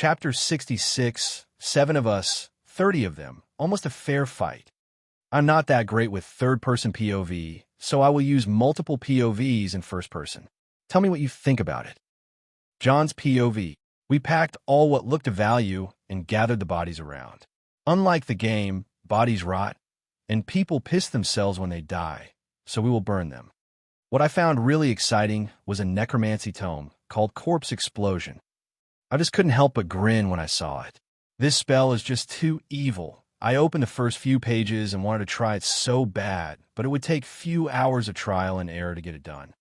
Chapter 66, 7 of us, 30 of them, almost a fair fight. I'm not that great with third-person POV, so I will use multiple POVs in first person. Tell me what you think about it. John's POV. We packed all what looked of value and gathered the bodies around. Unlike the game, bodies rot, and people piss themselves when they die, so we will burn them. What I found really exciting was a necromancy tome called Corpse Explosion. I just couldn't help but grin when I saw it. This spell is just too evil. I opened the first few pages and wanted to try it so bad, but it would take few hours of trial and error to get it done.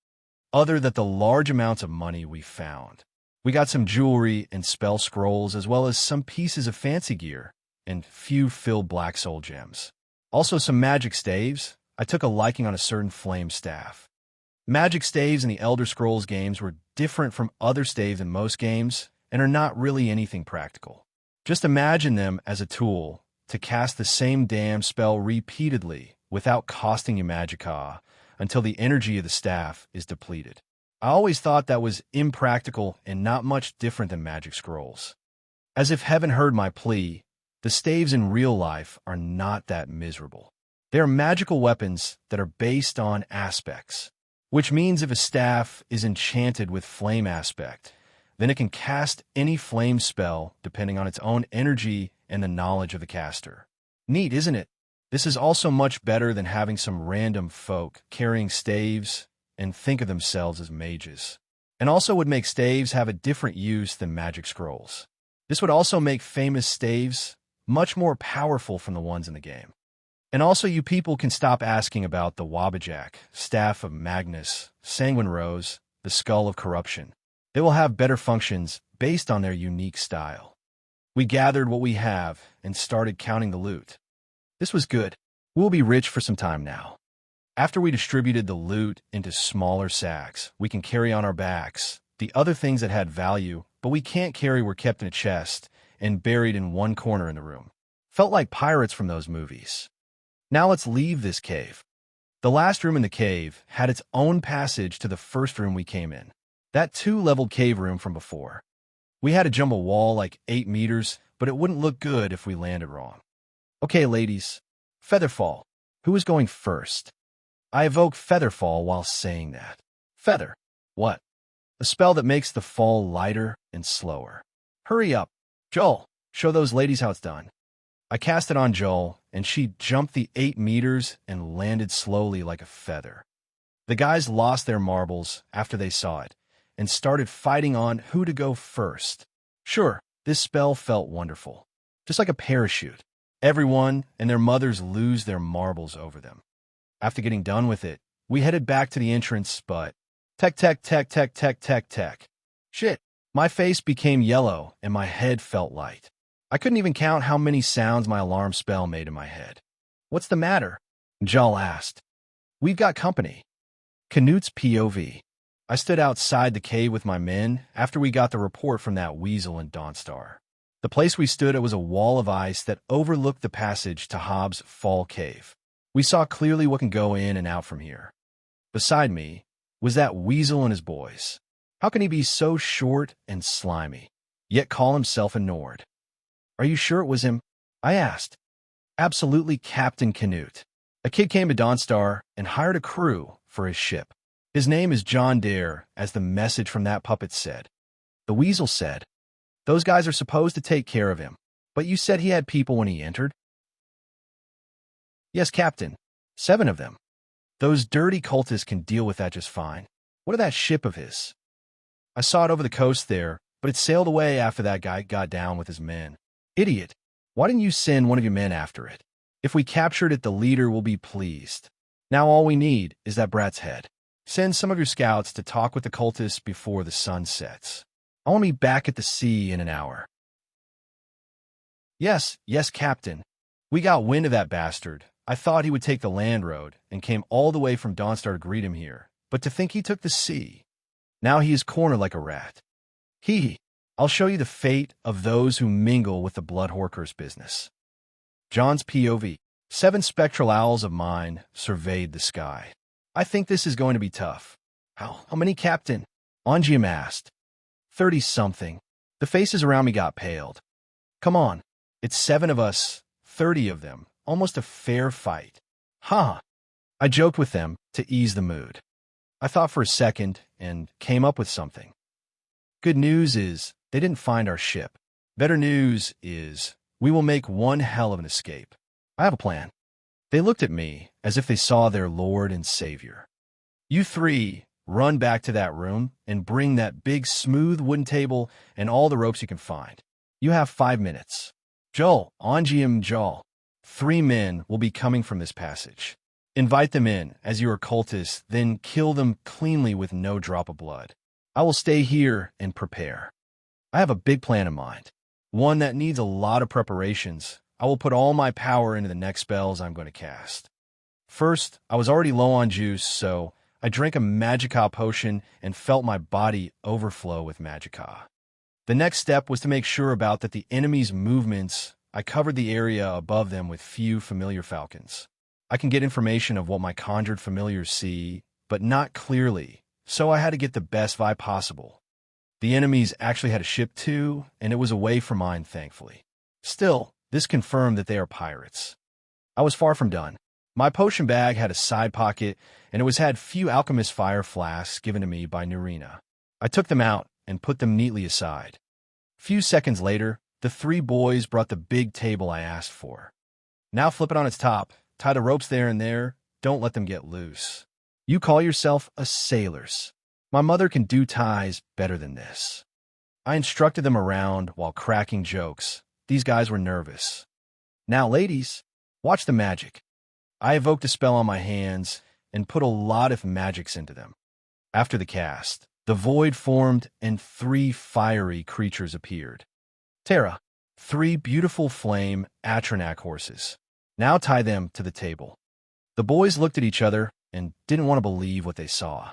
Other than the large amounts of money we found. We got some jewelry and spell scrolls, as well as some pieces of fancy gear, and few filled black soul gems. Also some magic staves. I took a liking on a certain flame staff. Magic staves in the Elder Scrolls games were different from other staves in most games, and are not really anything practical. Just imagine them as a tool to cast the same damn spell repeatedly without costing you magicka until the energy of the staff is depleted. I always thought that was impractical and not much different than magic scrolls. As if heaven heard my plea, the staves in real life are not that miserable. They are magical weapons that are based on aspects, which means if a staff is enchanted with flame aspect, then it can cast any flame spell depending on its own energy and the knowledge of the caster. Neat, isn't it? This is also much better than having some random folk carrying staves and think of themselves as mages. And also would make staves have a different use than magic scrolls. This would also make famous staves much more powerful from the ones in the game. And also you people can stop asking about the Wabbajack, Staff of Magnus, Sanguine Rose, the Skull of Corruption. They will have better functions based on their unique style. We gathered what we have and started counting the loot. This was good. We'll be rich for some time now. After we distributed the loot into smaller sacks, we can carry on our backs. The other things that had value, but we can't carry, were kept in a chest and buried in one corner in the room. Felt like pirates from those movies. Now let's leave this cave. The last room in the cave had its own passage to the first room we came in. That 2-leveled cave room from before. We had to jump a wall like 8 meters, but it wouldn't look good if we landed wrong. Okay, ladies. Featherfall. Who is going first? I evoke Featherfall while saying that. Feather. What? A spell that makes the fall lighter and slower. Hurry up. Joel, show those ladies how it's done. I cast it on Joel, and she jumped the 8 meters and landed slowly like a feather. The guys lost their marbles after they saw it, and started fighting on who to go first. Sure, this spell felt wonderful. Just like a parachute. Everyone and their mothers lose their marbles over them. After getting done with it, we headed back to the entrance, but tech. Shit, my face became yellow and my head felt light. I couldn't even count how many sounds my alarm spell made in my head. What's the matter? Jal asked. We've got company. Canute's POV. I stood outside the cave with my men after we got the report from that weasel in Dawnstar. The place we stood at was a wall of ice that overlooked the passage to Hobbs' Fall Cave. We saw clearly what can go in and out from here. Beside me was that weasel and his boys. How can he be so short and slimy, yet call himself a Nord? Are you sure it was him? I asked. Absolutely, Captain Canute. A kid came to Dawnstar and hired a crew for his ship. His name is John Dare, as the message from that puppet said. The weasel said, those guys are supposed to take care of him, but you said he had people when he entered? Yes, Captain. 7 of them. Those dirty cultists can deal with that just fine. What of that ship of his? I saw it over the coast there, but it sailed away after that guy got down with his men. Idiot. Why didn't you send one of your men after it? If we captured it, the leader will be pleased. Now all we need is that brat's head. Send some of your scouts to talk with the cultists before the sun sets. I want to be back at the sea in an hour. Yes, Captain. We got wind of that bastard. I thought he would take the land road and came all the way from Dawnstar to greet him here. But to think he took the sea. Now he is cornered like a rat. I'll show you the fate of those who mingle with the Blood Horker's business. John's POV. 7 spectral owls of mine surveyed the sky. I think this is going to be tough. How many, Captain? Ongium asked. 30-something. The faces around me got paled. Come on, it's 7 of us, 30 of them, almost a fair fight. Ha! I joked with them to ease the mood. I thought for a second and came up with something. Good news is they didn't find our ship. Better news is we will make one hell of an escape. I have a plan. They looked at me as if they saw their Lord and Savior. You 3 run back to that room and bring that big smooth wooden table and all the ropes you can find. You have 5 minutes. Joel, Joel. 3 men will be coming from this passage. Invite them in as your cultists, then kill them cleanly with no drop of blood. I will stay here and prepare. I have a big plan in mind, one that needs a lot of preparations. I will put all my power into the next spells I'm going to cast. First, I was already low on juice, so I drank a Magicka potion and felt my body overflow with Magicka. The next step was to make sure about that the enemy's movements. I covered the area above them with few familiar falcons. I can get information of what my conjured familiars see, but not clearly, so I had to get the best vibe possible. The enemies actually had a ship too, and it was away from mine, thankfully. Still, this confirmed that they are pirates. I was far from done. My potion bag had a side pocket, and it had few alchemist fire flasks given to me by Nerina. I took them out and put them neatly aside. Few seconds later, the 3 boys brought the big table I asked for. Now flip it on its top, tie the ropes there and there, don't let them get loose. You call yourself a sailors. My mother can do ties better than this. I instructed them around while cracking jokes. These guys were nervous. Now, ladies, watch the magic. I evoked a spell on my hands and put a lot of magics into them. After the cast, the void formed and 3 fiery creatures appeared. Terra, 3 beautiful flame Atronak horses. Now tie them to the table. The boys looked at each other and didn't want to believe what they saw.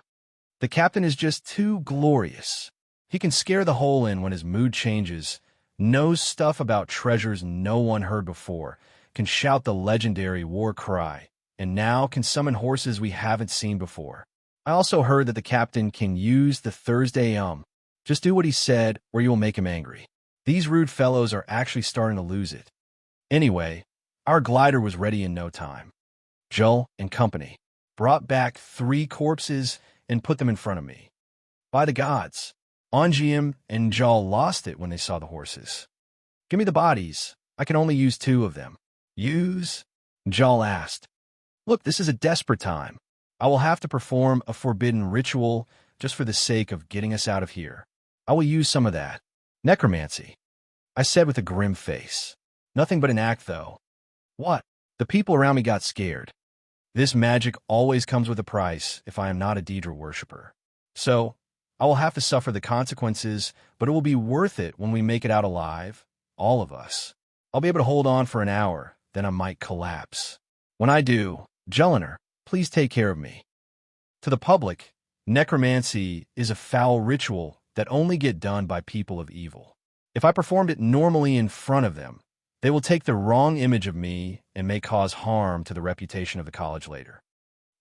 The captain is just too glorious. He can scare the hole in when his mood changes, knows stuff about treasures no one heard before, can shout the legendary war cry, and now can summon horses we haven't seen before. I also heard that the captain can use the Thursday Just do what he said or you will make him angry. These rude fellows are actually starting to lose it. Anyway, our glider was ready in no time. Joel and company brought back 3 corpses and put them in front of me. By the gods, Ongium and Joel lost it when they saw the horses. Give me the bodies. I can only use 2 of them. Use? Joel asked. Look, this is a desperate time. I will have to perform a forbidden ritual just for the sake of getting us out of here. I will use some of that. Necromancy, I said with a grim face. Nothing but an act, though. What? The people around me got scared. This magic always comes with a price if I am not a Daedra worshipper. So, I will have to suffer the consequences, but it will be worth it when we make it out alive, all of us. I'll be able to hold on for an hour, then I might collapse. When I do, Jelliner, please take care of me. To the public, necromancy is a foul ritual that only get done by people of evil. If I performed it normally in front of them, they will take the wrong image of me and may cause harm to the reputation of the college later.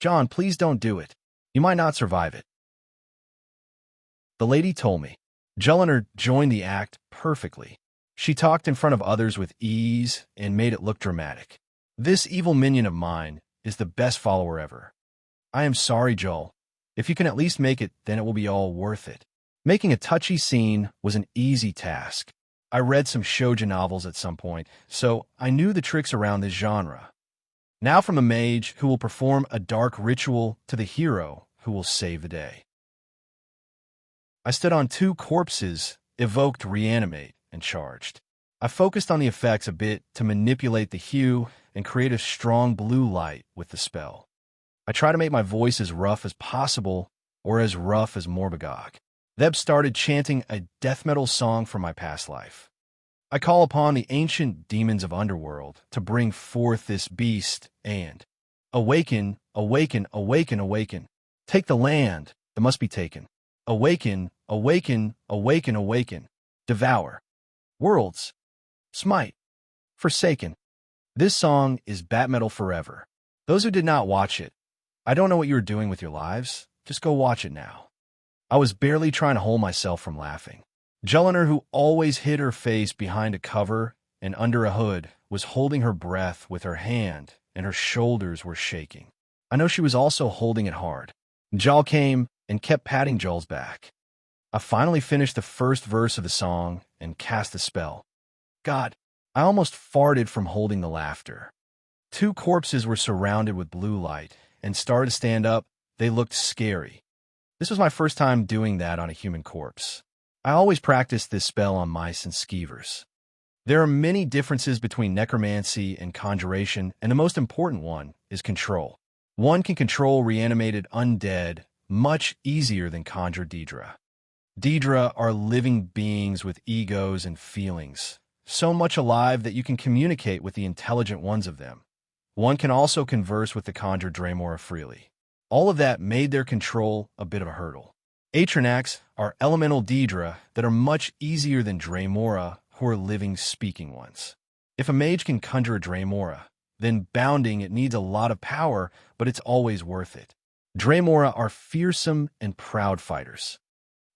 John, please don't do it. You might not survive it. The lady told me. Jelliner joined the act perfectly. She talked in front of others with ease and made it look dramatic. This evil minion of mine is the best follower ever. I am sorry, Joel. If you can at least make it, then it will be all worth it. Making a touchy scene was an easy task. I read some shoujo novels at some point, so I knew the tricks around this genre. Now from the mage who will perform a dark ritual to the hero who will save the day. I stood on 2 corpses, evoked reanimate, and charged. I focused on the effects a bit to manipulate the hue and create a strong blue light with the spell. I try to make my voice as rough as possible, or as rough as Morbagog. Theb started chanting a death metal song from my past life. I call upon the ancient demons of underworld to bring forth this beast and awaken, awaken, awaken, awaken. Take the land that must be taken. Awaken, awaken, awaken, awaken. Devour. Worlds. Smite. Forsaken. This song is bat metal forever. Those who did not watch it, I don't know what you were doing with your lives. Just go watch it now. I was barely trying to hold myself from laughing. Jelena, who always hid her face behind a cover and under a hood, was holding her breath with her hand, and her shoulders were shaking. I know she was also holding it hard. Jal came and kept patting Joel's back. I finally finished the first verse of the song and cast the spell. God, I almost farted from holding the laughter. 2 corpses were surrounded with blue light and started to stand up. They looked scary. This was my first time doing that on a human corpse. I always practiced this spell on mice and skeevers. There are many differences between necromancy and conjuration, and the most important one is control. One can control reanimated undead much easier than conjure Daedra. Daedra are living beings with egos and feelings, so much alive that you can communicate with the intelligent ones of them. One can also converse with the conjured Dremora freely. All of that made their control a bit of a hurdle. Atronax are elemental Daedra that are much easier than Dremora, who are living speaking ones. If a mage can conjure a Dremora, then bounding it needs a lot of power, but it's always worth it. Dremora are fearsome and proud fighters.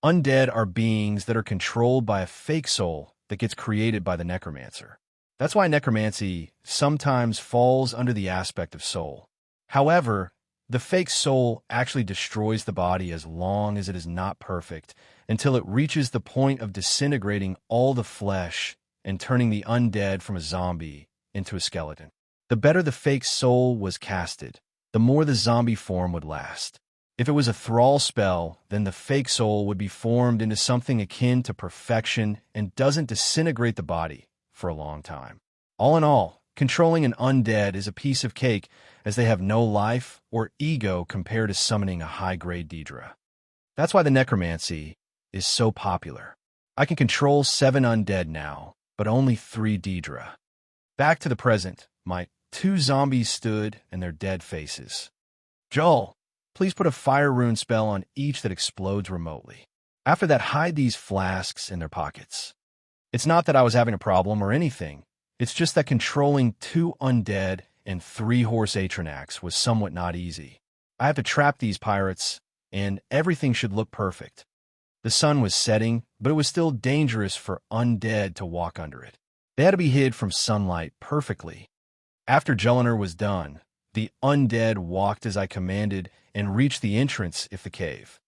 Undead are beings that are controlled by a fake soul that gets created by the necromancer. That's why necromancy sometimes falls under the aspect of soul. However, the fake soul actually destroys the body as long as it is not perfect, until it reaches the point of disintegrating all the flesh and turning the undead from a zombie into a skeleton. The better the fake soul was casted, the more the zombie form would last. If it was a thrall spell, then the fake soul would be formed into something akin to perfection and doesn't disintegrate the body for a long time. All in all, controlling an undead is a piece of cake, as they have no life or ego compared to summoning a high-grade Daedra. That's why the necromancy is so popular. I can control 7 undead now, but only 3 Daedra. Back to the present, my 2 zombies stood and their dead faces. Joel, please put a fire rune spell on each that explodes remotely. After that, hide these flasks in their pockets. It's not that I was having a problem or anything. It's just that controlling 2 undead and 3 horse Atronax was somewhat not easy. I have to trap these pirates, and everything should look perfect. The sun was setting, but it was still dangerous for undead to walk under it. They had to be hid from sunlight perfectly. After Jelena was done, the undead walked as I commanded and reached the entrance of the cave.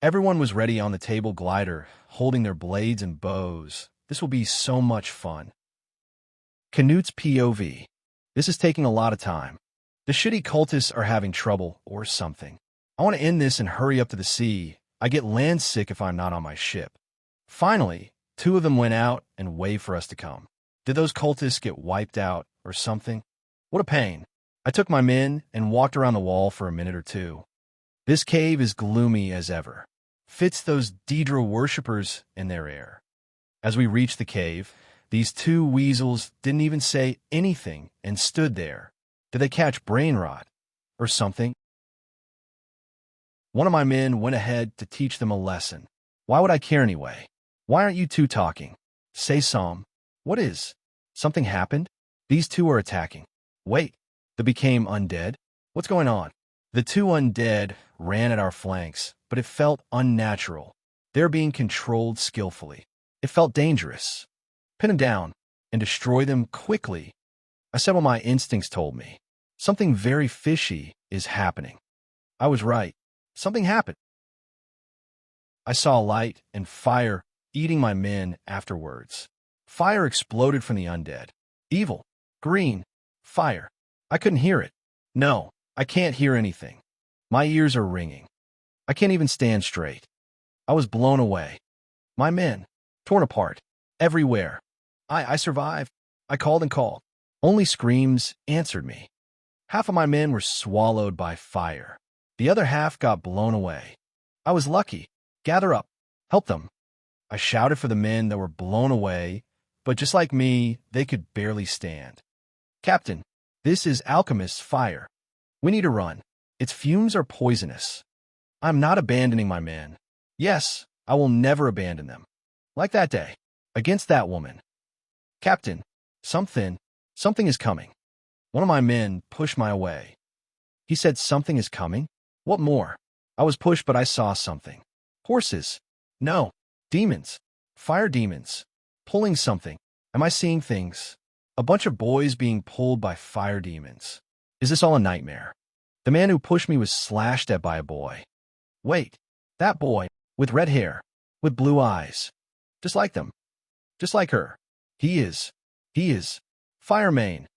Everyone was ready on the table glider, holding their blades and bows. This will be so much fun. Canute's POV. This is taking a lot of time. The shitty cultists are having trouble or something. I want to end this and hurry up to the sea. I get land sick if I'm not on my ship. Finally, 2 of them went out and waved for us to come. Did those cultists get wiped out or something? What a pain. I took my men and walked around the wall for a minute or 2. This cave is gloomy as ever. Fits those Daedra worshippers in their air. As we reached the cave, these 2 weasels didn't even say anything and stood there. Did they catch brain rot or something? One of my men went ahead to teach them a lesson. Why would I care anyway? Why aren't you 2 talking? Say some. What is? Something happened? These 2 are attacking. Wait, they became undead? What's going on? The 2 undead ran at our flanks, but it felt unnatural. They're being controlled skillfully. It felt dangerous. Pin them down and destroy them quickly. I said what my instincts told me. Something very fishy is happening. I was right. Something happened. I saw light and fire eating my men afterwards. Fire exploded from the undead. Evil. Green. Fire. I couldn't hear it. No, I can't hear anything. My ears are ringing. I can't even stand straight. I was blown away. My men, torn apart, everywhere. I survived. I called and called. Only screams answered me. Half of my men were swallowed by fire. The other half got blown away. I was lucky. Gather up. Help them. I shouted for the men that were blown away, but just like me, they could barely stand. Captain, this is alchemist's fire. We need to run. Its fumes are poisonous. I'm not abandoning my men. Yes, I will never abandon them. Like that day, against that woman. Captain, something is coming. One of my men pushed my way. He said something is coming? What more? I was pushed, but I saw something. Horses. No. Demons. Fire demons. Pulling something. Am I seeing things? A bunch of boys being pulled by fire demons. Is this all a nightmare? The man who pushed me was slashed at by a boy. Wait, that boy, with red hair, with blue eyes. Just like them. Just like her. He is. Fire main.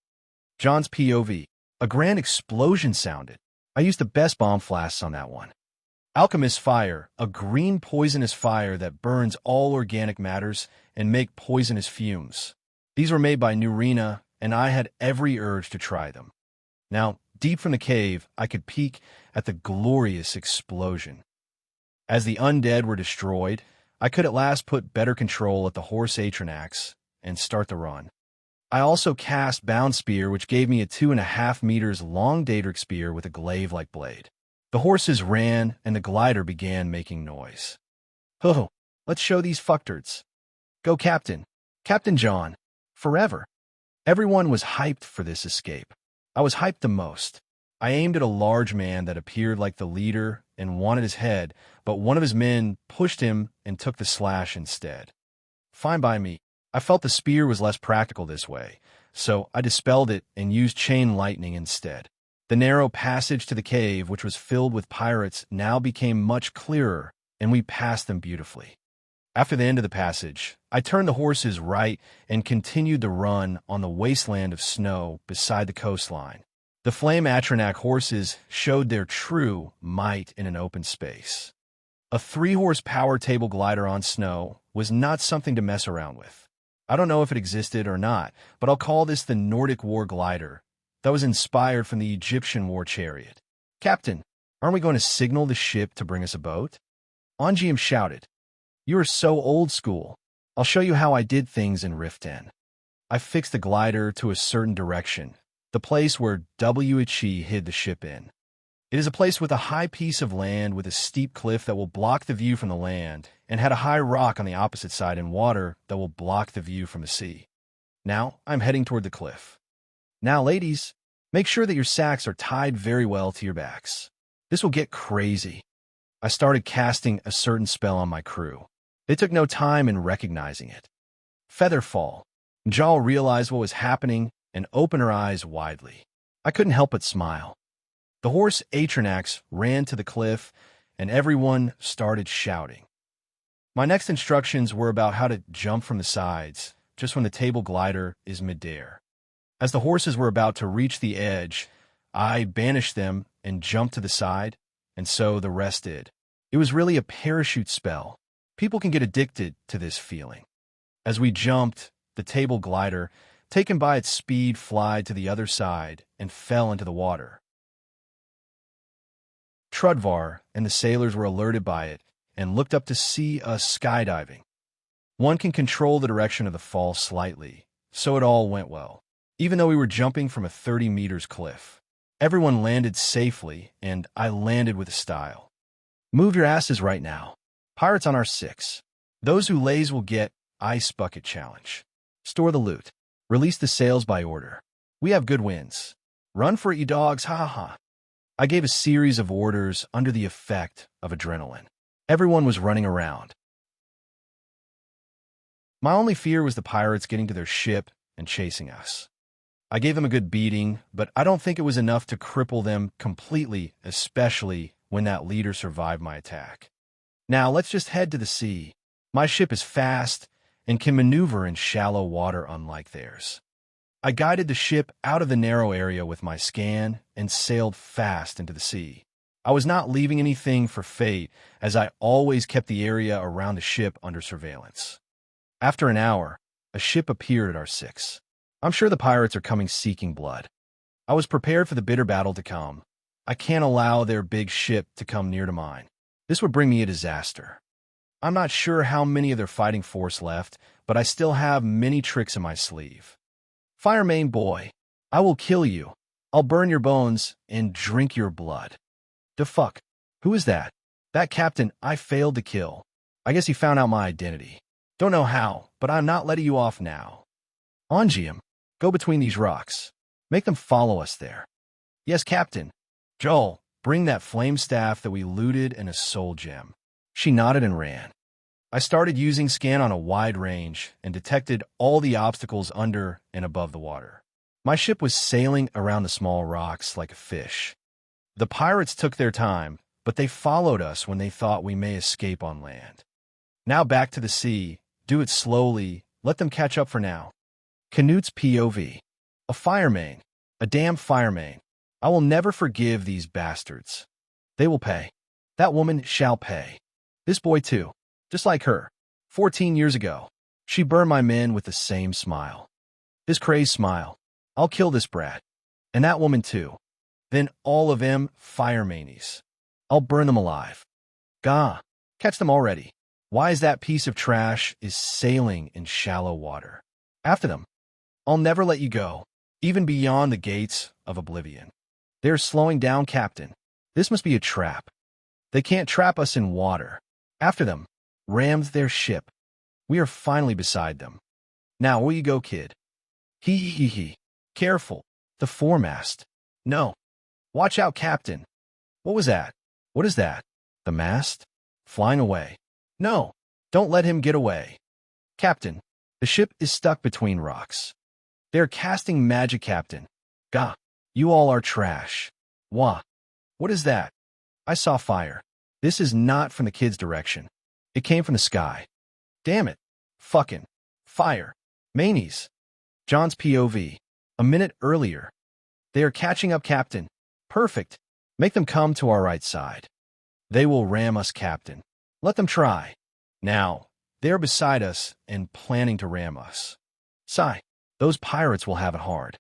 John's POV. A grand explosion sounded. I used the best bomb flasks on that one. Alchemist fire, a green poisonous fire that burns all organic matters and make poisonous fumes. These were made by Nurina, and I had every urge to try them. Now, deep from the cave, I could peek at the glorious explosion. As the undead were destroyed, I could at last put better control at the horse Atronax and start the run. I also cast Bound Spear, which gave me a 2.5 meters long Daedric spear with a glaive-like blade. The horses ran, and the glider began making noise. Ho, let's show these fucktards. Go, Captain. Captain John. Forever. Everyone was hyped for this escape. I was hyped the most. I aimed at a large man that appeared like the leader and wanted his head, but one of his men pushed him and took the slash instead. Fine by me. I felt the spear was less practical this way, so I dispelled it and used chain lightning instead. The narrow passage to the cave, which was filled with pirates, now became much clearer, and we passed them beautifully. After the end of the passage, I turned the horses right and continued the run on the wasteland of snow beside the coastline. The Flame Atronac horses showed their true might in an open space. A 3-horsepower table glider on snow was not something to mess around with. I don't know if it existed or not, but I'll call this the Nordic War glider that was inspired from the Egyptian war chariot. Captain, aren't we going to signal the ship to bring us a boat? Ongium shouted. You are so old school. I'll show you how I did things in Rift N. I fixed the glider to a certain direction, the place where WHE hid the ship in. It is a place with a high piece of land with a steep cliff that will block the view from the land, and had a high rock on the opposite side and water that will block the view from the sea. Now I'm heading toward the cliff. Now, ladies, make sure that your sacks are tied very well to your backs. This will get crazy. I started casting a certain spell on my crew. They took no time in recognizing it. Featherfall. Jal realized what was happening and opened her eyes widely. I couldn't help but smile. The horse Atronax ran to the cliff, and everyone started shouting. My next instructions were about how to jump from the sides, just when the table glider is midair. As the horses were about to reach the edge, I banished them and jumped to the side, and so the rest did. It was really a parachute spell. People can get addicted to this feeling. As we jumped, the table glider, taken by its speed, flew to the other side and fell into the water. Trudvar and the sailors were alerted by it and looked up to see us skydiving. One can control the direction of the fall slightly, so it all went well. Even though we were jumping from a 30 meters cliff, everyone landed safely, and I landed with style. Move your asses right now. Pirates on our 6. Those who lays will get Ice Bucket Challenge. Store the loot. Release the sails by order. We have good winds. Run for it, you dogs, ha ha ha. I gave a series of orders under the effect of adrenaline. Everyone was running around. My only fear was the pirates getting to their ship and chasing us. I gave them a good beating, but I don't think it was enough to cripple them completely, especially when that leader survived my attack. Now let's just head to the sea. My ship is fast and can maneuver in shallow water unlike theirs. I guided the ship out of the narrow area with my scan and sailed fast into the sea. I was not leaving anything for fate, as I always kept the area around the ship under surveillance. After an hour, a ship appeared at our 6. I'm sure the pirates are coming seeking blood. I was prepared for the bitter battle to come. I can't allow their big ship to come near to mine. This would bring me a disaster. I'm not sure how many of their fighting force left, but I still have many tricks in my sleeve. Fire main boy, I will kill you. I'll burn your bones and drink your blood. The fuck? Who is that? That captain I failed to kill. I guess he found out my identity. Don't know how, but I'm not letting you off now. Ongium, go between these rocks. Make them follow us there. Yes, Captain. Joel, bring that flame staff that we looted and a soul gem. She nodded and ran. I started using scan on a wide range and detected all the obstacles under and above the water. My ship was sailing around the small rocks like a fish. The pirates took their time, but they followed us when they thought we may escape on land. Now back to the sea. Do it slowly. Let them catch up for now. Canute's POV. A fire main. A damn fire main. I will never forgive these bastards. They will pay. That woman shall pay. This boy too. Just like her. 14 years ago. She burned my men with the same smile. This crazed smile. I'll kill this brat. And that woman too. Then all of them fire manies. I'll burn them alive. Gah. Catch them already. Why is that piece of trash is sailing in shallow water? After them. I'll never let you go. Even beyond the gates of oblivion. They're slowing down, Captain. This must be a trap. They can't trap us in water. After them. Rammed their ship. We are finally beside them. Now, where you go, kid? Hee hee hee hee. Careful. The foremast. No. Watch out, Captain. What was that? What is that? The mast? Flying away. No. Don't let him get away. Captain. The ship is stuck between rocks. They're casting magic, Captain. Gah. You all are trash. Wah. What is that? I saw fire. This is not from the kid's direction. It came from the sky. Damn it. Fucking. Fire. Manies. John's POV. A minute earlier. They are catching up, Captain. Perfect. Make them come to our right side. They will ram us, Captain. Let them try. Now, they're beside us and planning to ram us. Sigh. Those pirates will have it hard.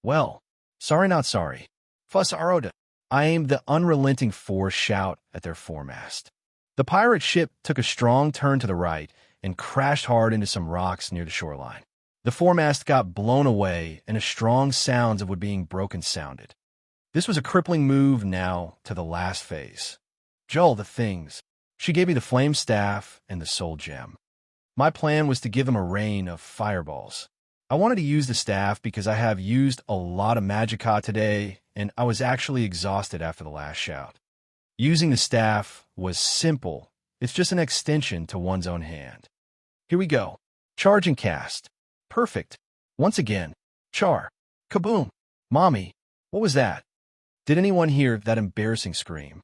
Well, sorry not sorry. Fuss Aroda. I aimed the unrelenting force shout at their foremast. The pirate ship took a strong turn to the right and crashed hard into some rocks near the shoreline. The foremast got blown away and a strong sounds of wood being broken sounded. This was a crippling move now to the last phase. Joel, the things. She gave me the flame staff and the soul gem. My plan was to give them a rain of fireballs. I wanted to use the staff because I have used a lot of magicka today and I was actually exhausted after the last shout. Using the staff was simple. It's just an extension to one's own hand. Here we go. Charge and cast. Perfect. Once again. Char. Kaboom. Mommy. What was that? Did anyone hear that embarrassing scream?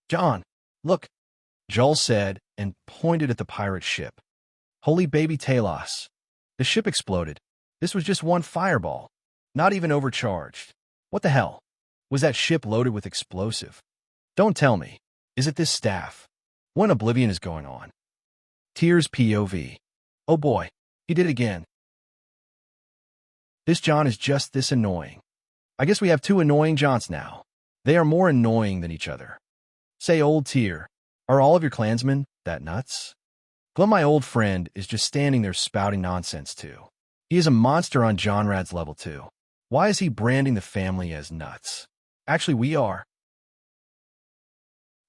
John. Look. Joel said and pointed at the pirate ship. Holy baby Talos. The ship exploded. This was just one fireball. Not even overcharged. What the hell? Was that ship loaded with explosive? Don't tell me. Is it this staff? What oblivion is going on? Tears POV. Oh boy. He did it again. This John is just this annoying. I guess we have two annoying Johns now. They are more annoying than each other. Say, old Tyr, are all of your clansmen that nuts? Glum, my old friend, is just standing there spouting nonsense too. He is a monster on John Rad's level too. Why is he branding the family as nuts? Actually, we are.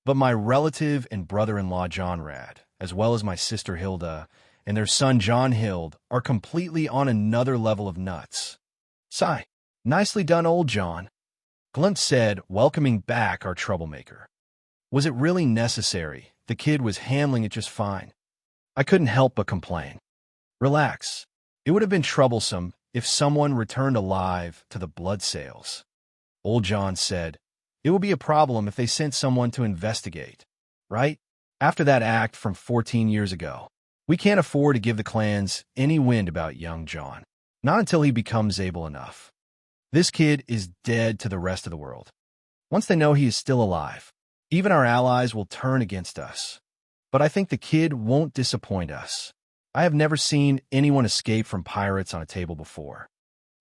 But my relative and brother-in-law John Rad, as well as my sister Hilda and their son John Hild, are completely on another level of nuts. Sigh. Nicely done, old John. Glint said, welcoming back our troublemaker. Was it really necessary? The kid was handling it just fine. I couldn't help but complain. Relax. It would have been troublesome if someone returned alive to the blood sales. Old John said, it would be a problem if they sent someone to investigate, right? After that act from 14 years ago, we can't afford to give the clans any wind about young John. Not until he becomes able enough. This kid is dead to the rest of the world. Once they know he is still alive, even our allies will turn against us. But I think the kid won't disappoint us. I have never seen anyone escape from pirates on a table before.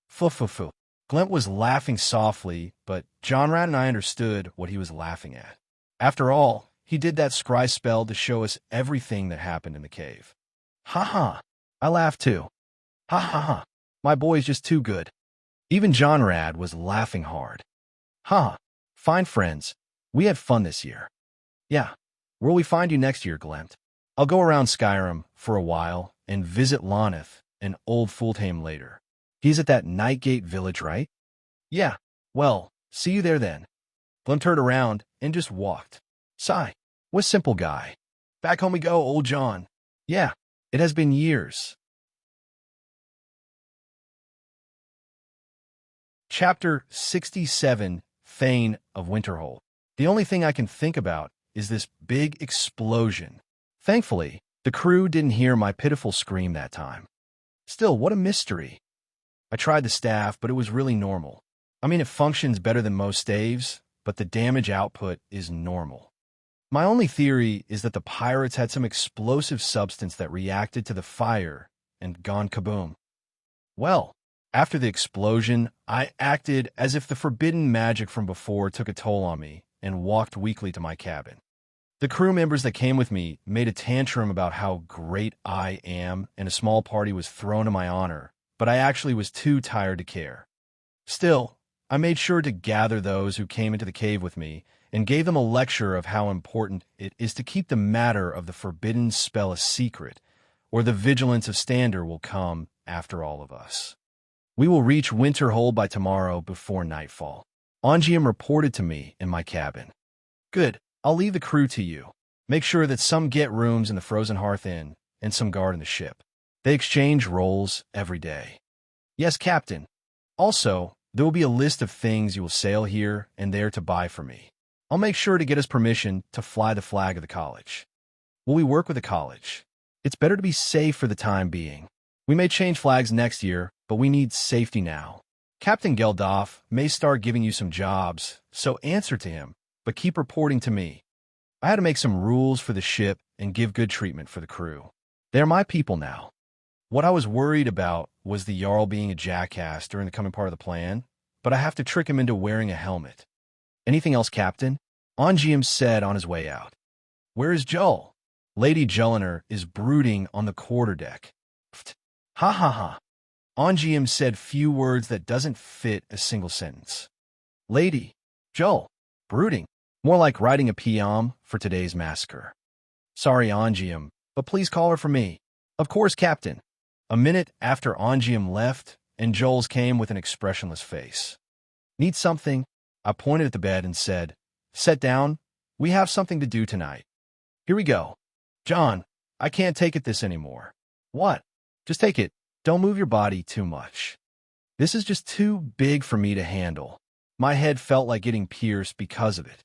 Fu. Glint was laughing softly, but John Rad and I understood what he was laughing at. After all, he did that scry spell to show us everything that happened in the cave. Ha ha. I laughed too. Ha ha ha. My boy's just too good. Even John Rad was laughing hard. Ha. Fine friends. We had fun this year. Yeah. Where'll we find you next year, Glint? I'll go around Skyrim for a while and visit Loneth and Old Fultame later. He's at that Nightgate village, right? Yeah. Well, see you there then. Glint turned around and just walked. Sigh. What a simple guy. Back home we go, old John. Yeah, it has been years. Chapter 67, Thane of Winterhold. The only thing I can think about is this big explosion. Thankfully, the crew didn't hear my pitiful scream that time. Still, what a mystery. I tried the staff, but it was really normal. I mean, it functions better than most staves, but the damage output is normal. My only theory is that the pirates had some explosive substance that reacted to the fire and gone kaboom. Well, after the explosion, I acted as if the forbidden magic from before took a toll on me and walked weakly to my cabin. The crew members that came with me made a tantrum about how great I am, and a small party was thrown in my honor, but I actually was too tired to care. Still, I made sure to gather those who came into the cave with me and gave them a lecture of how important it is to keep the matter of the forbidden spell a secret, or the vigilance of Stander will come after all of us. We will reach Winterhold by tomorrow before nightfall. Ongium reported to me in my cabin. Good. I'll leave the crew to you. Make sure that some get rooms in the Frozen Hearth Inn and some guard in the ship. They exchange roles every day. Yes, Captain. Also, there will be a list of things you will sail here and there to buy for me. I'll make sure to get us permission to fly the flag of the college. Will we work with the college? It's better to be safe for the time being. We may change flags next year, but we need safety now. Captain Geldof may start giving you some jobs, so answer to him, but keep reporting to me. I had to make some rules for the ship and give good treatment for the crew. They're my people now. What I was worried about was the Jarl being a jackass during the coming part of the plan, but I have to trick him into wearing a helmet. Anything else, Captain? Ongium said on his way out. Where is Joel? Lady Jelliner is brooding on the quarterdeck. Pfft. Ha ha ha. Ongium said few words that doesn't fit a single sentence. Lady, Joel, brooding. More like writing a PM for today's massacre. Sorry, Ongium, but please call her for me. Of course, Captain. A minute after Ongium left, and Joel's came with an expressionless face. Need something? I pointed at the bed and said, Sit down. We have something to do tonight. Here we go. John, I can't take it this anymore. What? Just take it. Don't move your body too much. This is just too big for me to handle. My head felt like getting pierced because of it.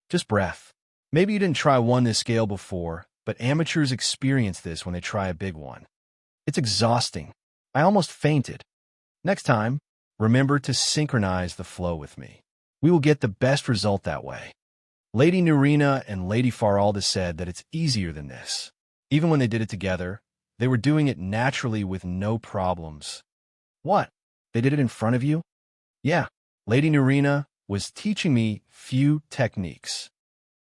Just breath. Maybe you didn't try one this scale before, but amateurs experience this when they try a big one. It's exhausting. I almost fainted. Next time, remember to synchronize the flow with me. We will get the best result that way. Lady Nerina and Lady Faralda said that it's easier than this. Even when they did it together, they were doing it naturally with no problems. What? They did it in front of you? Yeah. Lady Nerina was teaching me few techniques.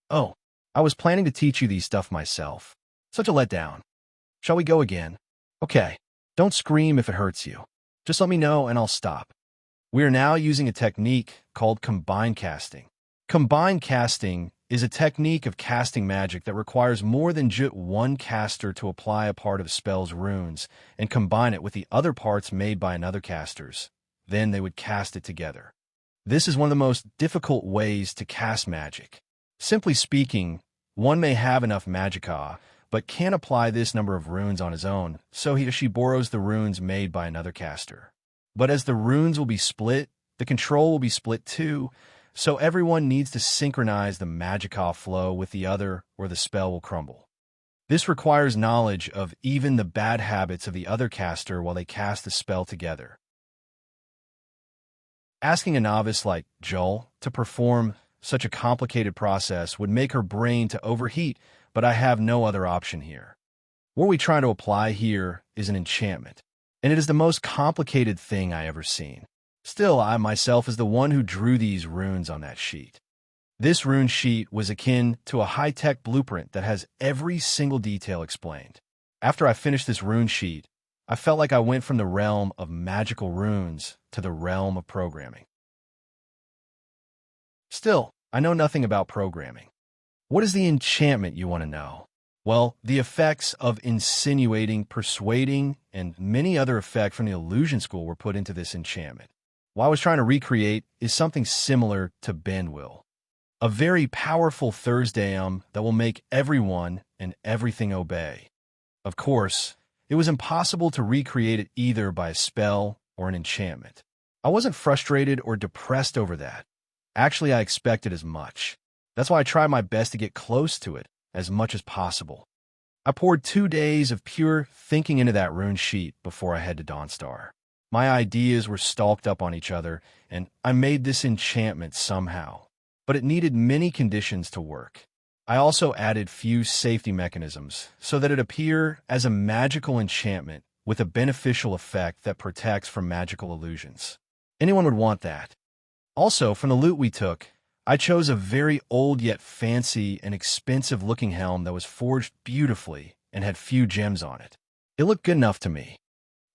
Oh, I was planning to teach you these stuff myself. Such a letdown. Shall we go again? Okay. Don't scream if it hurts you. Just let me know and I'll stop. We are now using a technique called combined casting. Combined casting is a technique of casting magic that requires more than just one caster to apply a part of a spell's runes and combine it with the other parts made by another caster's. Then they would cast it together. This is one of the most difficult ways to cast magic. Simply speaking, one may have enough magicka, but can't apply this number of runes on his own, so he or she borrows the runes made by another caster. But as the runes will be split, the control will be split too, so everyone needs to synchronize the magicka flow with the other or the spell will crumble. This requires knowledge of even the bad habits of the other caster while they cast the spell together. Asking a novice like Joel to perform such a complicated process would make her brain to overheat, but I have no other option here. What we try to apply here is an enchantment, and it is the most complicated thing I ever seen. Still, I myself is the one who drew these runes on that sheet. This rune sheet was akin to a high-tech blueprint that has every single detail explained. After I finished this rune sheet, I felt like I went from the realm of magical runes to the realm of programming. Still, I know nothing about programming. What is the enchantment, you want to know? Well, the effects of insinuating, persuading, and many other effects from the illusion school were put into this enchantment. What I was trying to recreate is something similar to Benwill. A very powerful Thursdayum that will make everyone and everything obey. Of course, it was impossible to recreate it either by a spell or an enchantment. I wasn't frustrated or depressed over that. Actually, I expected as much. That's why I tried my best to get close to it as much as possible. I poured 2 days of pure thinking into that rune sheet before I head to Dawnstar. My ideas were stalked up on each other, and I made this enchantment somehow. But it needed many conditions to work. I also added few safety mechanisms so that it appear as a magical enchantment with a beneficial effect that protects from magical illusions. Anyone would want that. Also, from the loot we took, I chose a very old yet fancy and expensive-looking helm that was forged beautifully and had few gems on it. It looked good enough to me.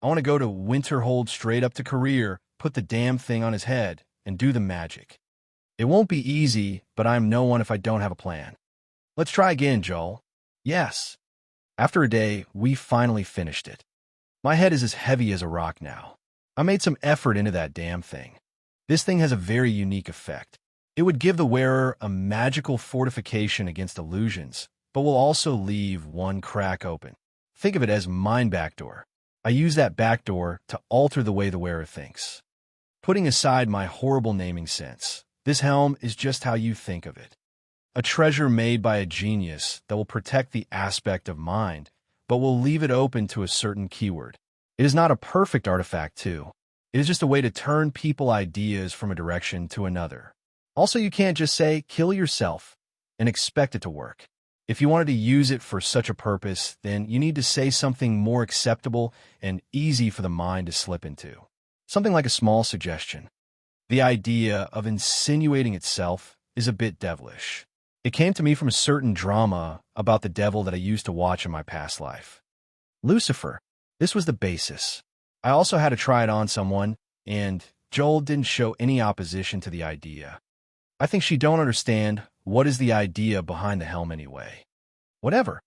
I want to go to Winterhold straight up to Career, put the damn thing on his head, and do the magic. It won't be easy, but I'm no one if I don't have a plan. Let's try again, Joel. Yes. After a day, we finally finished it. My head is as heavy as a rock now. I made some effort into that damn thing. This thing has a very unique effect. It would give the wearer a magical fortification against illusions, but will also leave one crack open. Think of it as mind backdoor. I use that backdoor to alter the way the wearer thinks. Putting aside my horrible naming sense, this helm is just how you think of it. A treasure made by a genius that will protect the aspect of mind, but will leave it open to a certain keyword. It is not a perfect artifact, too. It is just a way to turn people ideas from a direction to another. Also, you can't just say, kill yourself, and expect it to work. If you wanted to use it for such a purpose, then you need to say something more acceptable and easy for the mind to slip into. Something like a small suggestion. The idea of insinuating itself is a bit devilish. It came to me from a certain drama about the devil that I used to watch in my past life. Lucifer. This was the basis. I also had to try it on someone, and Joel didn't show any opposition to the idea. I think she don't understand what is the idea behind the helm anyway. Whatever.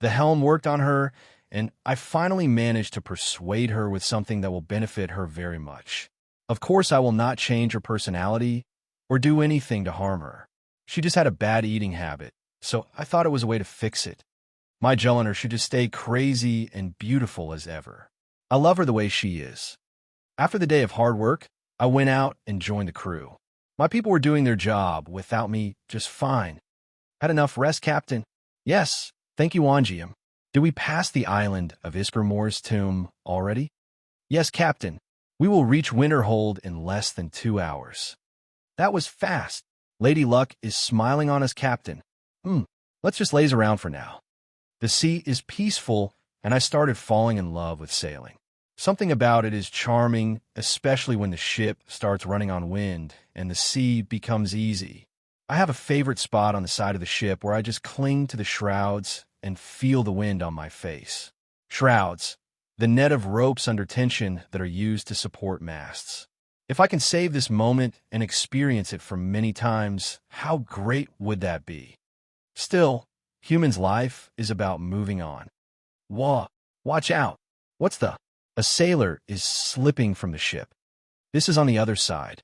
The helm worked on her, and I finally managed to persuade her with something that will benefit her very much. Of course, I will not change her personality or do anything to harm her. She just had a bad eating habit, so I thought it was a way to fix it. My Jelliner should just stay crazy and beautiful as ever. I love her the way she is. After the day of hard work, I went out and joined the crew. My people were doing their job without me just fine. Had enough rest, Captain? Yes, thank you, Angium. Did we pass the island of Iskermore's tomb already? Yes, Captain. We will reach Winterhold in less than 2 hours. That was fast. Lady Luck is smiling on us, Captain. Let's just laze around for now. The sea is peaceful, and I started falling in love with sailing. Something about it is charming, especially when the ship starts running on wind and the sea becomes easy. I have a favorite spot on the side of the ship where I just cling to the shrouds and feel the wind on my face. Shrouds, the net of ropes under tension that are used to support masts. If I can save this moment and experience it for many times, how great would that be? Still, human's life is about moving on. Watch out. What's the? A sailor is slipping from the ship. This is on the other side.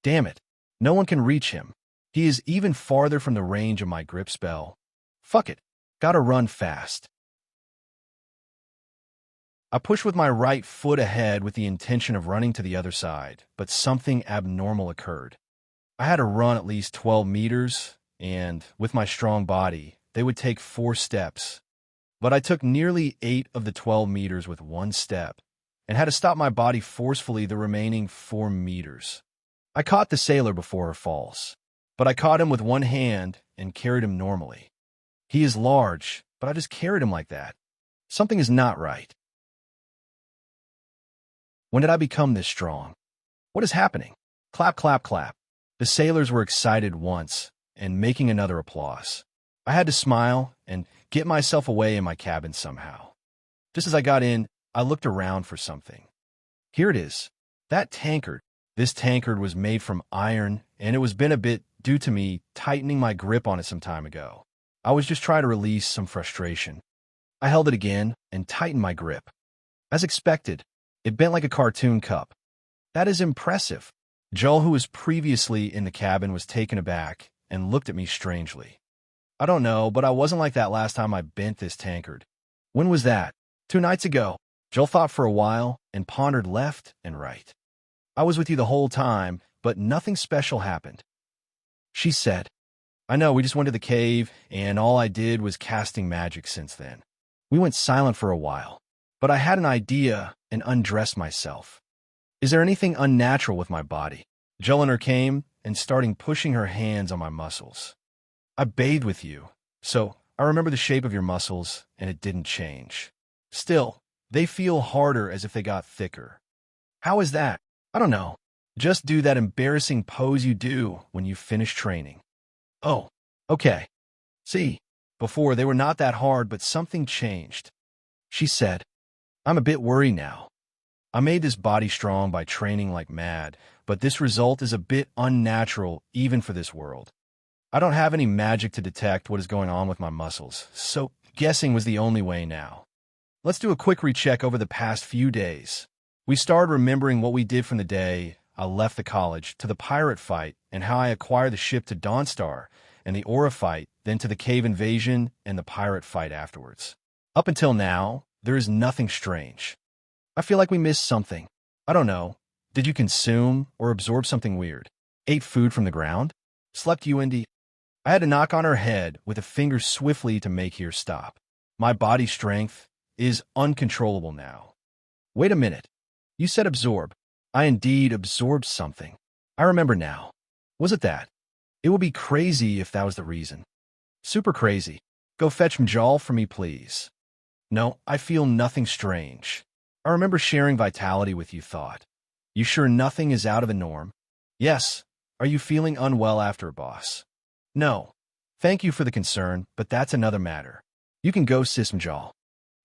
Damn it. No one can reach him. He is even farther from the range of my grip spell. Fuck it. Gotta run fast. I pushed with my right foot ahead with the intention of running to the other side, but something abnormal occurred. I had to run at least 12 meters, and with my strong body, they would take 4 steps. But I took nearly 8 of the 12 meters with 1 step, and had to stop my body forcefully the remaining 4 meters. I caught the sailor before her falls, but I caught him with 1 hand and carried him normally. He is large, but I just carried him like that. Something is not right. When did I become this strong? What is happening? Clap, clap, clap. The sailors were excited once, and making another applause. I had to smile and get myself away in my cabin somehow. Just as I got in, I looked around for something. Here it is. That tankard. This tankard was made from iron, and it was been a bit due to me tightening my grip on it some time ago. I was just trying to release some frustration. I held it again and tightened my grip. As expected, it bent like a cartoon cup. That is impressive. Joel, who was previously in the cabin, was taken aback and looked at me strangely. I don't know, but I wasn't like that last time I bent this tankard. When was that? 2 nights ago. Joel thought for a while and pondered left and right. I was with you the whole time, but nothing special happened. She said, I know, we just went to the cave, and all I did was casting magic since then. We went silent for a while, but I had an idea and undressed myself. Is there anything unnatural with my body? Jelinek came and started pushing her hands on my muscles. I bathed with you, so I remember the shape of your muscles, and it didn't change. Still, they feel harder as if they got thicker. How is that? I don't know. Just do that embarrassing pose you do when you finish training. Oh, okay. See, before they were not that hard, but something changed. She said, I'm a bit worried now. I made this body strong by training like mad, but this result is a bit unnatural even for this world. I don't have any magic to detect what is going on with my muscles, so guessing was the only way now. Let's do a quick recheck over the past few days. We started remembering what we did from the day I left the college to the pirate fight and how I acquired the ship to Dawnstar and the Aura fight, then to the cave invasion and the pirate fight afterwards. Up until now, there is nothing strange. I feel like we missed something. I don't know. Did you consume or absorb something weird? Ate food from the ground? Slept you, Indy? I had to knock on her head with a finger swiftly to make her stop. My body strength is uncontrollable now. Wait a minute. You said absorb. I indeed absorbed something. I remember now. Was it that? It would be crazy if that was the reason. Super crazy. Go fetch Mjal for me, please. No, I feel nothing strange. I remember sharing vitality with you, thought. You sure nothing is out of the norm? Yes. Are you feeling unwell after, boss? No. Thank you for the concern, but that's another matter. You can go, Sis Mjal.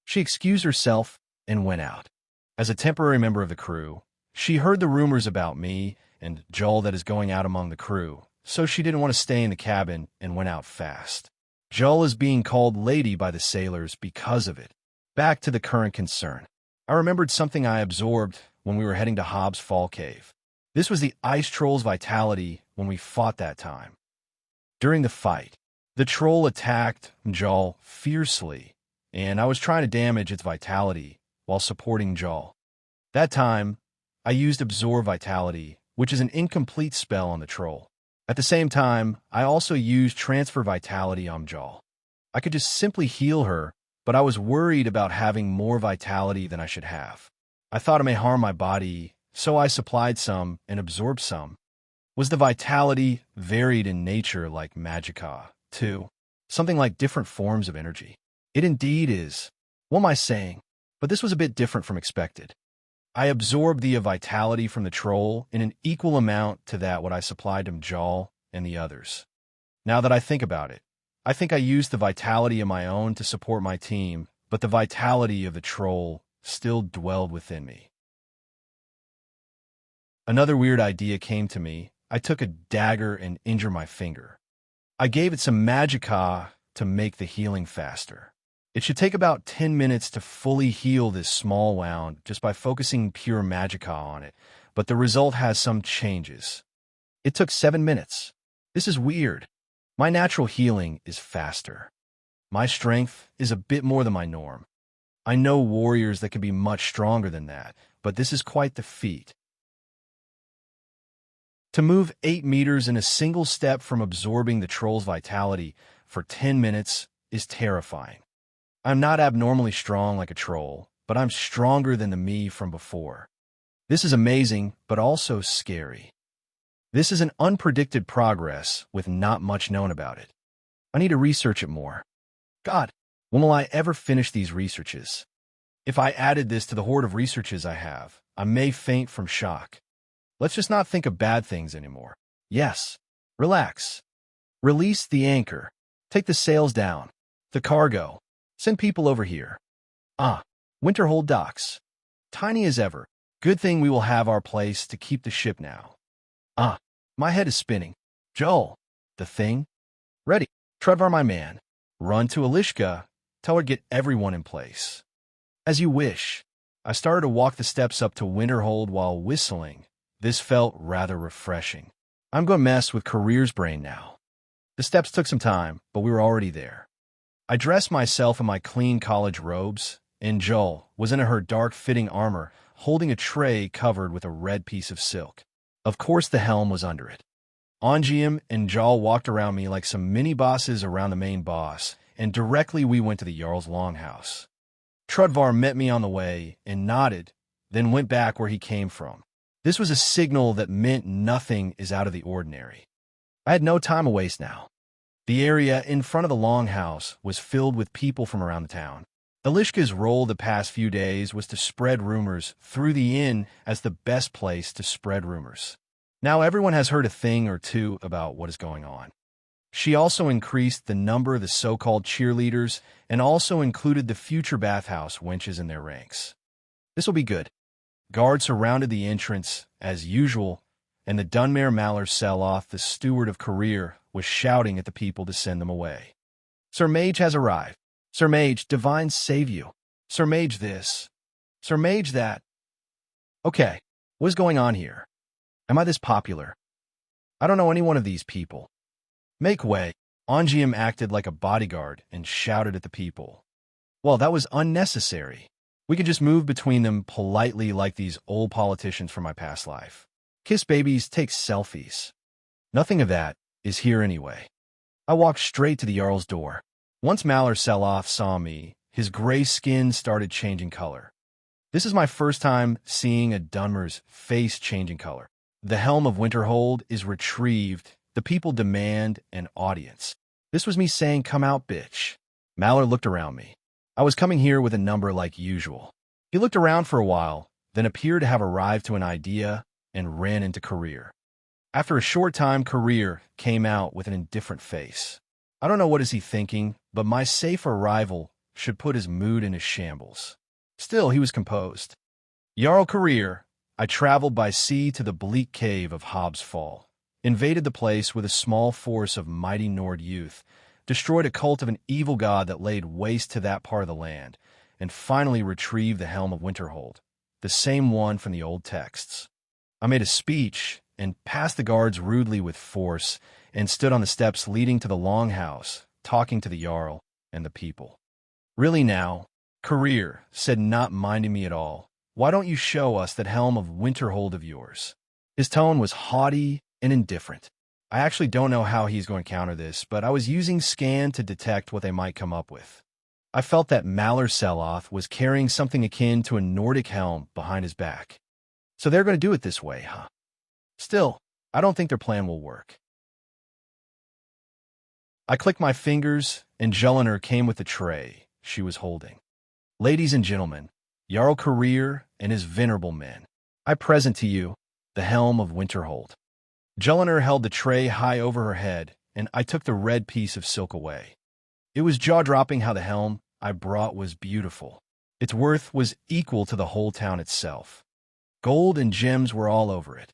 She excused herself and went out. As a temporary member of the crew, she heard the rumors about me and Joel that is going out among the crew, so she didn't want to stay in the cabin and went out fast. Joel is being called lady by the sailors because of it. Back to the current concern. I remembered something I absorbed when we were heading to Hobbs Fall Cave. This was the ice troll's vitality when we fought that time. During the fight, the troll attacked Joel fiercely, and I was trying to damage its vitality while supporting Joel. That time, I used Absorb Vitality, which is an incomplete spell on the troll. At the same time, I also used Transfer Vitality on Joel. I could just simply heal her, but I was worried about having more vitality than I should have. I thought it may harm my body, so I supplied some and absorbed some. Was the vitality varied in nature like Magicka, too? Something like different forms of energy? It indeed is. What am I saying? But this was a bit different from expected. I absorbed the vitality from the troll in an equal amount to that what I supplied to Mjal and the others. Now that I think about it, I think I used the vitality of my own to support my team, but the vitality of the troll still dwelled within me. Another weird idea came to me. I took a dagger and injured my finger. I gave it some Magicka to make the healing faster. It should take about 10 minutes to fully heal this small wound just by focusing pure Magicka on it, but the result has some changes. It took 7 minutes. This is weird. My natural healing is faster. My strength is a bit more than my norm. I know warriors that can be much stronger than that, but this is quite the feat. To move 8 meters in a single step from absorbing the troll's vitality for 10 minutes is terrifying. I'm not abnormally strong like a troll, but I'm stronger than the me from before. This is amazing, but also scary. This is an unpredicted progress with not much known about it. I need to research it more. God, when will I ever finish these researches? If I added this to the horde of researches I have, I may faint from shock. Let's just not think of bad things anymore. Yes. Relax. Release the anchor. Take the sails down. The cargo. Send people over here. Winterhold docks. Tiny as ever. Good thing we will have our place to keep the ship now. My head is spinning. Joel. The thing. Ready. Trevor, my man. Run to Alishka. Tell her to get everyone in place. As you wish. I started to walk the steps up to Winterhold while whistling. This felt rather refreshing. I'm going to mess with Career's brain now. The steps took some time, but we were already there. I dressed myself in my clean college robes and Joel was in her dark-fitting armor, holding a tray covered with a red piece of silk. Of course the helm was under it. Ongium and Jarl walked around me like some mini-bosses around the main boss, and directly we went to the Jarl's longhouse. Trudvar met me on the way and nodded, then went back where he came from. This was a signal that meant nothing is out of the ordinary. I had no time to waste now. The area in front of the longhouse was filled with people from around the town. Elishka's role the past few days was to spread rumors through the inn as the best place to spread rumors. Now everyone has heard a thing or two about what is going on. She also increased the number of the so-called cheerleaders and also included the future bathhouse wenches in their ranks. This will be good. Guards surrounded the entrance, as usual, and the Dunmare Maller Sell-Off, the steward of career, was shouting at the people to send them away. Sir Mage has arrived. Sir Mage, divine save you. Sir Mage this. Sir Mage that. Okay, what is going on here? Am I this popular? I don't know any one of these people. Make way. Ongium acted like a bodyguard and shouted at the people. Well, that was unnecessary. We could just move between them politely like these old politicians from my past life. Kiss babies, take selfies. Nothing of that is here anyway. I walked straight to the Jarl's door. Once Maller Sell-Off saw me, his gray skin started changing color. This is my first time seeing a Dunmer's face changing color. The helm of Winterhold is retrieved. The people demand an audience. This was me saying, "Come out, bitch." Maller looked around me. I was coming here with a number like usual. He looked around for a while, then appeared to have arrived to an idea and ran into Career. After a short time, Career came out with an indifferent face. I don't know what is he thinking, but my safe arrival should put his mood in a shambles. Still, he was composed. Jarl Career, I traveled by sea to the bleak cave of Hobbs Fall, invaded the place with a small force of mighty Nord youth, destroyed a cult of an evil god that laid waste to that part of the land, and finally retrieved the helm of Winterhold, the same one from the old texts. I made a speech and passed the guards rudely with force and stood on the steps leading to the longhouse, talking to the Jarl and the people. Really now, Career said, not minding me at all, "Why don't you show us that helm of Winterhold of yours?" His tone was haughty and indifferent. I actually don't know how he's going to counter this, but I was using scan to detect what they might come up with. I felt that Maller Sell-Off was carrying something akin to a Nordic helm behind his back. So they're going to do it this way, huh? Still, I don't think their plan will work. I clicked my fingers, and Jelinek came with the tray she was holding. Ladies and gentlemen, Jarl Career and his venerable men, I present to you the helm of Winterhold. Jelinek held the tray high over her head, and I took the red piece of silk away. It was jaw-dropping how the helm I brought was beautiful. Its worth was equal to the whole town itself. Gold and gems were all over it.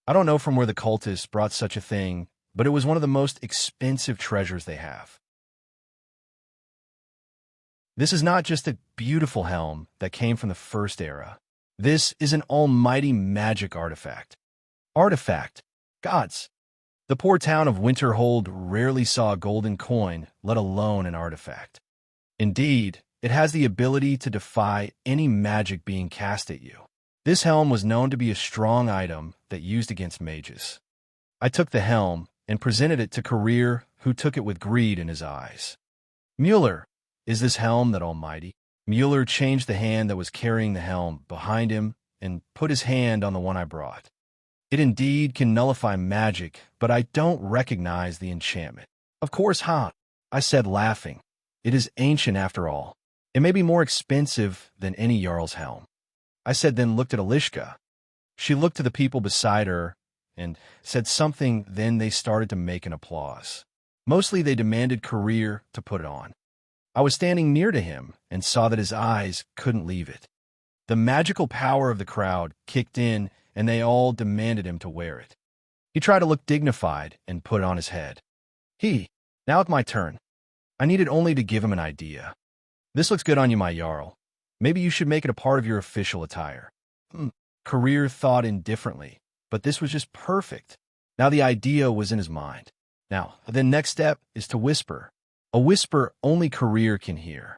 I don't know from where the cultists brought such a thing, but it was one of the most expensive treasures they have. This is not just a beautiful helm that came from the first era. This is an almighty magic artifact. Artifact. Gods. The poor town of Winterhold rarely saw a golden coin, let alone an artifact. Indeed, it has the ability to defy any magic being cast at you. This helm was known to be a strong item that used against mages. I took the helm and presented it to Career, who took it with greed in his eyes. Mueller, is this helm that almighty? Mueller changed the hand that was carrying the helm behind him and put his hand on the one I brought. It indeed can nullify magic, but I don't recognize the enchantment. Of course, huh? I said, laughing. It is ancient after all. It may be more expensive than any Jarl's helm. I said, then looked at Elishka. She looked to the people beside her and said something, then they started to make an applause. Mostly they demanded Career to put it on. I was standing near to him and saw that his eyes couldn't leave it. The magical power of the crowd kicked in and they all demanded him to wear it. He tried to look dignified and put it on his head. Now it's my turn. I needed only to give him an idea. This looks good on you, my Jarl. Maybe you should make it a part of your official attire. Career thought indifferently, but this was just perfect. Now the idea was in his mind. Now, the next step is to whisper. A whisper only Career can hear.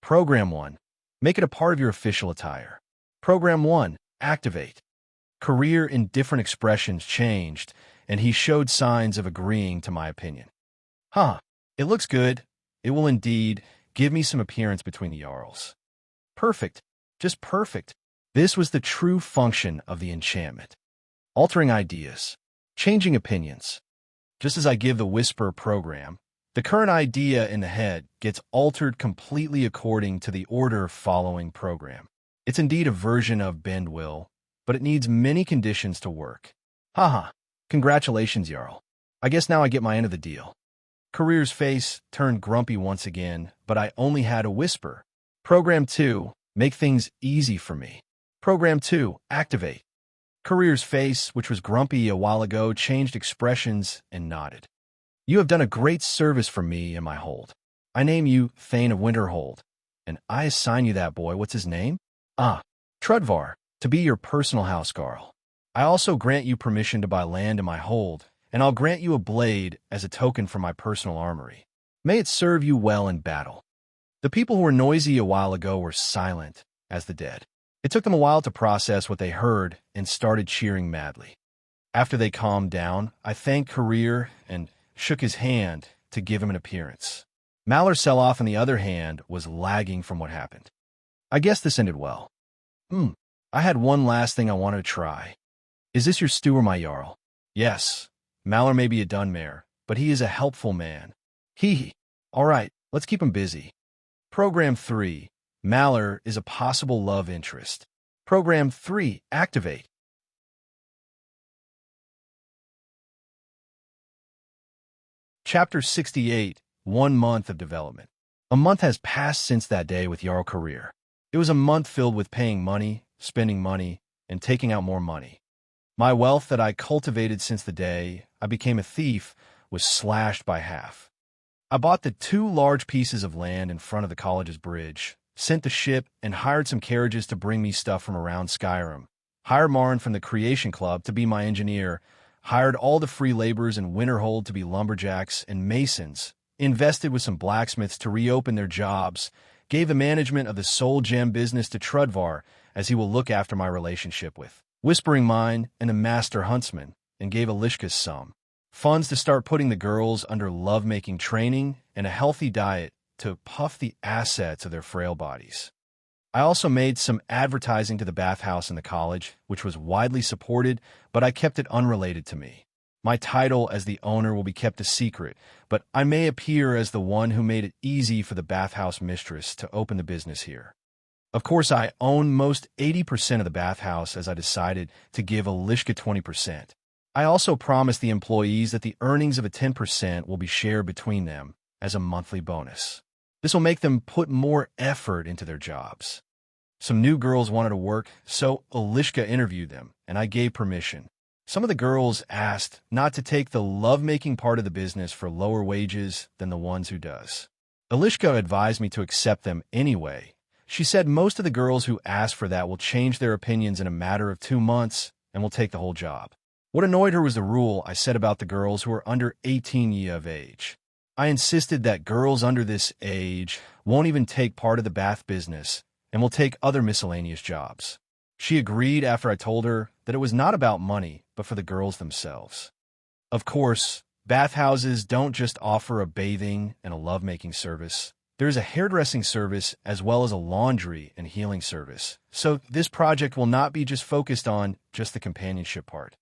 Program 1. Make it a part of your official attire. Program 1. Activate. Career in different expressions changed, and he showed signs of agreeing to my opinion. It looks good. It will indeed give me some appearance between the Jarls. Perfect. Just perfect. This was the true function of the enchantment. Altering ideas. Changing opinions. Just as I give the whisper program, the current idea in the head gets altered completely according to the order following program. It's indeed a version of bend will, but it needs many conditions to work. Congratulations, Jarl. I guess now I get my end of the deal. Career's face turned grumpy once again, but I only had a whisper. Program 2. Make things easy for me. Program 2. Activate. Career's face, which was grumpy a while ago, changed expressions and nodded. You have done a great service for me and my hold. I name you Thane of Winterhold, and I assign you that boy. What's his name? Trudvar, to be your personal housecarl. I also grant you permission to buy land in my hold, and I'll grant you a blade as a token for my personal armory. May it serve you well in battle. The people who were noisy a while ago were silent as the dead. It took them a while to process what they heard and started cheering madly. After they calmed down, I thanked Career and shook his hand to give him an appearance. Malor Seloff, on the other hand, was lagging from what happened. I guess this ended well. I had one last thing I wanted to try. Is this your stew or my Jarl? Yes. Malor may be a Dunmare, but he is a helpful man. All right, let's keep him busy. Program 3. Malor is a possible love interest. Program 3. Activate. Chapter 68. 1 month of development. A month has passed since that day with Jarl Career. It was a month filled with paying money, spending money, and taking out more money. My wealth that I cultivated since the day I became a thief was slashed by half. I bought the 2 large pieces of land in front of the college's bridge, sent the ship, and hired some carriages to bring me stuff from around Skyrim, hired Marin from the Creation Club to be my engineer, hired all the free laborers in Winterhold to be lumberjacks and masons, invested with some blacksmiths to reopen their jobs, gave the management of the Soul Gem business to Trudvar, as he will look after my relationship with Whispering Mine and the Master Huntsman, and gave Alishka's some funds to start putting the girls under love-making training and a healthy diet to puff the assets of their frail bodies. I also made some advertising to the bathhouse in the college, which was widely supported, but I kept it unrelated to me. My title as the owner will be kept a secret, but I may appear as the one who made it easy for the bathhouse mistress to open the business here. Of course, I own most 80% of the bathhouse, as I decided to give Alishka 20%. I also promised the employees that the earnings of a 10% will be shared between them as a monthly bonus. This will make them put more effort into their jobs. Some new girls wanted to work, so Alishka interviewed them, and I gave permission. Some of the girls asked not to take the love-making part of the business for lower wages than the ones who does. Alishka advised me to accept them anyway. She said most of the girls who asked for that will change their opinions in a matter of 2 months and will take the whole job. What annoyed her was the rule I said about the girls who are under 18 years of age. I insisted that girls under this age won't even take part of the bath business and will take other miscellaneous jobs. She agreed after I told her that it was not about money, but for the girls themselves. Of course, bathhouses don't just offer a bathing and a lovemaking service. There is a hairdressing service as well as a laundry and healing service. So this project will not be just focused on just the companionship part.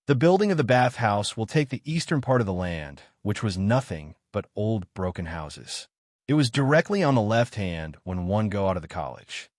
The building of the bathhouse will take the eastern part of the land, which was nothing but old broken houses. It was directly on the left hand when one go out of the college.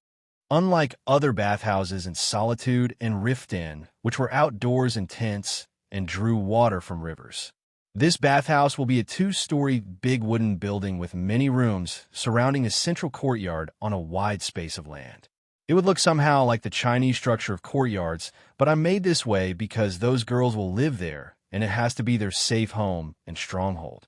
Unlike other bathhouses in Solitude and Riften, which were outdoors in tents and drew water from rivers, this bathhouse will be a 2-story big wooden building with many rooms surrounding a central courtyard on a wide space of land. It would look somehow like the Chinese structure of courtyards, but I made this way because those girls will live there, and it has to be their safe home and stronghold.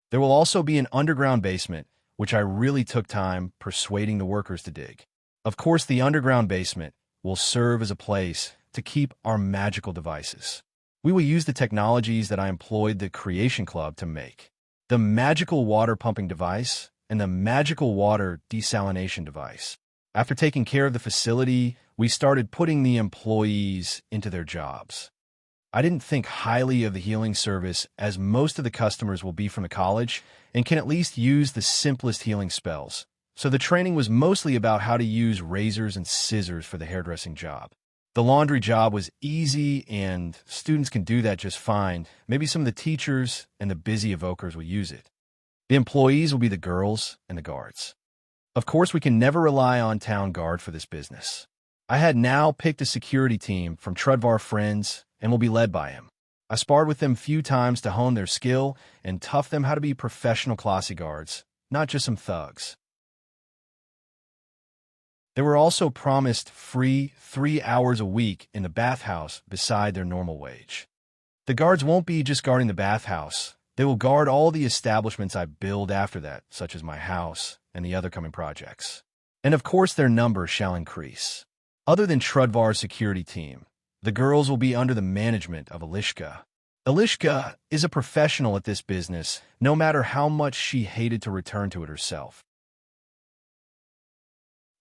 There will also be an underground basement, which I really took time persuading the workers to dig. Of course, the underground basement will serve as a place to keep our magical devices. We will use the technologies that I employed the Creation Club to make. The magical water pumping device and the magical water desalination device. After taking care of the facility, we started putting the employees into their jobs. I didn't think highly of the healing service, as most of the customers will be from the college and can at least use the simplest healing spells. So the training was mostly about how to use razors and scissors for the hairdressing job. The laundry job was easy, and students can do that just fine. Maybe some of the teachers and the busy evokers will use it. The employees will be the girls and the guards. Of course, we can never rely on town guard for this business. I had now picked a security team from Trudvar friends and will be led by him. I sparred with them a few times to hone their skill and tough them how to be professional classy guards, not just some thugs. They were also promised free 3 hours a week in the bathhouse beside their normal wage. The guards won't be just guarding the bathhouse. They will guard all the establishments I build after that, such as my house and the other coming projects. And of course their number shall increase. Other than Trudvar's security team, the girls will be under the management of Alishka. Alishka is a professional at this business, no matter how much she hated to return to it herself.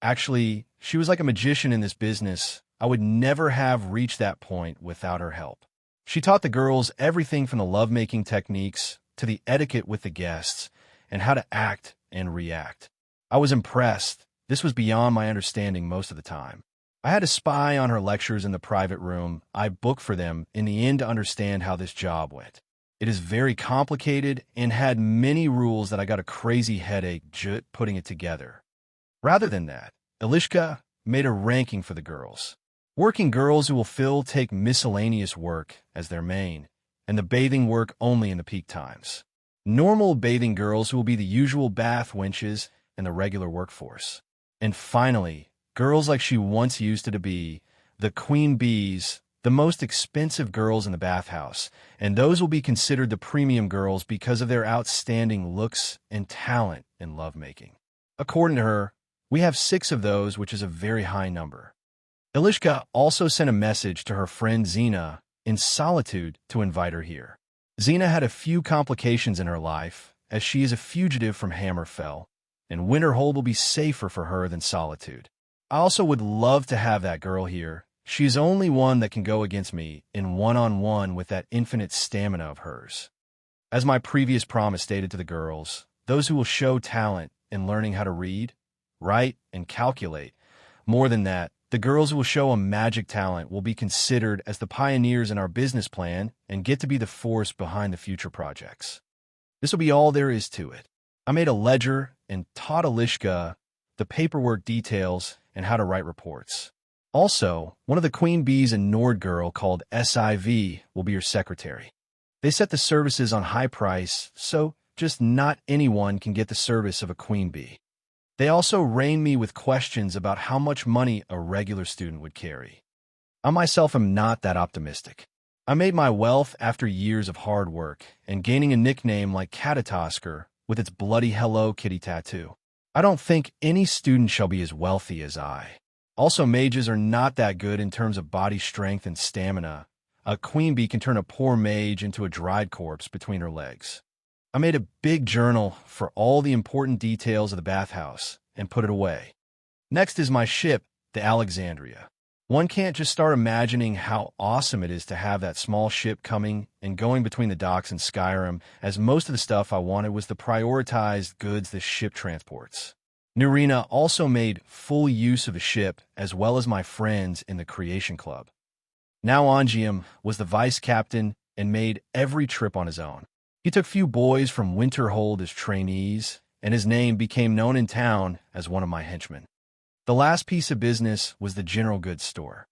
Actually, she was like a magician in this business. I would never have reached that point without her help. She taught the girls everything from the lovemaking techniques to the etiquette with the guests and how to act and react. I was impressed. This was beyond my understanding most of the time. I had to spy on her lectures in the private room I booked for them in the end to understand how this job went. It is very complicated and had many rules that I got a crazy headache just putting it together. Rather than that, Alishka made a ranking for the girls. Working girls who will take miscellaneous work as their main, and the bathing work only in the peak times. Normal bathing girls who will be the usual bath wenches and the regular workforce. And finally, girls like she once used to be, the queen bees, the most expensive girls in the bathhouse, and those will be considered the premium girls because of their outstanding looks and talent in lovemaking. According to her, we have 6 of those, which is a very high number. Ilishka also sent a message to her friend Zena in solitude to invite her here. Zena had a few complications in her life, as she is a fugitive from Hammerfell, and Winterhold will be safer for her than Solitude. I also would love to have that girl here. She's only one that can go against me in one-on-one with that infinite stamina of hers. As my previous promise stated to the girls, those who will show talent in learning how to read, write, and calculate. More than that, the girls who will show a magic talent will be considered as the pioneers in our business plan and get to be the force behind the future projects. This will be all there is to it. I made a ledger and taught Alishka the paperwork details and how to write reports. Also, one of the queen bees and Nord girl called SIV will be your secretary. They set the services on high price, so just not anyone can get the service of a queen bee. They also rain me with questions about how much money a regular student would carry. I myself am not that optimistic. I made my wealth after years of hard work and gaining a nickname like Catatosker with its bloody Hello Kitty tattoo. I don't think any student shall be as wealthy as I. Also, mages are not that good in terms of body strength and stamina. A queen bee can turn a poor mage into a dried corpse between her legs. I made a big journal for all the important details of the bathhouse and put it away. Next is my ship, the Alexandria. One can't just start imagining how awesome it is to have that small ship coming and going between the docks in Skyrim, as most of the stuff I wanted was the prioritized goods this ship transports. Nerina also made full use of the ship, as well as my friends in the Creation Club. Now Angium was the vice captain and made every trip on his own. He took few boys from Winterhold as trainees, and his name became known in town as one of my henchmen. The last piece of business was the general goods store.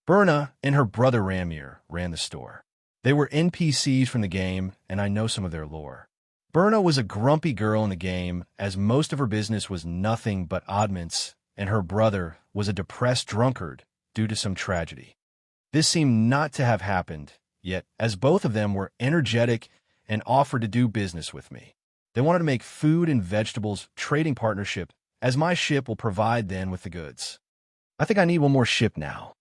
Berna and her brother Ramir ran the store. They were NPCs from the game, and I know some of their lore. Berna was a grumpy girl in the game, as most of her business was nothing but oddments, and her brother was a depressed drunkard due to some tragedy. This seemed not to have happened, yet as both of them were energetic and offered to do business with me. They wanted to make food and vegetables trading partnership, as my ship will provide them with the goods. I think I need one more ship now.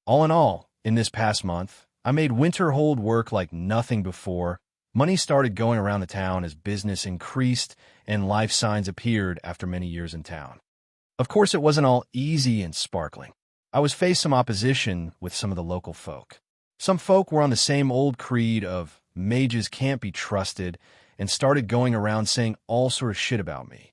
All in all, in this past month, I made Winterhold work like nothing before. Money started going around the town as business increased and life signs appeared after many years in town. Of course, it wasn't all easy and sparkling. I was faced some opposition with some of the local folk. Some folk were on the same old creed of mages can't be trusted and started going around saying all sort of shit about me.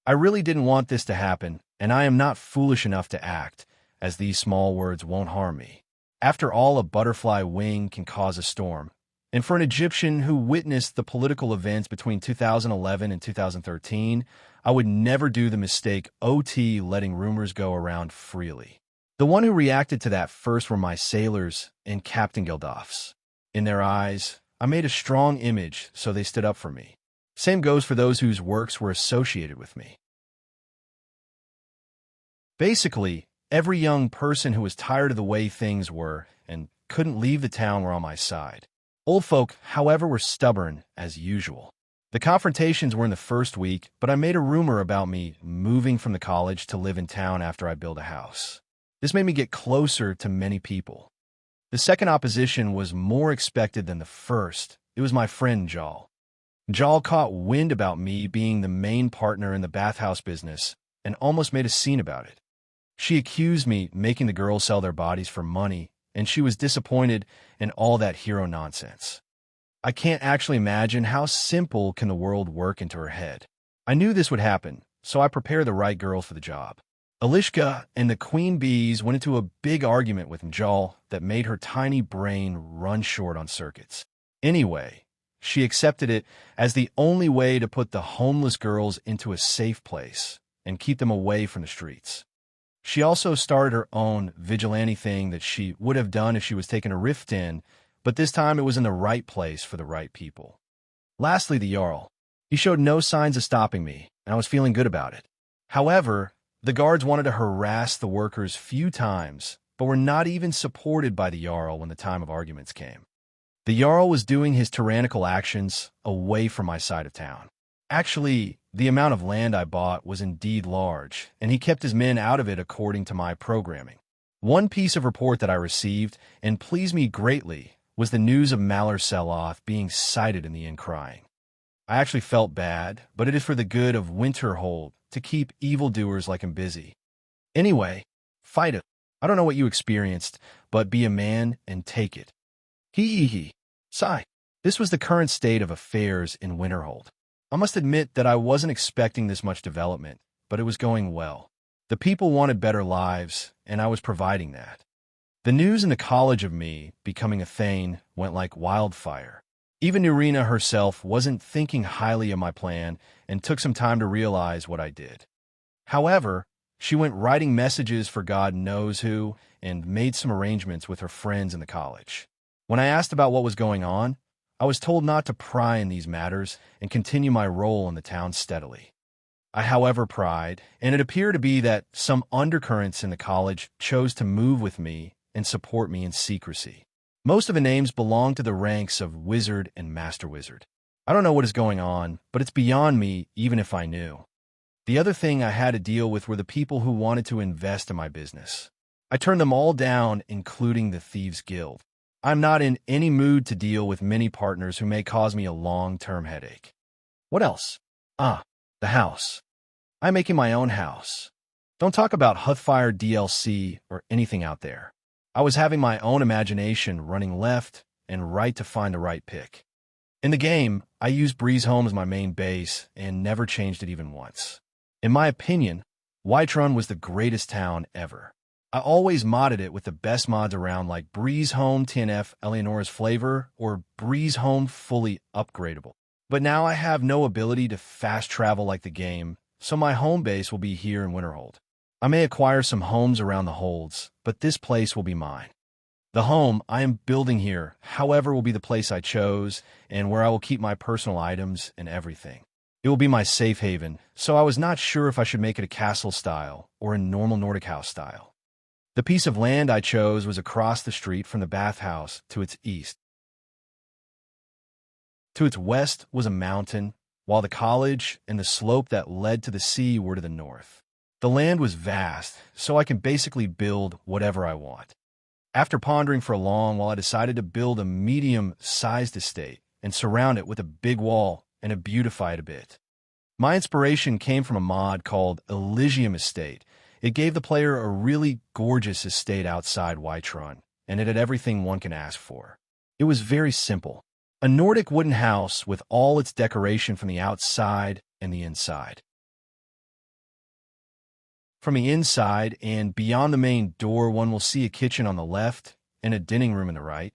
I really didn't want this to happen, and I am not foolish enough to act, as these small words won't harm me. After all, a butterfly wing can cause a storm. And for an Egyptian who witnessed the political events between 2011 and 2013, I would never do the mistake OT letting rumors go around freely. The one who reacted to that first were my sailors and Captain Gildaf's. In their eyes, I made a strong image, so they stood up for me. Same goes for those whose works were associated with me. Basically, every young person who was tired of the way things were and couldn't leave the town were on my side. Old folk, however, were stubborn, as usual. The confrontations were in the first week, but I made a rumor about me moving from the college to live in town after I built a house. This made me get closer to many people. The second opposition was more expected than the first. It was my friend Jal. Jal caught wind about me being the main partner in the bathhouse business and almost made a scene about it. She accused me making the girls sell their bodies for money, and she was disappointed in all that hero nonsense. I can't actually imagine how simple can the world work into her head. I knew this would happen, so I prepared the right girls for the job. Alishka and the queen bees went into a big argument with Jal that made her tiny brain run short on circuits. Anyway, she accepted it as the only way to put the homeless girls into a safe place and keep them away from the streets. She also started her own vigilante thing that she would have done if she was taking a rift in, but this time it was in the right place for the right people. Lastly, the Jarl. He showed no signs of stopping me, and I was feeling good about it. However, the guards wanted to harass the workers few times, but were not even supported by the Jarl when the time of arguments came. The Jarl was doing his tyrannical actions away from my side of town. Actually, the amount of land I bought was indeed large, and he kept his men out of it according to my programming. One piece of report that I received, and pleased me greatly, was the news of Malar Seloth being sighted in the inn crying. I actually felt bad, but it is for the good of Winterhold to keep evildoers like him busy. Anyway, fight it. I don't know what you experienced, but be a man and take it. Hee. Sigh. This was the current state of affairs in Winterhold. I must admit that I wasn't expecting this much development, but it was going well. The people wanted better lives, and I was providing that. The news in the college of me becoming a Thane went like wildfire. Even Nurina herself wasn't thinking highly of my plan and took some time to realize what I did. However, she went writing messages for God knows who and made some arrangements with her friends in the college. When I asked about what was going on, I was told not to pry in these matters and continue my role in the town steadily. I, however, pried, and it appeared to be that some undercurrents in the college chose to move with me and support me in secrecy. Most of the names belong to the ranks of wizard and master wizard. I don't know what is going on, but it's beyond me even if I knew. The other thing I had to deal with were the people who wanted to invest in my business. I turned them all down, including the Thieves' Guild. I'm not in any mood to deal with many partners who may cause me a long-term headache. What else? The house. I'm making my own house. Don't talk about Huthfire DLC or anything out there. I was having my own imagination running left and right to find the right pick. In the game, I used Breeze Home as my main base and never changed it even once. In my opinion, Whiterun was the greatest town ever. I always modded it with the best mods around like Breeze Home TNF Eleanor's Flavor or Breeze Home Fully Upgradable. But now I have no ability to fast travel like the game, so my home base will be here in Winterhold. I may acquire some homes around the holds, but this place will be mine. The home I am building here, however, will be the place I chose and where I will keep my personal items and everything. It will be my safe haven, so I was not sure if I should make it a castle style or a normal Nordic house style. The piece of land I chose was across the street from the bathhouse to its east. To its west was a mountain, while the college and the slope that led to the sea were to the north. The land was vast, so I can basically build whatever I want. After pondering for a long while, I decided to build a medium-sized estate and surround it with a big wall and beautify it a bit. My inspiration came from a mod called Elysium Estate. It gave the player a really gorgeous estate outside Whiterun, and it had everything one can ask for. It was very simple. A Nordic wooden house with all its decoration from the outside and the inside. From the inside and beyond the main door, one will see a kitchen on the left and a dining room on the right.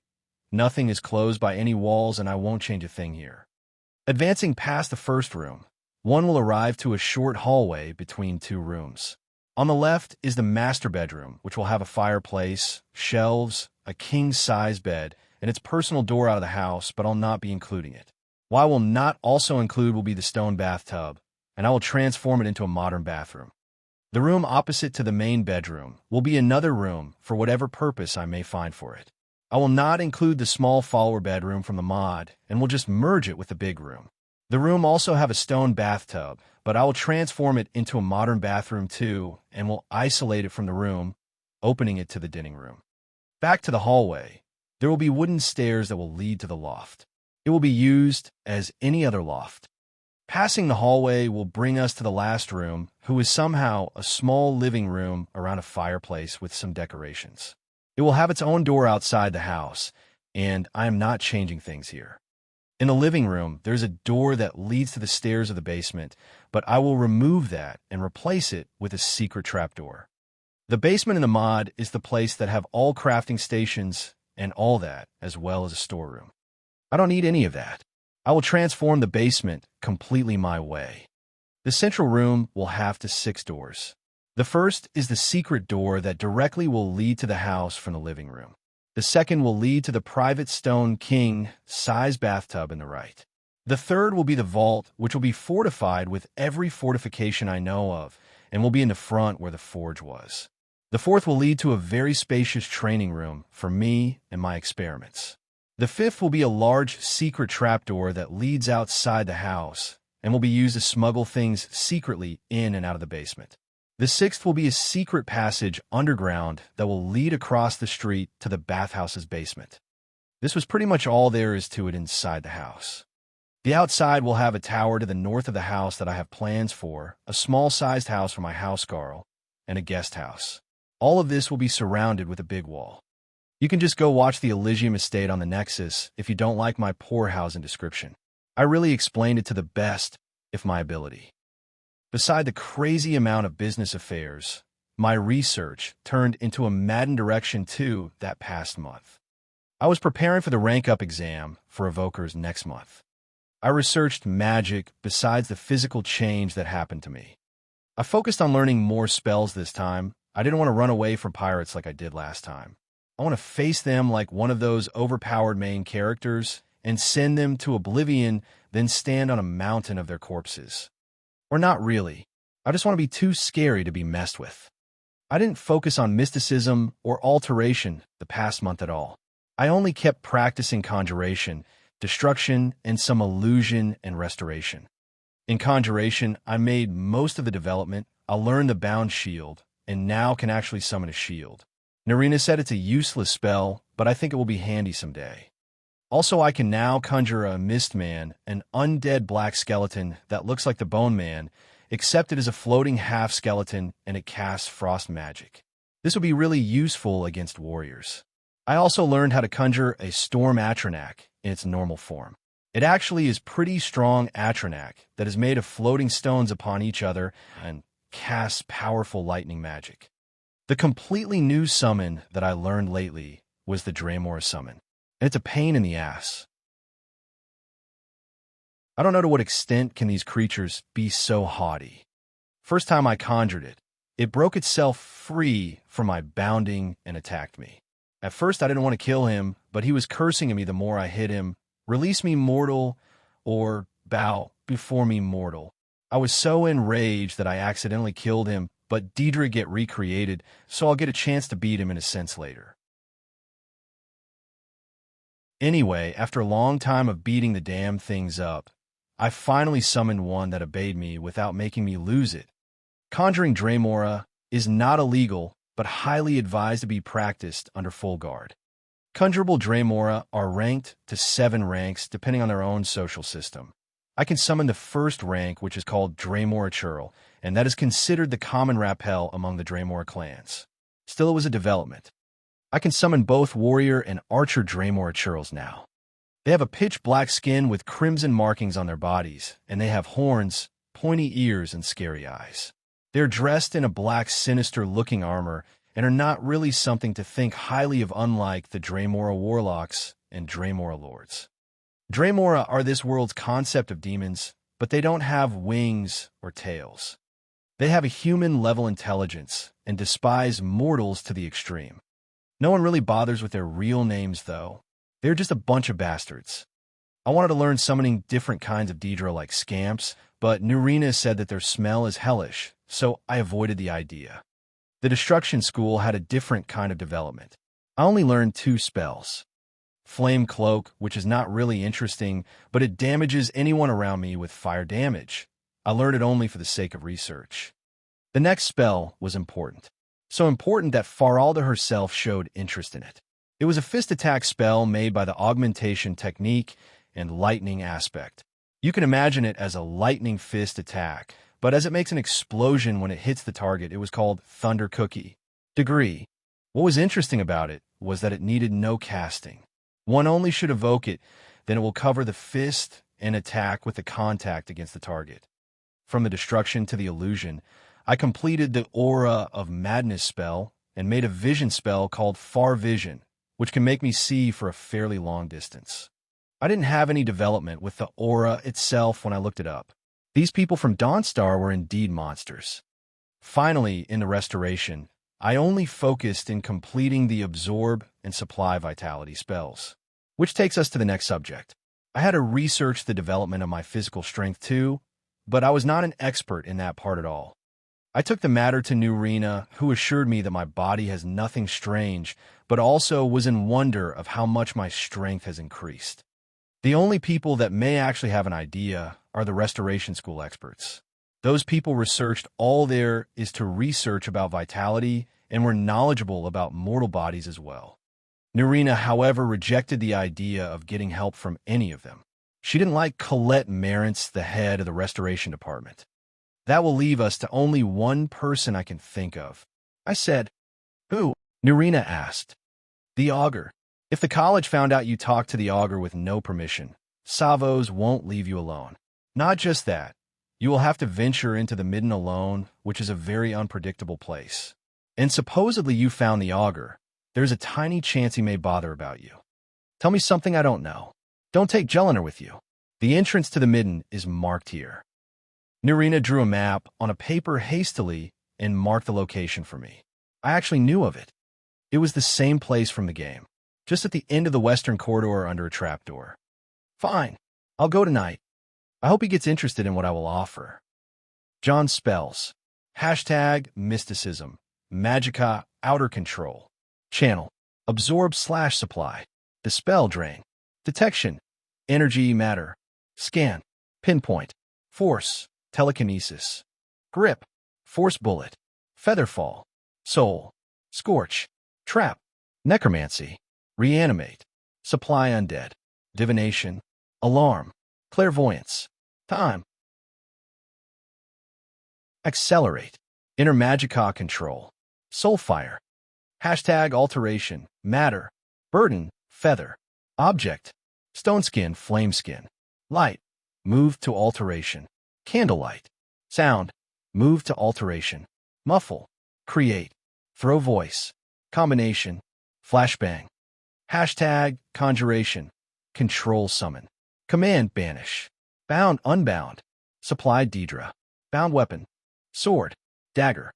Nothing is closed by any walls, and I won't change a thing here. Advancing past the first room, one will arrive to a short hallway between two rooms. On the left is the master bedroom, which will have a fireplace, shelves, a king-size bed, and its personal door out of the house, but I'll not be including it. What I will not also include will be the stone bathtub, and I will transform it into a modern bathroom. The room opposite to the main bedroom will be another room for whatever purpose I may find for it. I will not include the small follower bedroom from the mod, and will just merge it with the big room. The room also have a stone bathtub, but I will transform it into a modern bathroom too, and will isolate it from the room, opening it to the dining room. Back to the hallway, there will be wooden stairs that will lead to the loft. It will be used as any other loft. Passing the hallway will bring us to the last room, who is somehow a small living room around a fireplace with some decorations. It will have its own door outside the house, and I am not changing things here. In the living room, there's a door that leads to the stairs of the basement, but I will remove that and replace it with a secret trapdoor. The basement in the mod is the place that have all crafting stations and all that, as well as a storeroom. I don't need any of that. I will transform the basement completely my way. The central room will have 6 doors. The first is the secret door that directly will lead to the house from the living room. The second will lead to the private stone king-size bathtub in the right. The third will be the vault, which will be fortified with every fortification I know of, and will be in the front where the forge was. The fourth will lead to a very spacious training room for me and my experiments. The fifth will be a large secret trapdoor that leads outside the house and will be used to smuggle things secretly in and out of the basement. The sixth will be a secret passage underground that will lead across the street to the bathhouse's basement. This was pretty much all there is to it inside the house. The outside will have a tower to the north of the house that I have plans for, a small-sized house for my housecarl, and a guest house. All of this will be surrounded with a big wall. You can just go watch the Elysium Estate on the Nexus if you don't like my poor housing description. I really explained it to the best of my ability. Beside the crazy amount of business affairs, my research turned into a Madden direction too that past month. I was preparing for the rank-up exam for Evokers next month. I researched magic besides the physical change that happened to me. I focused on learning more spells this time. I didn't want to run away from pirates like I did last time. I want to face them like one of those overpowered main characters and send them to oblivion, then stand on a mountain of their corpses. Or not really. I just want to be too scary to be messed with. I didn't focus on mysticism or alteration the past month at all. I only kept practicing conjuration, destruction, and some illusion and restoration. In conjuration, I made most of the development. I learned the bound shield, and now can actually summon a shield. Narina said it's a useless spell, but I think it will be handy someday. Also, I can now conjure a Mist Man, an undead black skeleton that looks like the Bone Man, except it is a floating half-skeleton and it casts frost magic. This will be really useful against warriors. I also learned how to conjure a Storm Atronak in its normal form. It actually is pretty strong Atronak that is made of floating stones upon each other and casts powerful lightning magic. The completely new summon that I learned lately was the Draymora summon, and it's a pain in the ass. I don't know to what extent can these creatures be so haughty. First time I conjured it, it broke itself free from my bounding and attacked me. At first I didn't want to kill him, but he was cursing at me the more I hit him. Release me, mortal, or bow before me, mortal. I was so enraged that I accidentally killed him, but Deidre get recreated, so I'll get a chance to beat him in a sense later. Anyway, after a long time of beating the damn things up, I finally summoned one that obeyed me without making me lose it. Conjuring Draymora is not illegal, but highly advised to be practiced under full guard. Conjurable Draymora are ranked to 7 ranks depending on their own social system. I can summon the first rank, which is called Draymora Churl, and that is considered the common rappel among the Draymora clans. Still, it was a development. I can summon both warrior and archer Draymora Churls now. They have a pitch black skin with crimson markings on their bodies, and they have horns, pointy ears, and scary eyes. They're dressed in a black, sinister-looking armor and are not really something to think highly of, unlike the Draymora Warlocks and Draymora Lords. Draymora are this world's concept of demons, but they don't have wings or tails. They have a human-level intelligence and despise mortals to the extreme. No one really bothers with their real names, though. They're just a bunch of bastards. I wanted to learn summoning different kinds of Daedra like scamps, but Nurina said that their smell is hellish, so I avoided the idea. The Destruction School had a different kind of development. I only learned 2 spells. Flame Cloak, which is not really interesting, but it damages anyone around me with fire damage. I learned it only for the sake of research. The next spell was important. So important that Faralda herself showed interest in it. It was a fist attack spell made by the augmentation technique and lightning aspect. You can imagine it as a lightning fist attack, but as it makes an explosion when it hits the target, it was called Thunder Cookie. Degree. What was interesting about it was that it needed no casting. One only should evoke it, then it will cover the fist and attack with the contact against the target. From the destruction to the illusion, I completed the Aura of Madness spell and made a vision spell called Far Vision, which can make me see for a fairly long distance. I didn't have any development with the aura itself when I looked it up. These people from Dawnstar were indeed monsters. Finally, in the restoration, I only focused in completing the Absorb and Supply Vitality spells. Which takes us to the next subject. I had to research the development of my physical strength too, but I was not an expert in that part at all. I took the matter to Nurina, who assured me that my body has nothing strange, but also was in wonder of how much my strength has increased. The only people that may actually have an idea are the Restoration School experts. Those people researched all there is to research about vitality and were knowledgeable about mortal bodies as well. Nurina, however, rejected the idea of getting help from any of them. She didn't like Colette Marantz, the head of the Restoration Department. That will leave us to only one person I can think of. I said, "Who?" Nurina asked. "The Augur. If the college found out you talked to the Augur with no permission, Savos won't leave you alone. Not just that, you will have to venture into the Midden alone, which is a very unpredictable place. And supposedly you found the Augur. There's a tiny chance he may bother about you. Tell me something I don't know. Don't take Jelena with you. The entrance to the Midden is marked here." Nurina drew a map on a paper hastily and marked the location for me. I actually knew of it. It was the same place from the game, just at the end of the western corridor under a trapdoor. "Fine. I'll go tonight. I hope he gets interested in what I will offer." John's spells. Hashtag mysticism. Magica outer control. Channel. Absorb/supply. Dispel drain. Detection. Energy matter. Scan. Pinpoint. Force. Telekinesis. Grip. Force bullet. Featherfall. Soul. Scorch. Trap. Necromancy. Reanimate. Supply undead. Divination. Alarm. Clairvoyance. Time. Accelerate. Inner Magica control. Soulfire. Hashtag alteration. Matter. Burden. Feather. Object. Stoneskin. Flameskin. Light. Move to alteration. Candlelight. Sound. Move to alteration. Muffle. Create. Throw voice. Combination. Flashbang. Hashtag conjuration. Control summon. Command banish. Bound unbound. Supply Daedra. Bound weapon. Sword. Dagger.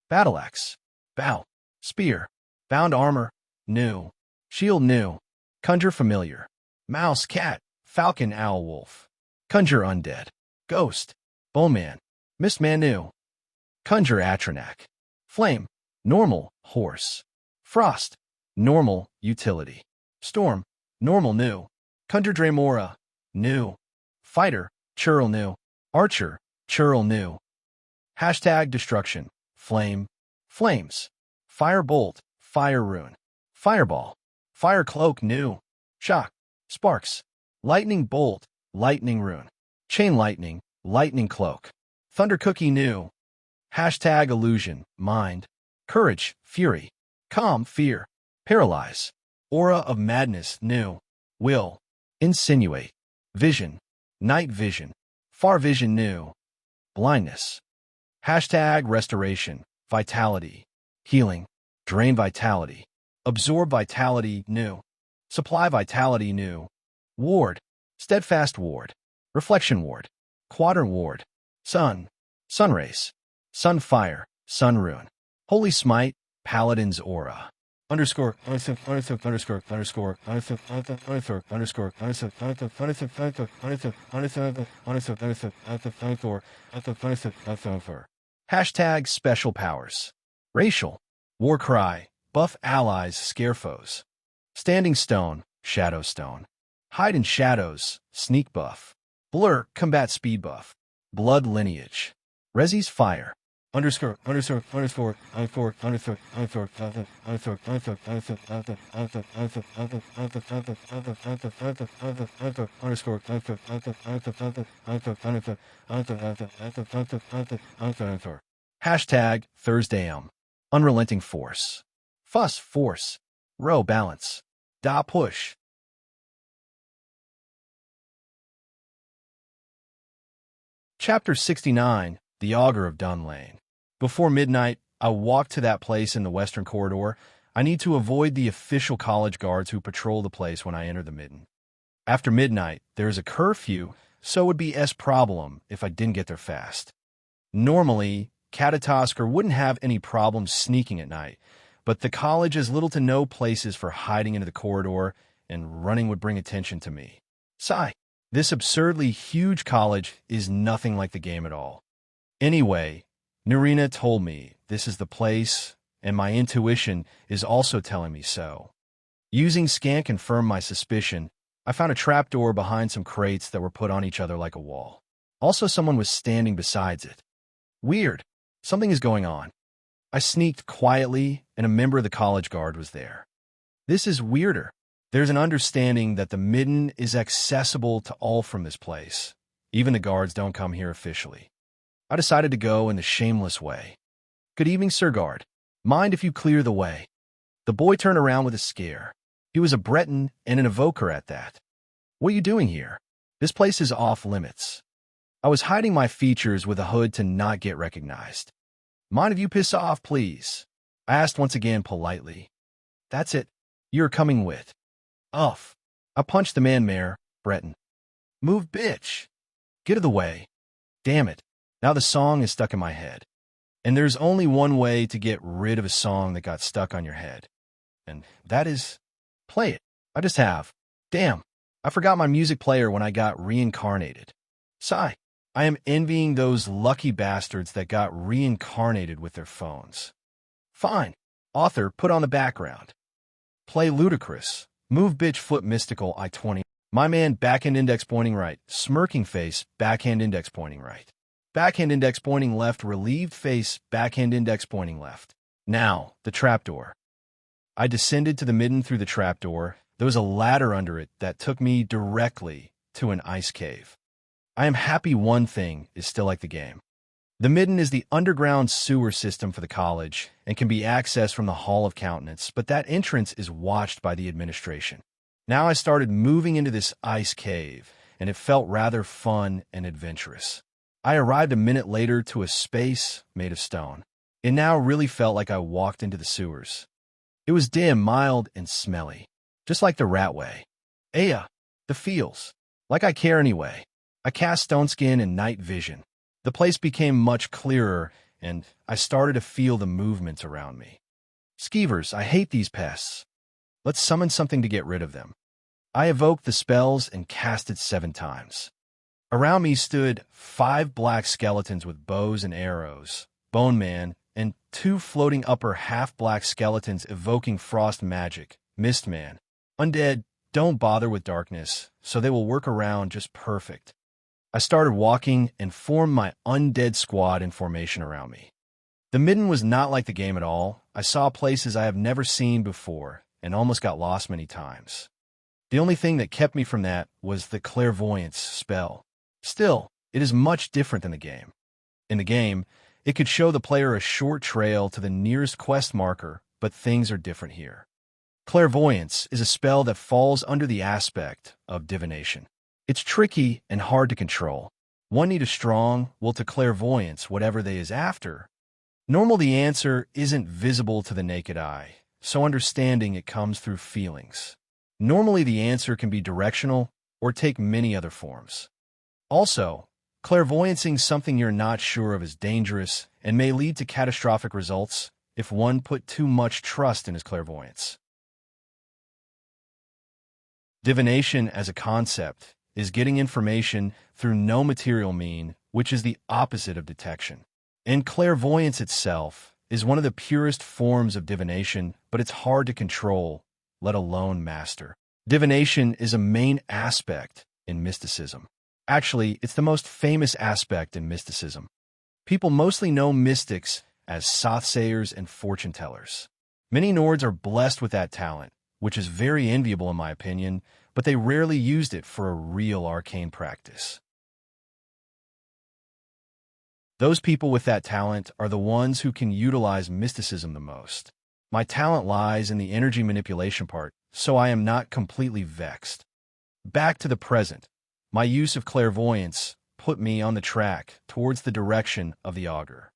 Battle axe. Bow. Spear. Bound armor. New. Shield new. Conjure familiar. Mouse cat. Falcon owl wolf. Conjure undead. Ghost. Bowman. Mistman new. Conjure Atronak. Flame. Normal. Horse. Frost. Normal. Utility. Storm. Normal new. Conjure Draymora. New. Fighter. Churl new. Archer. Churl new. Hashtag destruction. Flame. Flames. Firebolt. Fire rune. Fireball. Fire cloak new. Shock. Sparks. lightning bolt, lightning rune, chain lightning, lightning cloak, thunder cookie new, hashtag illusion, mind, courage, fury, calm, fear, paralyze, aura of madness new, will, insinuate, vision, night vision, far vision new, blindness, hashtag restoration, vitality, healing, drain vitality, absorb vitality new, supply vitality new, ward, steadfast ward, reflection ward, quadrant ward, sun, sunrays, sunfire, sun rune, holy smite, paladin's aura. Underscore underscore underscore underscore underscore underscore underscore hashtag special powers, racial, war cry, buff allies, scare foes, standing stone, shadow stone, hide in shadows, sneak buff, blur, combat speed buff, blood lineage, Resi's fire, underscore underscore underscore underscore underscore underscore underscore underscore underscore hashtag Thursday unrelenting force, fuss force, row balance, da push. Chapter 69, The Augur of Dunlane. Before midnight, I walked to that place in the western corridor. I need to avoid the official college guards who patrol the place when I enter the midden. After midnight, there is a curfew, so it would be S problem if I didn't get there fast. Normally, Catatosker wouldn't have any problems sneaking at night, but the college has little to no places for hiding into the corridor, and running would bring attention to me. Sigh. This absurdly huge college is nothing like the game at all. Anyway, Narina told me this is the place, and my intuition is also telling me so. Using scan confirmed my suspicion. I found a trapdoor behind some crates that were put on each other like a wall. Also, someone was standing besides it. Weird. Something is going on. I sneaked quietly, and a member of the college guard was there. This is weirder. There's an understanding that the midden is accessible to all from this place. Even the guards don't come here officially. I decided to go in the shameless way. Good evening, Sir Guard. Mind if you clear the way? The boy turned around with a scare. He was a Breton and an evoker at that. What are you doing here? This place is off limits. I was hiding my features with a hood to not get recognized. Mind if you piss off, please? I asked once again politely. That's it. You're coming with. Uff. I punched the man-mare, Breton. Move, bitch. Get out of the way. Damn it. Now the song is stuck in my head. And there's only one way to get rid of a song that got stuck on your head. And that is, play it. I just have. Damn. I forgot my music player when I got reincarnated. Sigh. I am envying those lucky bastards that got reincarnated with their phones. Fine. Author, put on the background. Play ludicrous. Move bitch foot mystical I-20. My man backhand index pointing right. Smirking face, backhand index pointing right. Backhand index pointing left, relieved face, backhand index pointing left. Now, the trapdoor. I descended to the midden through the trapdoor. There was a ladder under it that took me directly to an ice cave. I am happy one thing is still like the game. The midden is the underground sewer system for the college and can be accessed from the Hall of Countenance, but that entrance is watched by the administration. Now I started moving into this ice cave, and it felt rather fun and adventurous. I arrived a minute later to a space made of stone. It now really felt like I walked into the sewers. It was dim, mild, and smelly, just like the Ratway. Aya, the feels. Like I care anyway. I cast Stone Skin and Night Vision. The place became much clearer, and I started to feel the movements around me. Skeevers, I hate these pests. Let's summon something to get rid of them. I evoked the spells and cast it 7 times. Around me stood 5 black skeletons with bows and arrows, Bone Man, and 2 floating upper half-black skeletons evoking frost magic, Mist Man. Undead, don't bother with darkness, so they will work around just perfect. I started walking and formed my undead squad in formation around me. The midden was not like the game at all. I saw places I have never seen before and almost got lost many times. The only thing that kept me from that was the clairvoyance spell. Still, it is much different than the game. In the game, it could show the player a short trail to the nearest quest marker, but things are different here. Clairvoyance is a spell that falls under the aspect of divination. It's tricky and hard to control. One need a strong will to clairvoyance whatever they is after. Normal the answer isn't visible to the naked eye, so understanding it comes through feelings. Normally the answer can be directional or take many other forms. Also, clairvoyancing something you're not sure of is dangerous and may lead to catastrophic results if one put too much trust in his clairvoyance. Divination as a concept is getting information through no material mean, which is the opposite of detection. And clairvoyance itself is one of the purest forms of divination, but it's hard to control, let alone master. Divination is a main aspect in mysticism. Actually, it's the most famous aspect in mysticism. People mostly know mystics as soothsayers and fortune tellers. Many Nords are blessed with that talent, which is very enviable in my opinion, but they rarely used it for a real arcane practice. Those people with that talent are the ones who can utilize mysticism the most. My talent lies in the energy manipulation part, so I am not completely vexed. Back to the present, my use of clairvoyance put me on the track towards the direction of the augur.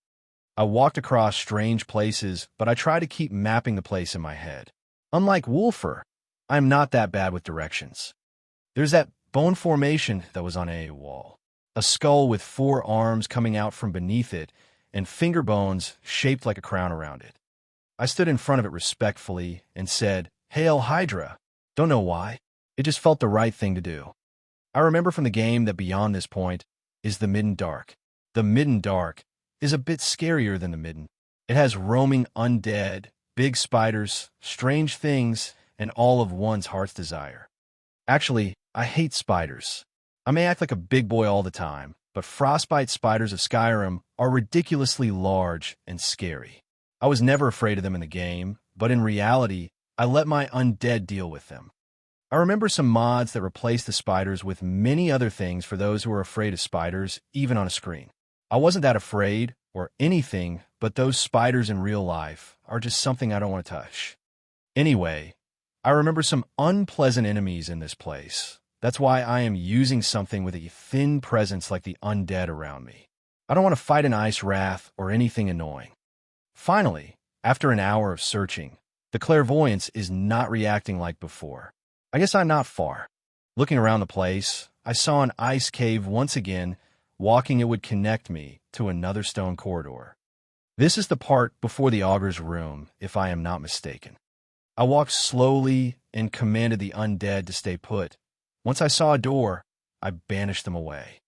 I walked across strange places, but I try to keep mapping the place in my head. Unlike Wolfer, I'm not that bad with directions. There's that bone formation that was on a wall. A skull with 4 arms coming out from beneath it, and finger bones shaped like a crown around it. I stood in front of it respectfully and said, "Hail Hydra." Don't know why. It just felt the right thing to do. I remember from the game that beyond this point is the Midden Dark. The Midden Dark is a bit scarier than the Midden. It has roaming undead, big spiders, strange things, and all of one's heart's desire. Actually, I hate spiders. I may act like a big boy all the time, but frostbite spiders of Skyrim are ridiculously large and scary. I was never afraid of them in the game, but in reality, I let my undead deal with them. I remember some mods that replaced the spiders with many other things for those who are afraid of spiders, even on a screen. I wasn't that afraid or anything, but those spiders in real life are just something I don't want to touch. Anyway, I remember some unpleasant enemies in this place. That's why I am using something with a thin presence like the undead around me. I don't want to fight an ice wrath or anything annoying. Finally, after an hour of searching, the clairvoyance is not reacting like before. I guess I'm not far. Looking around the place, I saw an ice cave once again. Walking it would connect me to another stone corridor. This is the part before the augur's room, if I am not mistaken. I walked slowly and commanded the undead to stay put. Once I saw a door, I banished them away.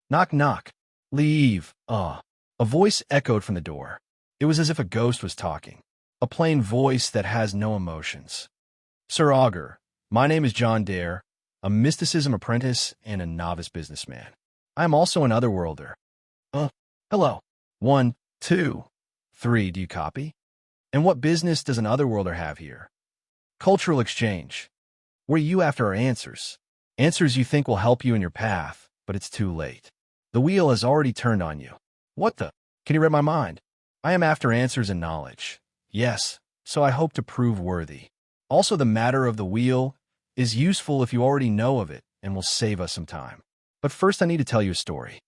Knock, knock. Leave. A voice echoed from the door. It was as if a ghost was talking. A plain voice that has no emotions. Sir Augur, my name is John Dare, a mysticism apprentice and a novice businessman. I am also an otherworlder. Hello. 1, 2, 3, do you copy? And what business does an otherworlder have here? Cultural exchange. What are you after our answers? Answers you think will help you in your path, but it's too late. The wheel has already turned on you. What the? Can you read my mind? I am after answers and knowledge. Yes, so I hope to prove worthy. Also, the matter of the wheel is useful if you already know of it and will save us some time. But first I need to tell you a story.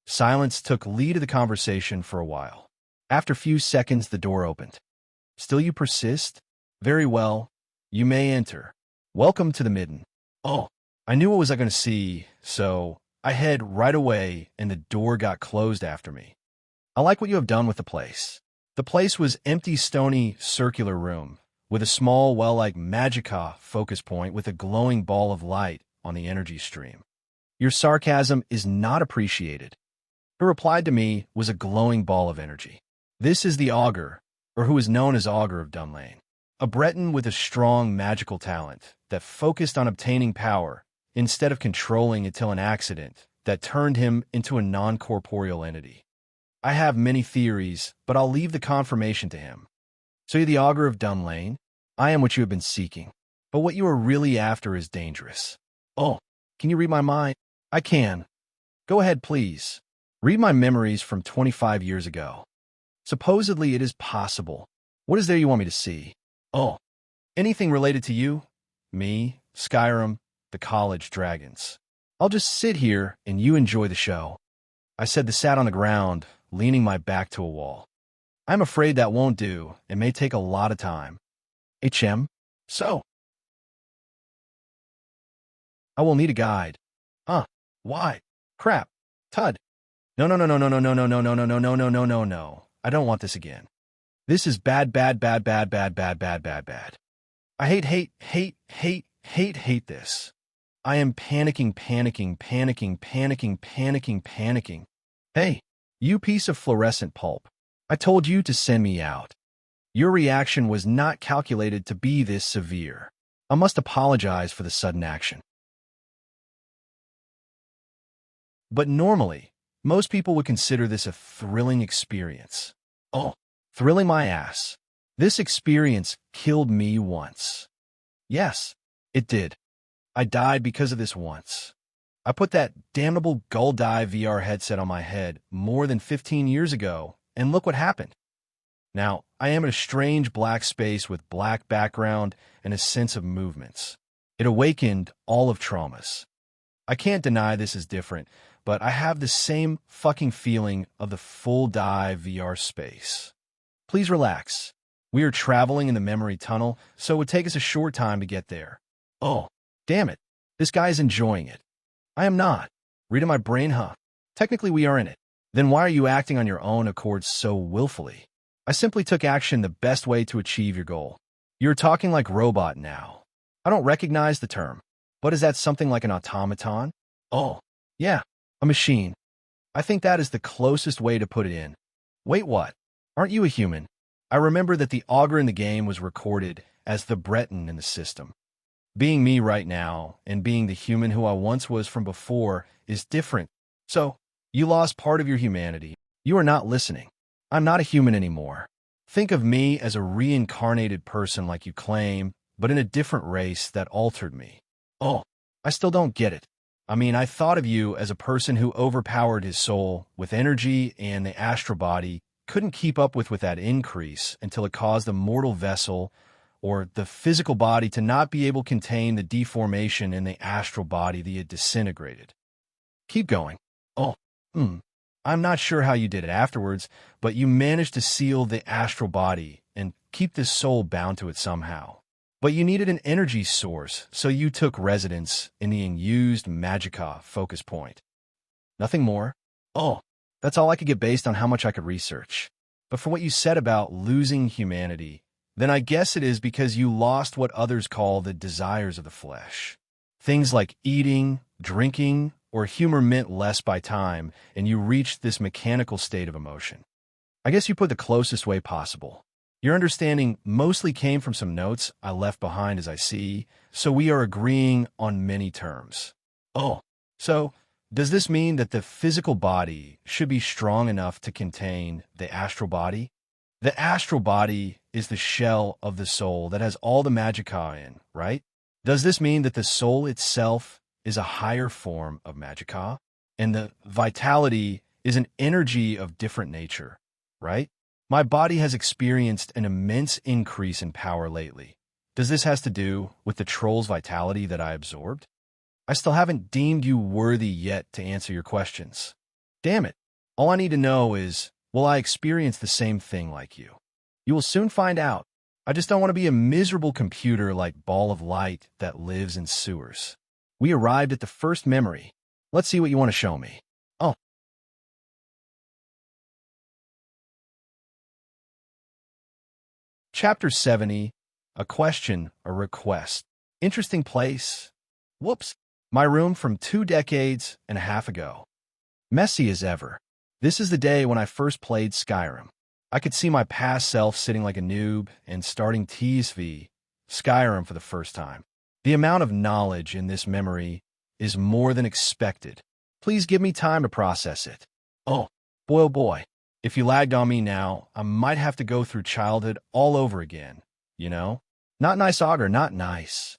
Silence took lead of the conversation for a while. After a few seconds, the door opened. Still you persist? Very well. You may enter. Welcome to the Midden. Oh, I knew what was I going to see, so I head right away and the door got closed after me. I like what you have done with the place. The place was empty, stony, circular room with a small well-like magicka focus point with a glowing ball of light on the energy stream. Your sarcasm is not appreciated. Her reply to me was a glowing ball of energy. This is the augur, or who is known as Augur of Dunlane, a Breton with a strong magical talent that focused on obtaining power instead of controlling it till an accident that turned him into a non-corporeal entity. I have many theories, but I'll leave the confirmation to him. So you're the Augur of Dunlane? I am what you have been seeking. But what you are really after is dangerous. Oh, can you read my mind? I can. Go ahead, please. Read my memories from 25 years ago. Supposedly it is possible. What is there you want me to see? Oh, anything related to you? Me, Skyrim, the college dragons. I'll just sit here and you enjoy the show. I said, sat on the ground, leaning my back to a wall. I'm afraid that won't do. It may take a lot of time. So? I will need a guide. Why? Crap. Tud. No. I don't want this again. This is bad. I hate this. I am panicking. Hey, you piece of fluorescent pulp. I told you to send me out. Your reaction was not calculated to be this severe. I must apologize for the sudden action. But normally, most people would consider this a thrilling experience. Oh, thrilling my ass. This experience killed me once. Yes, it did. I died because of this once. I put that damnable Gull Dive VR headset on my head more than 15 years ago, and look what happened. Now, I am in a strange black space with black background and a sense of movements. It awakened all of traumas. I can't deny this is different, but I have the same fucking feeling of the full dive VR space. Please relax. We are traveling in the memory tunnel, so it would take us a short time to get there. Oh, damn it. This guy is enjoying it. I am not. Reading my brain, huh? Technically, we are in it. Then why are you acting on your own accord so willfully? I simply took action the best way to achieve your goal. You're talking like robot now. I don't recognize the term. But is that something like an automaton? Oh, yeah, a machine. I think that is the closest way to put it in. Wait, what? Aren't you a human? I remember that the augur in the game was recorded as the Breton in the system. Being me right now and being the human who I once was from before is different. So, you lost part of your humanity. You are not listening. I'm not a human anymore. Think of me as a reincarnated person like you claim, but in a different race that altered me. Oh, I still don't get it. I mean, I thought of you as a person who overpowered his soul with energy, and the astral body couldn't keep up with that increase until it caused the mortal vessel or the physical body to not be able to contain the deformation in the astral body that had disintegrated. Keep going. Oh, I'm not sure how you did it afterwards, but you managed to seal the astral body and keep this soul bound to it somehow. But you needed an energy source, so you took residence in the unused Magicka focus point. Nothing more? Oh, that's all I could get based on how much I could research. But for what you said about losing humanity, then I guess it is because you lost what others call the desires of the flesh. Things like eating, drinking, or humor meant less by time, and you reached this mechanical state of emotion. I guess you put the closest way possible. Your understanding mostly came from some notes I left behind as I see, so we are agreeing on many terms. Oh, so does this mean that the physical body should be strong enough to contain the astral body? The astral body is the shell of the soul that has all the Magicka in, right? Does this mean that the soul itself is a higher form of Magicka, and the vitality is an energy of different nature, right? My body has experienced an immense increase in power lately. Does this has to do with the troll's vitality that I absorbed? I still haven't deemed you worthy yet to answer your questions. Damn it. All I need to know is, will I experience the same thing like you? You will soon find out. I just don't want to be a miserable computer like ball of light that lives in sewers. We arrived at the first memory. Let's see what you want to show me. Oh. Chapter 70, A Question, a Request. Interesting place. Whoops. My room from 2 decades and a half ago. Messy as ever. This is the day when I first played Skyrim. I could see my past self sitting like a noob and starting TSV, Skyrim for the first time. The amount of knowledge in this memory is more than expected. Please give me time to process it. Oh boy. If you lagged on me now, I might have to go through childhood all over again, you know? Not nice, Augur, not nice.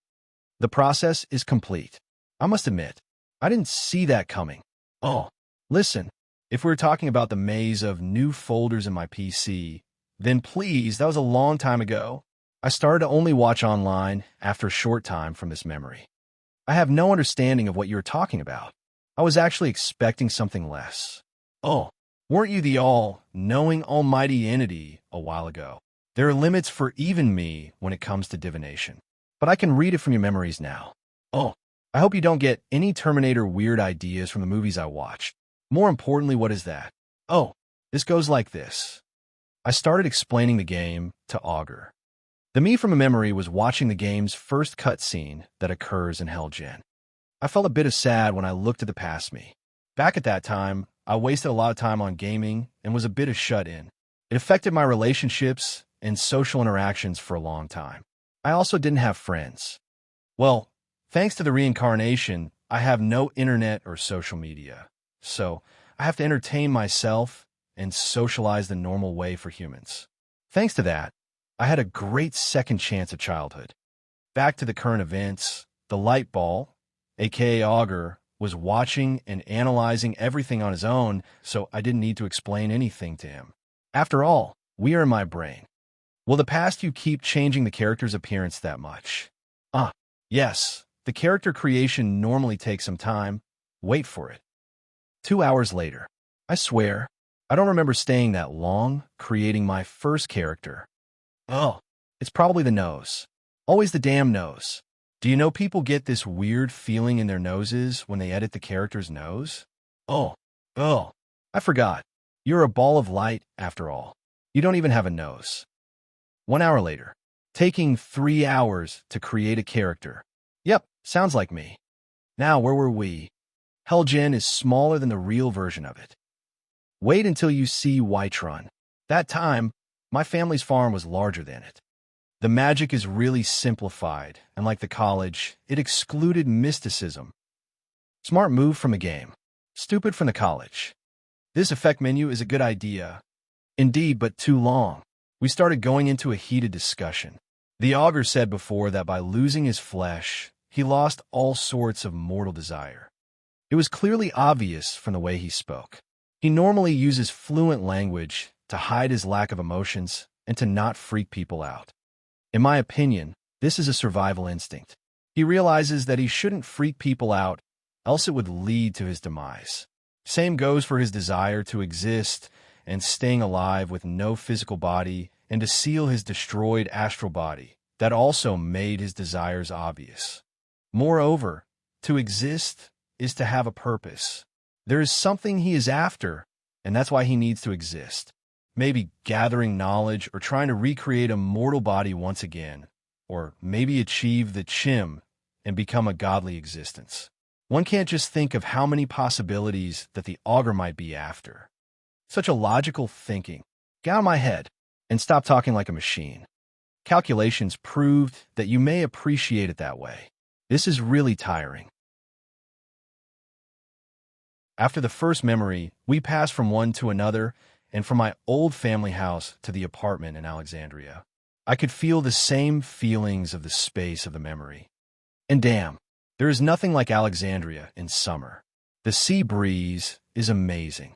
The process is complete. I must admit, I didn't see that coming. Oh, listen, if we're talking about the maze of new folders in my PC, then please, that was a long time ago. I started to only watch online after a short time from this memory. I have no understanding of what you're talking about. I was actually expecting something less. Oh, weren't you the all-knowing almighty entity a while ago? There are limits for even me when it comes to divination. But I can read it from your memories now. Oh, I hope you don't get any Terminator weird ideas from the movies I watched. More importantly, what is that? Oh, this goes like this. I started explaining the game to Augur. The me from a memory was watching the game's first cutscene that occurs in Hellgen. I felt a bit of sad when I looked at the past me. Back at that time, I wasted a lot of time on gaming and was a bit of shut-in. It affected my relationships and social interactions for a long time. I also didn't have friends. Well, thanks to the reincarnation, I have no internet or social media. So, I have to entertain myself and socialize the normal way for humans. Thanks to that, I had a great second chance at childhood. Back to the current events, the light ball, aka Augur, was watching and analyzing everything on his own, so I didn't need to explain anything to him. After all, we are in my brain. Will the past you keep changing the character's appearance that much? Yes, the character creation normally takes some time. Wait for it. 2 hours later. I swear, I don't remember staying that long creating my first character. Oh, it's probably the nose. Always the damn nose. Do you know people get this weird feeling in their noses when they edit the character's nose? Oh, I forgot. You're a ball of light, after all. You don't even have a nose. 1 hour later. Taking 3 hours to create a character. Yep, sounds like me. Now, where were we? Hellgen is smaller than the real version of it. Wait until you see Whiterun. That time, my family's farm was larger than it. The magic is really simplified, and like the college, it excluded mysticism. Smart move from a game. Stupid from the college. This effect menu is a good idea. Indeed, but too long. We started going into a heated discussion. The Augur said before that by losing his flesh, he lost all sorts of mortal desire. It was clearly obvious from the way he spoke. He normally uses fluent language to hide his lack of emotions and to not freak people out. In my opinion, this is a survival instinct. He realizes that he shouldn't freak people out, else it would lead to his demise. Same goes for his desire to exist and staying alive with no physical body and to seal his destroyed astral body. That also made his desires obvious. Moreover, to exist is to have a purpose. There is something he is after, and that's why he needs to exist. Maybe gathering knowledge or trying to recreate a mortal body once again, or maybe achieve the Chim and become a godly existence. One can't just think of how many possibilities that the Augur might be after. Such a logical thinking. Get out of my head and stop talking like a machine. Calculations proved that you may appreciate it that way. This is really tiring. After the first memory, we passed from one to another, and from my old family house to the apartment in Alexandria. I could feel the same feelings of the space of the memory. And damn, there is nothing like Alexandria in summer. The sea breeze is amazing.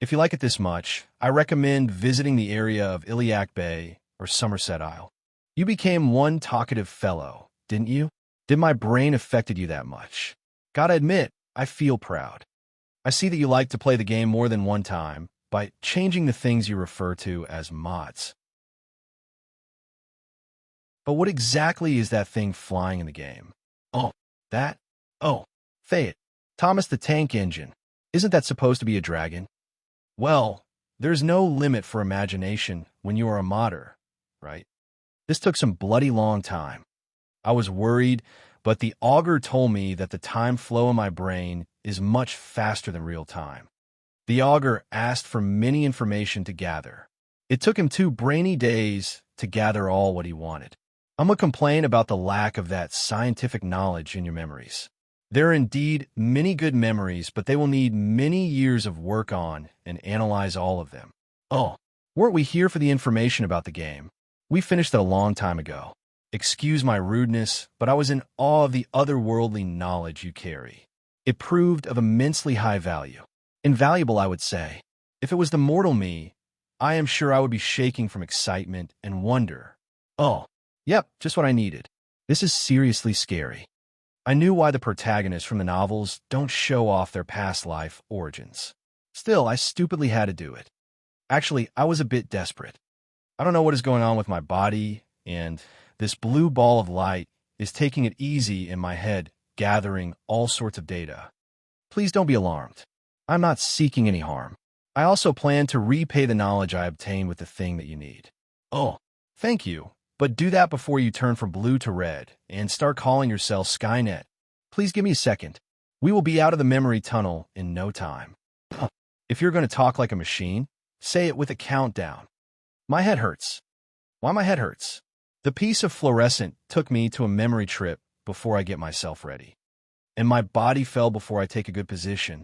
If you like it this much, I recommend visiting the area of Iliac Bay or Somerset Isle. You became one talkative fellow, didn't you? Did my brain affected you that much? Gotta admit, I feel proud. I see that you like to play the game more than one time by changing the things you refer to as mods. But what exactly is that thing flying in the game? Fayette. Thomas the Tank Engine. Isn't that supposed to be a dragon? Well, there's no limit for imagination when you are a modder, right? This took some bloody long time. I was worried, but the Augur told me that the time flow in my brain is much faster than real time. The Augur asked for many information to gather. It took him 2 brainy days to gather all what he wanted. I'm gonna complain about the lack of that scientific knowledge in your memories. There are indeed many good memories, but they will need many years of work on and analyze all of them. Oh, weren't we here for the information about the game? We finished it a long time ago. Excuse my rudeness, but I was in awe of the otherworldly knowledge you carry. It proved of immensely high value. Invaluable, I would say. If it was the mortal me, I am sure I would be shaking from excitement and wonder. Oh, yep, just what I needed. This is seriously scary. I knew why the protagonists from the novels don't show off their past life origins. Still, I stupidly had to do it. Actually, I was a bit desperate. I don't know what is going on with my body, and this blue ball of light is taking it easy in my head, gathering all sorts of data. Please don't be alarmed. I'm not seeking any harm. I also plan to repay the knowledge I obtained with the thing that you need. Oh, thank you. But do that before you turn from blue to red and start calling yourself Skynet. Please give me a second. We will be out of the memory tunnel in no time. If you're going to talk like a machine, say it with a countdown. My head hurts. Why my head hurts? The piece of fluorescent took me to a memory trip before I get myself ready. And my body fell before I take a good position.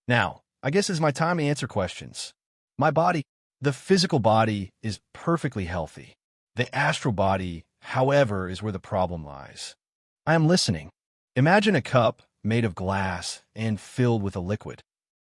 Now, I guess it's my time to answer questions. My body, the physical body, is perfectly healthy. The astral body, however, is where the problem lies. I am listening. Imagine a cup made of glass and filled with a liquid.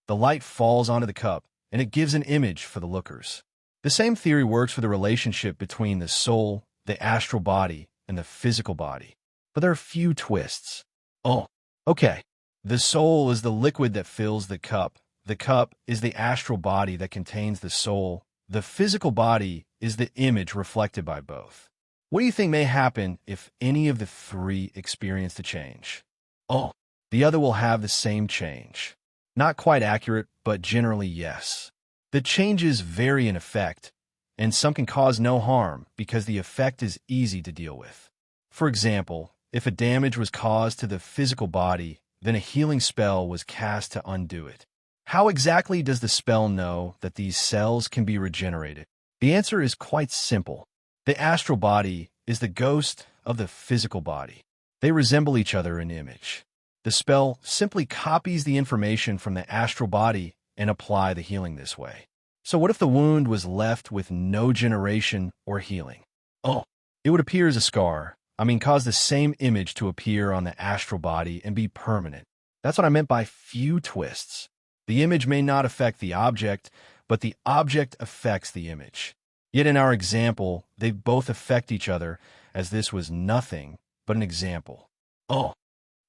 The light falls onto the cup, and it gives an image for the lookers. The same theory works for the relationship between the soul, the astral body, and the physical body. But there are a few twists. Oh, okay. The soul is the liquid that fills the cup. The cup is the astral body that contains the soul. The physical body is the image reflected by both. What do you think may happen if any of the three experience the change? Oh, the other will have the same change. Not quite accurate, but generally yes. The changes vary in effect, and some can cause no harm because the effect is easy to deal with. For example, if a damage was caused to the physical body, then a healing spell was cast to undo it. How exactly does the spell know that these cells can be regenerated? The answer is quite simple. The astral body is the ghost of the physical body. They resemble each other in image. The spell simply copies the information from the astral body and apply the healing this way. So what if the wound was left with no generation or healing? Oh, it would appear as a scar. Cause the same image to appear on the astral body and be permanent. That's what I meant by few twists. The image may not affect the object, but the object affects the image. Yet in our example, they both affect each other, as this was nothing but an example. Oh,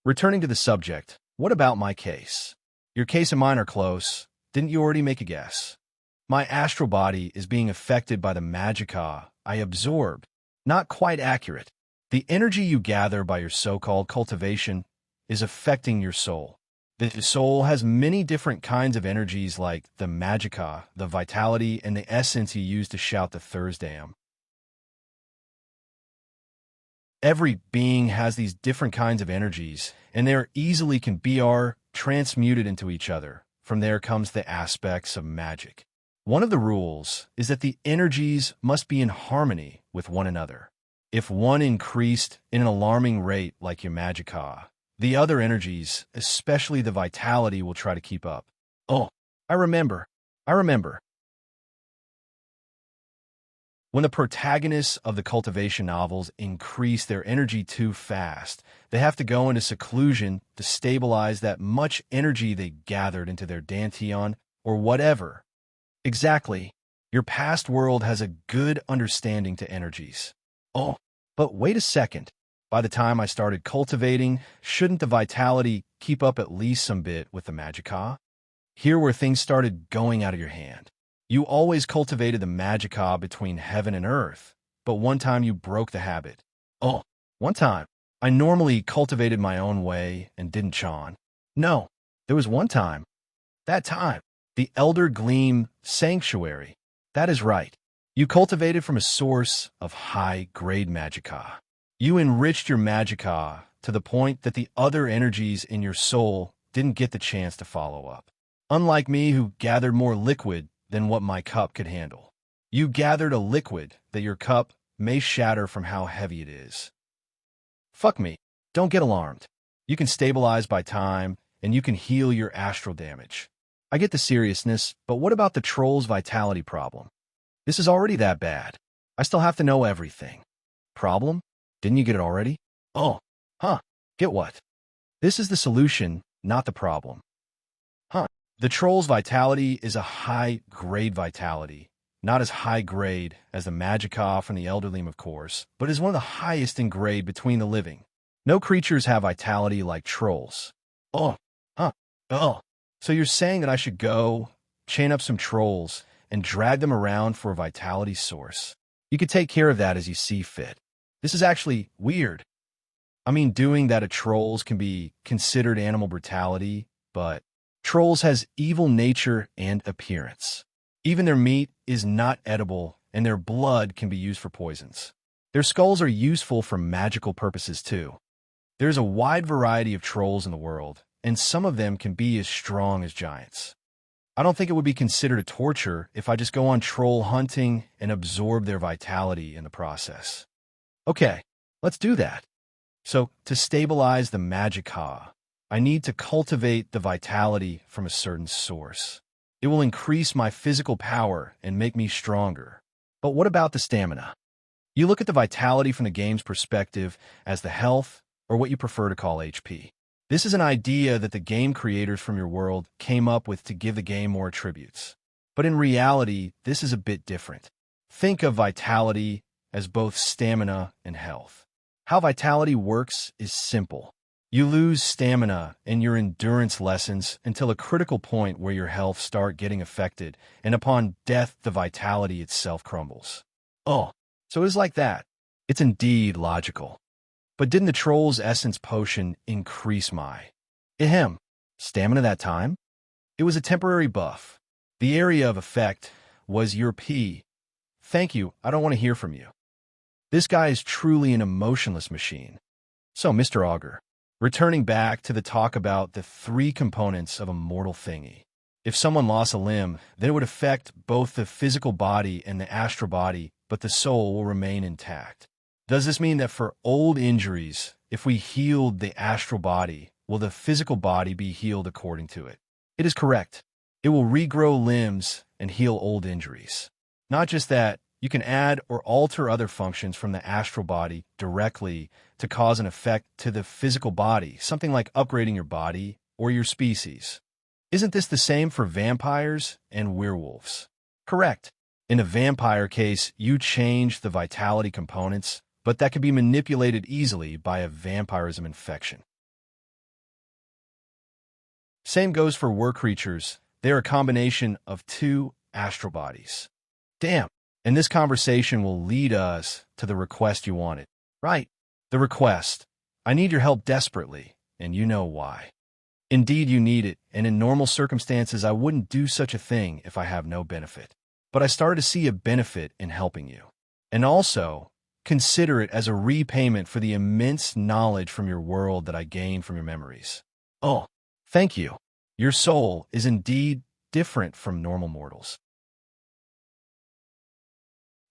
returning to the subject, what about my case? Your case and mine are close. Didn't you already make a guess? My astral body is being affected by the magicka I absorbed. Not quite accurate. The energy you gather by your so-called cultivation is affecting your soul. The soul has many different kinds of energies like the magicka, the vitality, and the essence you use to shout the Thursdam. Every being has these different kinds of energies, and they easily can be transmuted into each other. From there comes the aspects of magic. One of the rules is that the energies must be in harmony with one another. If one increased in an alarming rate like your magicka, the other energies, especially the vitality, will try to keep up. Oh, I remember. When the protagonists of the cultivation novels increase their energy too fast, they have to go into seclusion to stabilize that much energy they gathered into their dantian or whatever. Exactly. Your past world has a good understanding to energies. Oh, but wait a second. By the time I started cultivating, shouldn't the vitality keep up at least some bit with the magicka? Here where things started going out of your hand. You always cultivated the magicka between heaven and earth, but one time you broke the habit. Oh, one time. I normally cultivated my own way and didn't chon. No, there was one time. That time, the Elder Gleam Sanctuary. That is right. You cultivated from a source of high-grade magicka. You enriched your magicka to the point that the other energies in your soul didn't get the chance to follow up. Unlike me, who gathered more liquid than what my cup could handle. You gathered a liquid that your cup may shatter from how heavy it is. Fuck me. Don't get alarmed. You can stabilize by time, and you can heal your astral damage. I get the seriousness, but what about the troll's vitality problem? This is already that bad. I still have to know everything. Problem? Didn't you get it already? Oh, huh. Get what? This is the solution, not the problem. Huh. The troll's vitality is a high-grade vitality. Not as high-grade as the Magikoff and the Elderling, of course, but is one of the highest in grade between the living. No creatures have vitality like trolls. Oh, huh. Oh. So you're saying that I should go, chain up some trolls, and drag them around for a vitality source. You could take care of that as you see fit. This is actually weird. I mean, doing that to trolls can be considered animal brutality, but trolls has evil nature and appearance. Even their meat is not edible, and their blood can be used for poisons. Their skulls are useful for magical purposes too. There's a wide variety of trolls in the world, and some of them can be as strong as giants. I don't think it would be considered a torture if I just go on troll hunting and absorb their vitality in the process. Okay, let's do that. So, to stabilize the Magikka, I need to cultivate the vitality from a certain source. It will increase my physical power and make me stronger. But what about the stamina? You look at the vitality from the game's perspective as the health, or what you prefer to call HP. This is an idea that the game creators from your world came up with to give the game more attributes. But in reality, this is a bit different. Think of vitality as both stamina and health. How vitality works is simple. You lose stamina and your endurance lessens until a critical point where your health starts getting affected, and upon death, the vitality itself crumbles. Oh, so it is like that. It's indeed logical. But didn't the troll's essence potion increase my stamina that time? It was a temporary buff. The area of effect was your P. Thank you, I don't want to hear from you. This guy is truly an emotionless machine. So, Mr. Augur, returning back to the talk about the three components of a mortal thingy. If someone lost a limb, then it would affect both the physical body and the astral body, but the soul will remain intact. Does this mean that for old injuries, if we healed the astral body, will the physical body be healed according to it? It is correct. It will regrow limbs and heal old injuries. Not just that, you can add or alter other functions from the astral body directly to cause an effect to the physical body, something like upgrading your body or your species. Isn't this the same for vampires and werewolves? Correct. In a vampire case, you change the vitality components, but that can be manipulated easily by a vampirism infection. Same goes for were creatures. They're a combination of two astral bodies. Damn. And this conversation will lead us to the request you wanted. Right. The request. I need your help desperately, and you know why. Indeed, you need it, and in normal circumstances, I wouldn't do such a thing if I have no benefit. But I started to see a benefit in helping you. And also, consider it as a repayment for the immense knowledge from your world that I gained from your memories. Oh, thank you. Your soul is indeed different from normal mortals.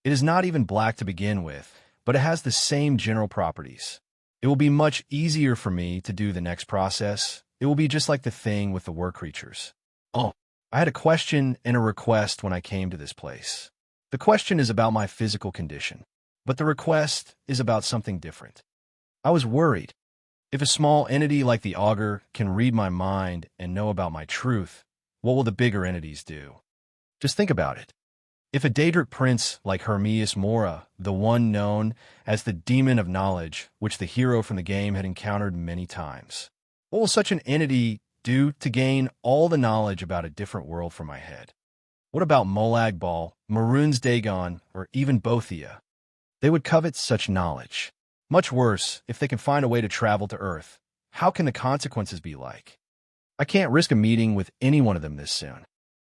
It is not even black to begin with, but it has the same general properties. It will be much easier for me to do the next process. It will be just like the thing with the were creatures. Oh, I had a question and a request when I came to this place. The question is about my physical condition, but the request is about something different. I was worried. If a small entity like the Augur can read my mind and know about my truth, what will the bigger entities do? Just think about it. If a Daedric prince like Hermias Mora, the one known as the Demon of Knowledge, which the hero from the game had encountered many times, what will such an entity do to gain all the knowledge about a different world from my head? What about Molag Bal, Maroon's Dagon, or even Bothia? They would covet such knowledge. Much worse, if they can find a way to travel to Earth. How can the consequences be like? I can't risk a meeting with any one of them this soon.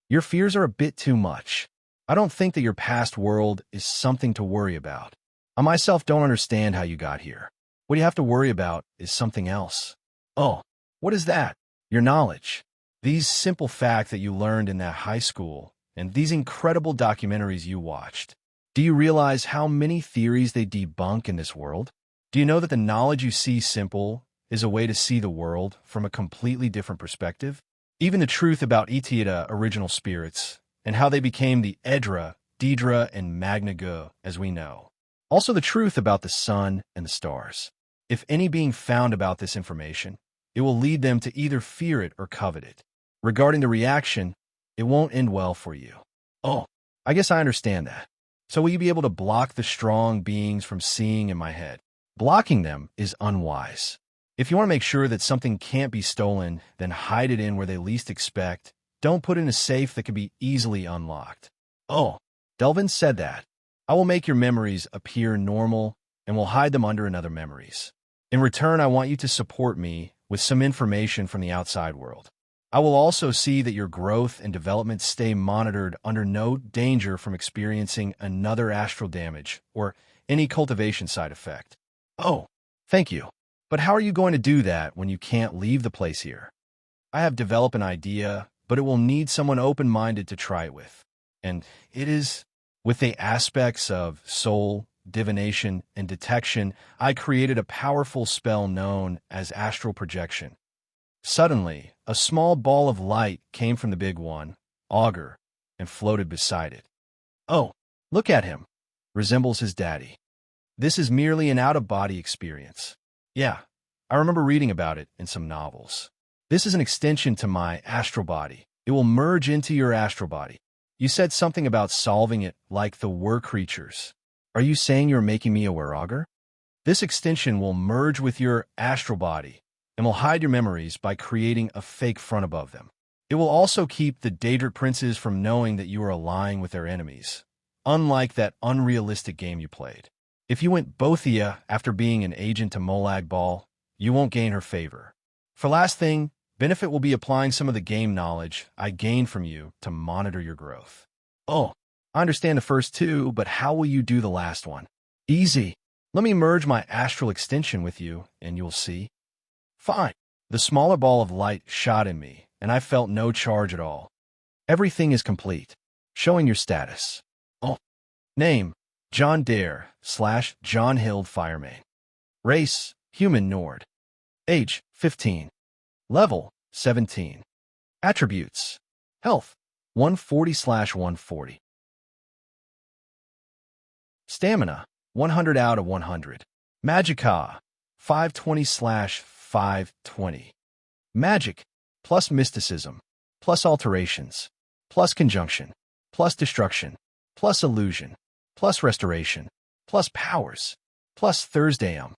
Your fears are a bit too much. I don't think that your past world is something to worry about. I myself don't understand how you got here. What you have to worry about is something else. Oh, what is that? Your knowledge. These simple facts that you learned in that high school, and these incredible documentaries you watched. Do you realize how many theories they debunk in this world? Do you know that the knowledge you see simple is a way to see the world from a completely different perspective? Even the truth about Etiada original spirits, and how they became the Edra, Daedra, and Magna Gu, as we know. Also the truth about the sun and the stars. If any being found about this information, it will lead them to either fear it or covet it. Regarding the reaction, it won't end well for you. Oh, I guess I understand that. So will you be able to block the strong beings from seeing in my head? Blocking them is unwise. If you want to make sure that something can't be stolen, then hide it in where they least expect. Don't put it in a safe that can be easily unlocked. Oh, Delvin said that. I will make your memories appear normal and will hide them under another memories. In return, I want you to support me with some information from the outside world. I will also see that your growth and development stay monitored under no danger from experiencing another astral damage or any cultivation side effect. Oh, thank you. But how are you going to do that when you can't leave the place here? I have developed an idea, but it will need someone open-minded to try it with. And it is with the aspects of soul, divination, and detection, I created a powerful spell known as astral projection. Suddenly, a small ball of light came from the big one, Augur, and floated beside it. Oh, look at him. Resembles his daddy. This is merely an out-of-body experience. Yeah, I remember reading about it in some novels. This is an extension to my astral body. It will merge into your astral body. You said something about solving it like the were creatures. Are you saying you're making me a were-augur? This extension will merge with your astral body and will hide your memories by creating a fake front above them. It will also keep the Daedric princes from knowing that you are allying with their enemies, unlike that unrealistic game you played. If you went Bothia after being an agent to Molag Bal, you won't gain her favor. For last thing, Benefit will be applying some of the game knowledge I gained from you to monitor your growth. Oh, I understand the first two, but how will you do the last one? Easy. Let me merge my astral extension with you, and you'll see. Fine. The smaller ball of light shot in me, and I felt no charge at all. Everything is complete. Showing your status. Oh. Name, John Dare / John Hild Firemain. Race, Human Nord. Age, 15. Level, 17. Attributes. Health, 140/140. Stamina, 100 out of 100. Magicka, 520/520. Magic, plus mysticism, plus alterations, plus conjunction, plus destruction, plus illusion, plus restoration, plus powers, plus Thursdayum.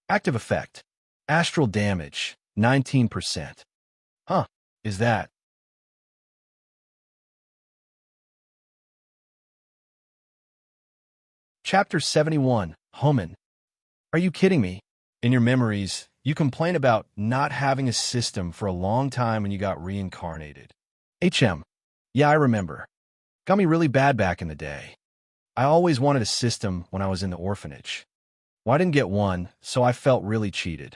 Active effect, astral damage, 19%. Huh, is that? Chapter 71, Homin. Are you kidding me? In your memories, you complain about not having a system for a long time when you got reincarnated. HM. Yeah, I remember. Got me really bad back in the day. I always wanted a system when I was in the orphanage. Well, I didn't get one, so I felt really cheated.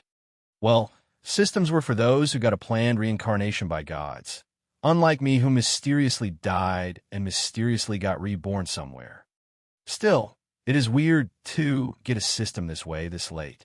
Well, systems were for those who got a planned reincarnation by gods, unlike me who mysteriously died and mysteriously got reborn somewhere. Still, it is weird to get a system this way this late.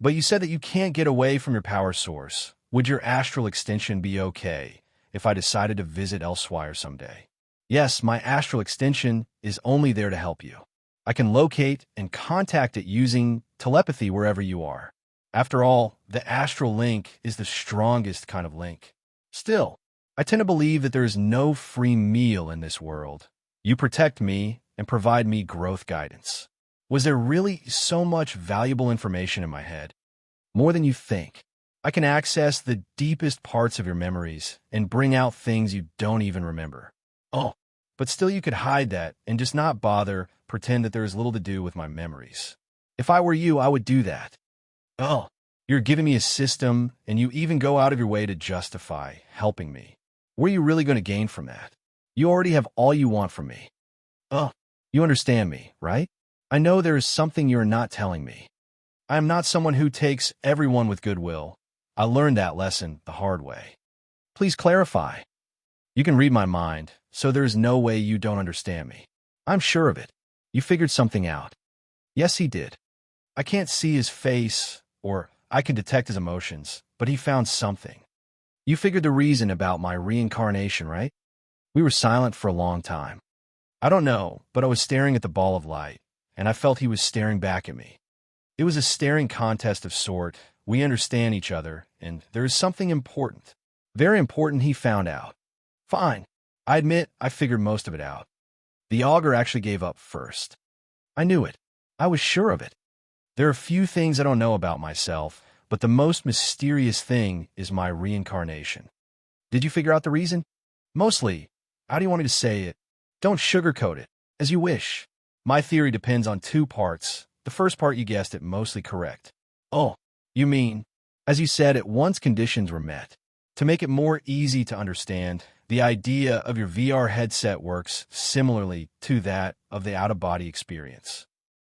But you said that you can't get away from your power source. Would your astral extension be okay if I decided to visit elsewhere someday? Yes, my astral extension is only there to help you. I can locate and contact it using telepathy wherever you are. After all, the astral link is the strongest kind of link. Still, I tend to believe that there is no free meal in this world. You protect me and provide me growth guidance. Was there really so much valuable information in my head? More than you think. I can access the deepest parts of your memories and bring out things you don't even remember. Oh, but still you could hide that and just not bother, pretend that there is little to do with my memories. If I were you, I would do that. Oh, you're giving me a system and you even go out of your way to justify helping me. What are you really going to gain from that? You already have all you want from me. Oh, you understand me, right? I know there is something you're not telling me. I am not someone who takes everyone with goodwill. I learned that lesson the hard way. Please clarify. You can read my mind, so there is no way you don't understand me. I'm sure of it. You figured something out. Yes, he did. I can't see his face, or I can detect his emotions, but he found something. You figured the reason about my reincarnation, right? We were silent for a long time. I don't know, but I was staring at the ball of light, and I felt he was staring back at me. It was a staring contest of sort. We understand each other, and there is something important. Very important he found out. Fine. I admit I figured most of it out. The augur actually gave up first. I knew it. I was sure of it. There are few things I don't know about myself, but the most mysterious thing is my reincarnation. Did you figure out the reason? Mostly. How do you want me to say it? Don't sugarcoat it. As you wish. My theory depends on two parts. The first part you guessed it, mostly correct. Oh, you mean, as you said it, once conditions were met. To make it more easy to understand, the idea of your VR headset works similarly to that of the out-of-body experience.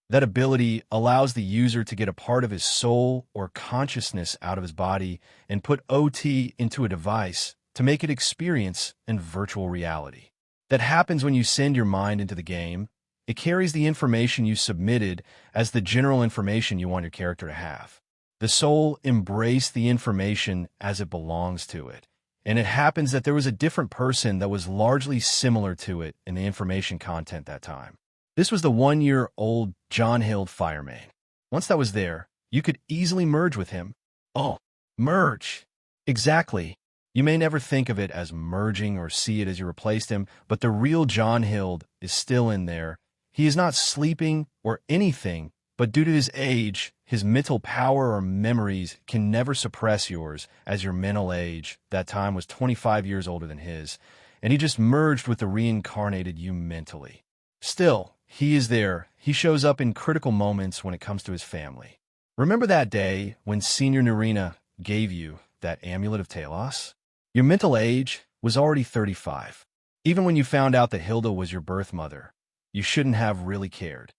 That ability allows the user to get a part of his soul or consciousness out of his body and put OT into a device to make it experience in virtual reality. That happens when you send your mind into the game. It carries the information you submitted as the general information you want your character to have. The soul embraced the information as it belongs to it, and it happens that there was a different person that was largely similar to it in the information content that time. This was the 1-year-old John Hild fireman. Once that was there, you could easily merge with him. Oh, merge. Exactly. You may never think of it as merging or see it as you replaced him, but the real John Hild is still in there. He is not sleeping or anything, but due to his age, his mental power or memories can never suppress yours, as your mental age that time was 25 years older than his, and he just merged with the reincarnated you mentally. Still, he is there. He shows up in critical moments when it comes to his family. Remember that day when Senior Narina gave you that amulet of Talos? Your mental age was already 35. Even when you found out that Hilda was your birth mother, you shouldn't have really cared.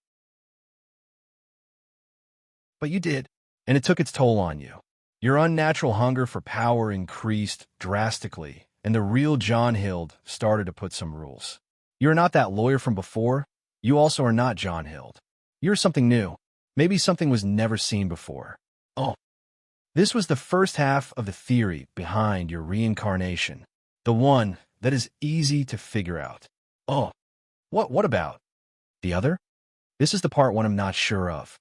But you did, and it took its toll on you. Your unnatural hunger for power increased drastically, and the real John Hild started to put some rules. You're not that lawyer from before. You also are not John Hild. You're something new. Maybe something was never seen before. Oh. This was the first half of the theory behind your reincarnation. The one that is easy to figure out. Oh. What about? The other? This is the part one I'm not sure of.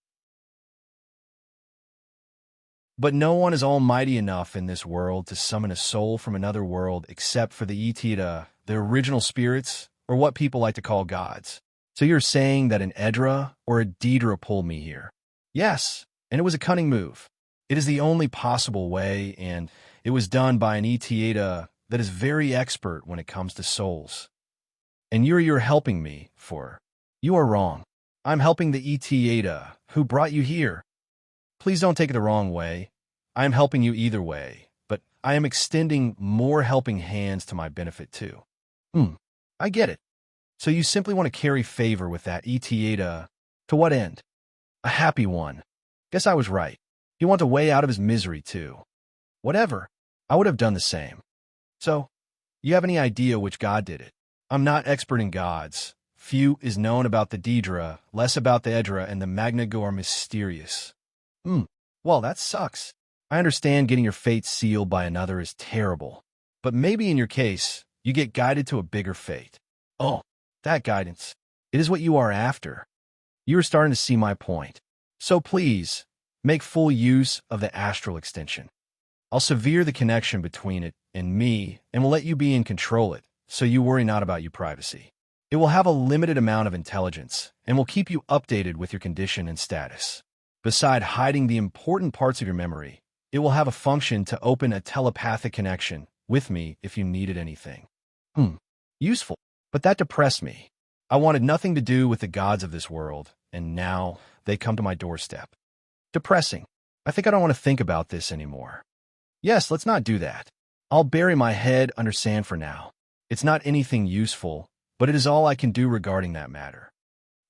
But no one is almighty enough in this world to summon a soul from another world except for the Etida, the original spirits, or what people like to call gods. So you're saying that an Edra or a Deidre pulled me here? Yes, and it was a cunning move. It is the only possible way, and it was done by an Etida that is very expert when it comes to souls. And you're helping me for. You are wrong. I'm helping the Etida who brought you here. Please don't take it the wrong way. I am helping you either way, but I am extending more helping hands to my benefit too. I get it. So you simply want to carry favor with that Etida. To what end? A happy one. Guess I was right. You want a way out of his misery too. Whatever. I would have done the same. So, you have any idea which god did it? I'm not expert in gods. Few is known about the Deidre, less about the Edra, and the Magnago are mysterious. Well, that sucks. I understand getting your fate sealed by another is terrible. But maybe in your case, you get guided to a bigger fate. Oh, that guidance. It is what you are after. You are starting to see my point. So please, make full use of the astral extension. I'll sever the connection between it and me and will let you be in control it, so you worry not about your privacy. It will have a limited amount of intelligence and will keep you updated with your condition and status. Beside hiding the important parts of your memory, it will have a function to open a telepathic connection with me if you needed anything. Useful. But that depressed me. I wanted nothing to do with the gods of this world, and now they come to my doorstep. Depressing. I think I don't want to think about this anymore. Yes, let's not do that. I'll bury my head under sand for now. It's not anything useful, but it is all I can do regarding that matter.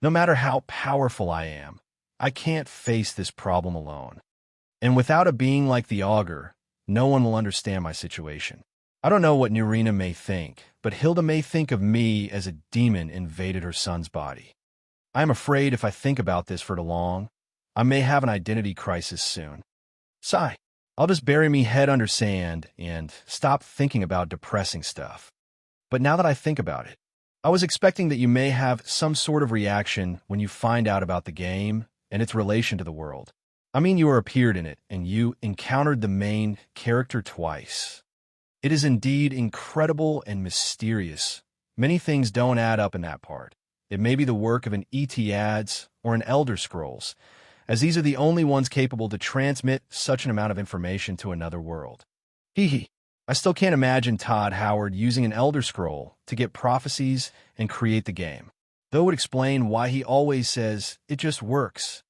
No matter how powerful I am, I can't face this problem alone. And without a being like the augur, no one will understand my situation. I don't know what Narina may think, but Hilda may think of me as a demon invaded her son's body. I am afraid if I think about this for too long, I may have an identity crisis soon. Sigh. I'll just bury me head under sand and stop thinking about depressing stuff. But now that I think about it, I was expecting that you may have some sort of reaction when you find out about the game and its relation to the world. I mean, you appeared in it, and you encountered the main character twice. It is indeed incredible and mysterious. Many things don't add up in that part. It may be the work of an ET ads or an Elder Scrolls, as these are the only ones capable to transmit such an amount of information to another world. Hee hee. I still can't imagine Todd Howard using an Elder Scroll to get prophecies and create the game, though it would explain why he always says, "It just works."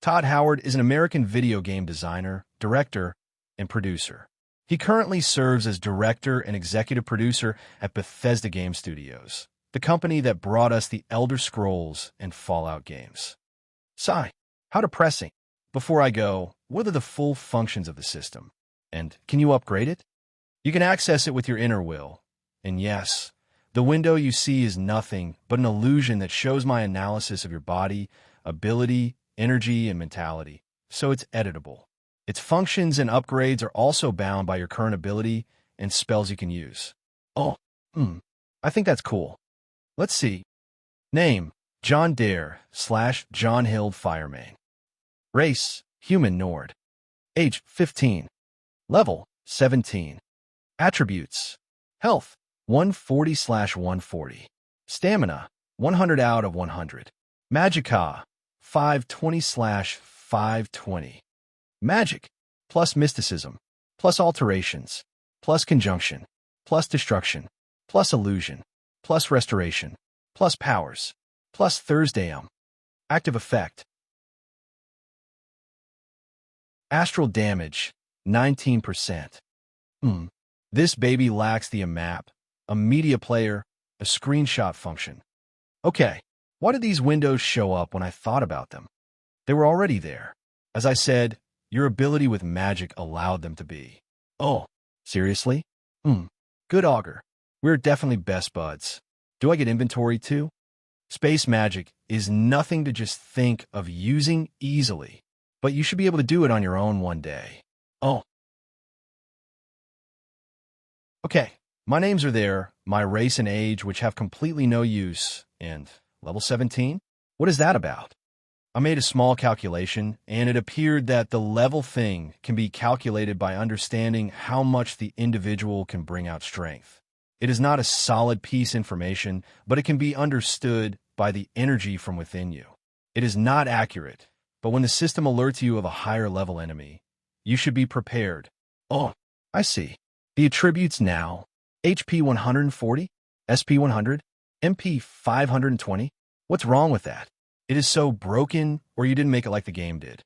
Todd Howard is an American video game designer, director, and producer. He currently serves as director and executive producer at Bethesda Game Studios, the company that brought us the Elder Scrolls and Fallout games. Sigh, how depressing. Before I go, what are the full functions of the system? And can you upgrade it? You can access it with your inner will. And yes, the window you see is nothing but an illusion that shows my analysis of your body, ability, energy, and mentality, so it's editable. Its functions and upgrades are also bound by your current ability and spells you can use. Oh, I think that's cool. Let's see. Name, John Dare / John Hild Firemain. Race, Human Nord. Age, 15. Level, 17. Attributes, Health, 140/140. Stamina, 100 out of 100. Magicka, 520/520. Magic, plus mysticism, plus alterations, plus conjunction, plus destruction, plus illusion, plus restoration, plus powers, plus Thursdayum. Active effect. Astral damage, 19%. This baby lacks the map, a media player, a screenshot function. Okay, why did these windows show up when I thought about them? They were already there. As I said, your ability with magic allowed them to be. Oh, seriously? Good augur. We're definitely best buds. Do I get inventory too? Space magic is nothing to just think of using easily, but you should be able to do it on your own one day. Oh. Okay, my names are there, my race and age, which have completely no use, and level 17? What is that about? I made a small calculation, and it appeared that the level thing can be calculated by understanding how much the individual can bring out strength. It is not a solid piece information, but it can be understood by the energy from within you. It is not accurate, but when the system alerts you of a higher level enemy, you should be prepared. Oh, I see. The attributes now, HP 140, SP 100, MP 520. What's wrong with that? It is so broken, or you didn't make it like the game did.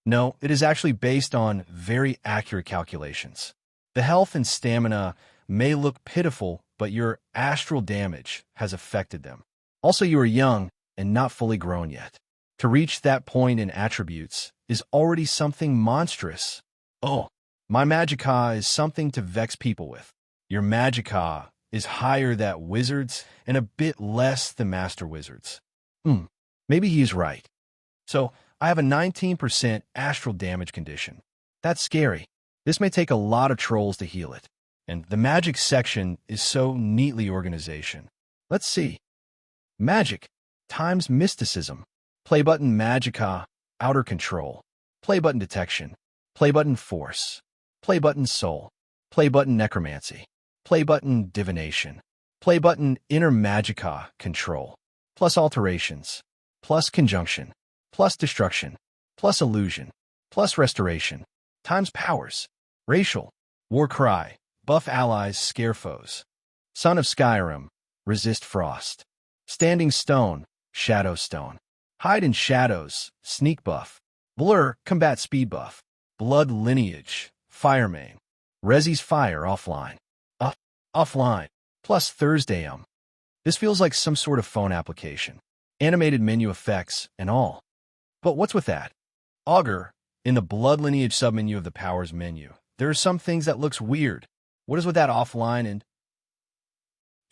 No, it is actually based on very accurate calculations. The health and stamina may look pitiful, but your astral damage has affected them. Also, you are young and not fully grown yet. To reach that point in attributes is already something monstrous. Oh, my magicka is something to vex people with. Your magicka is higher than wizards and a bit less than master wizards. Maybe he's right. So, I have a 19% astral damage condition. That's scary. This may take a lot of trolls to heal it. And the magic section is so neatly organization. Let's see. Magic times mysticism. Play button magicka, outer control. Play button detection. Play button force. Play button soul. Play button necromancy. Play button divination. Play button inner magicka control. Plus alterations. Plus conjunction. Plus destruction. Plus illusion. Plus restoration. Times powers. Racial. War cry. Buff allies, scare foes. Son of Skyrim. Resist frost. Standing stone. Shadow stone. Hide in shadows. Sneak buff. Blur. Combat speed buff. Blood lineage. Firemain. Resi's fire offline. Offline. Plus Thursdayum. This feels like some sort of phone application. Animated menu effects and all. But what's with that? Augur. In the blood lineage submenu of the powers menu, there are some things that looks weird. What is with that offline and...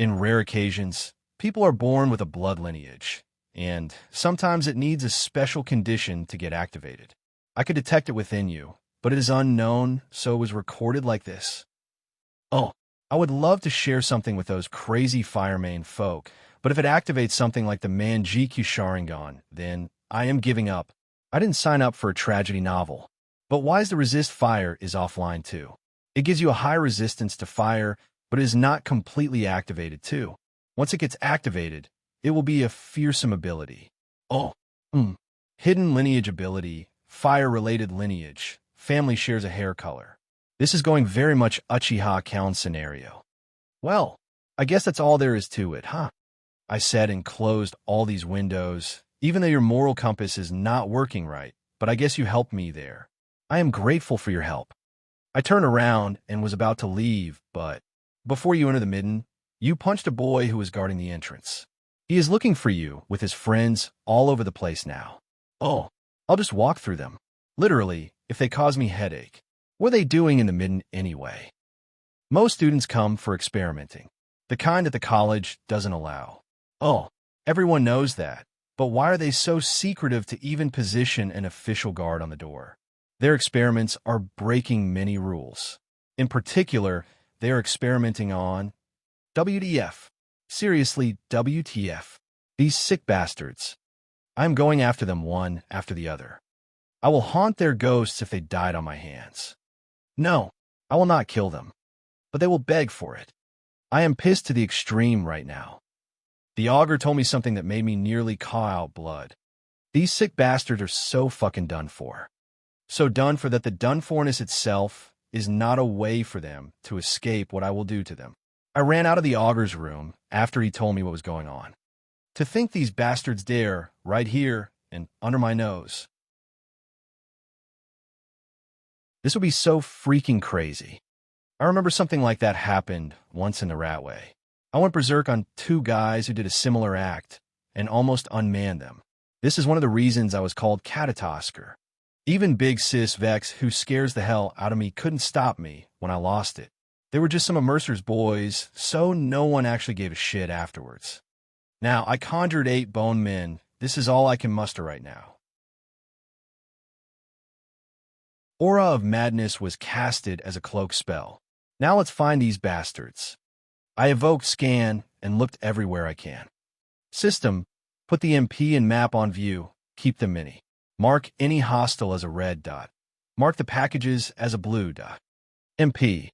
In rare occasions, people are born with a blood lineage, and sometimes it needs a special condition to get activated. I could detect it within you, but it is unknown, so it was recorded like this. Oh, I would love to share something with those crazy Firemain folk, But if it activates something like the Manjiku Sharingan, then I am giving up. I didn't sign up for a tragedy novel. But Why's the Resist Fire is offline too. It gives you a high resistance to fire, but it is not completely activated too. Once it gets activated, it will be a fearsome ability. Oh, Hidden lineage ability, fire-related lineage, family shares a hair color. This is going very much Uchiha Count scenario. Well, I guess that's all there is to it, huh? I said and closed all these windows, even though your moral compass is not working right, but I guess you helped me there. I am grateful for your help. I turned around and was about to leave, but before you enter the midden, you punched a boy who was guarding the entrance. He is looking for you with his friends all over the place now. Oh, I'll just walk through them. Literally, if they cause me headache. What are they doing in the midden anyway? Most students come for experimenting, the kind that the college doesn't allow. Oh, everyone knows that, but why are they so secretive to even position an official guard on the door? Their experiments are breaking many rules. In particular, they are experimenting on WTF. Seriously, WTF. These sick bastards. I am going after them one after the other. I will haunt their ghosts if they died on my hands. No, I will not kill them, but they will beg for it. I am pissed to the extreme right now. The augur told me something that made me nearly caw out blood. These sick bastards are so fucking done for. So done for that the done-forness itself is not a way for them to escape what I will do to them. I ran out of the augur's room after he told me what was going on. To think these bastards dare, right here and under my nose. This would be so freaking crazy. I remember something like that happened once in the Ratway. I went berserk on two guys who did a similar act and almost unmanned them. This is one of the reasons I was called Catatosker. Even Big Sis Vex, who scares the hell out of me, couldn't stop me when I lost it. They were just some of Mercer's boys, so no one actually gave a shit afterwards. Now, I conjured 8 bone men. This is all I can muster right now. Aura of Madness was casted as a cloak spell. Now let's find these bastards. I evoked scan and looked everywhere I can. System, put the MP and map on view. Keep them mini. Mark any hostile as a red dot. Mark the packages as a blue dot. MP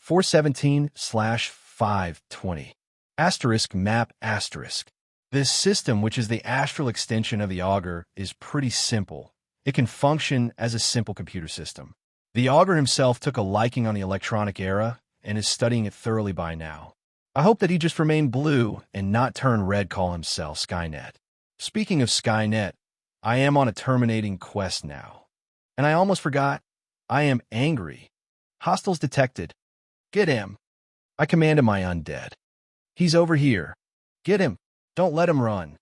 417/520. Asterisk map asterisk. This system, which is the astral extension of the augur, is pretty simple. It can function as a simple computer system. The augur himself took a liking on the electronic era and is studying it thoroughly by now. I hope that he just remain blue and not turn red, call himself Skynet. Speaking of Skynet, I am on a terminating quest now. And I almost forgot, I am angry. Hostiles detected. Get him. I commanded my undead. He's over here. Get him. Don't let him run.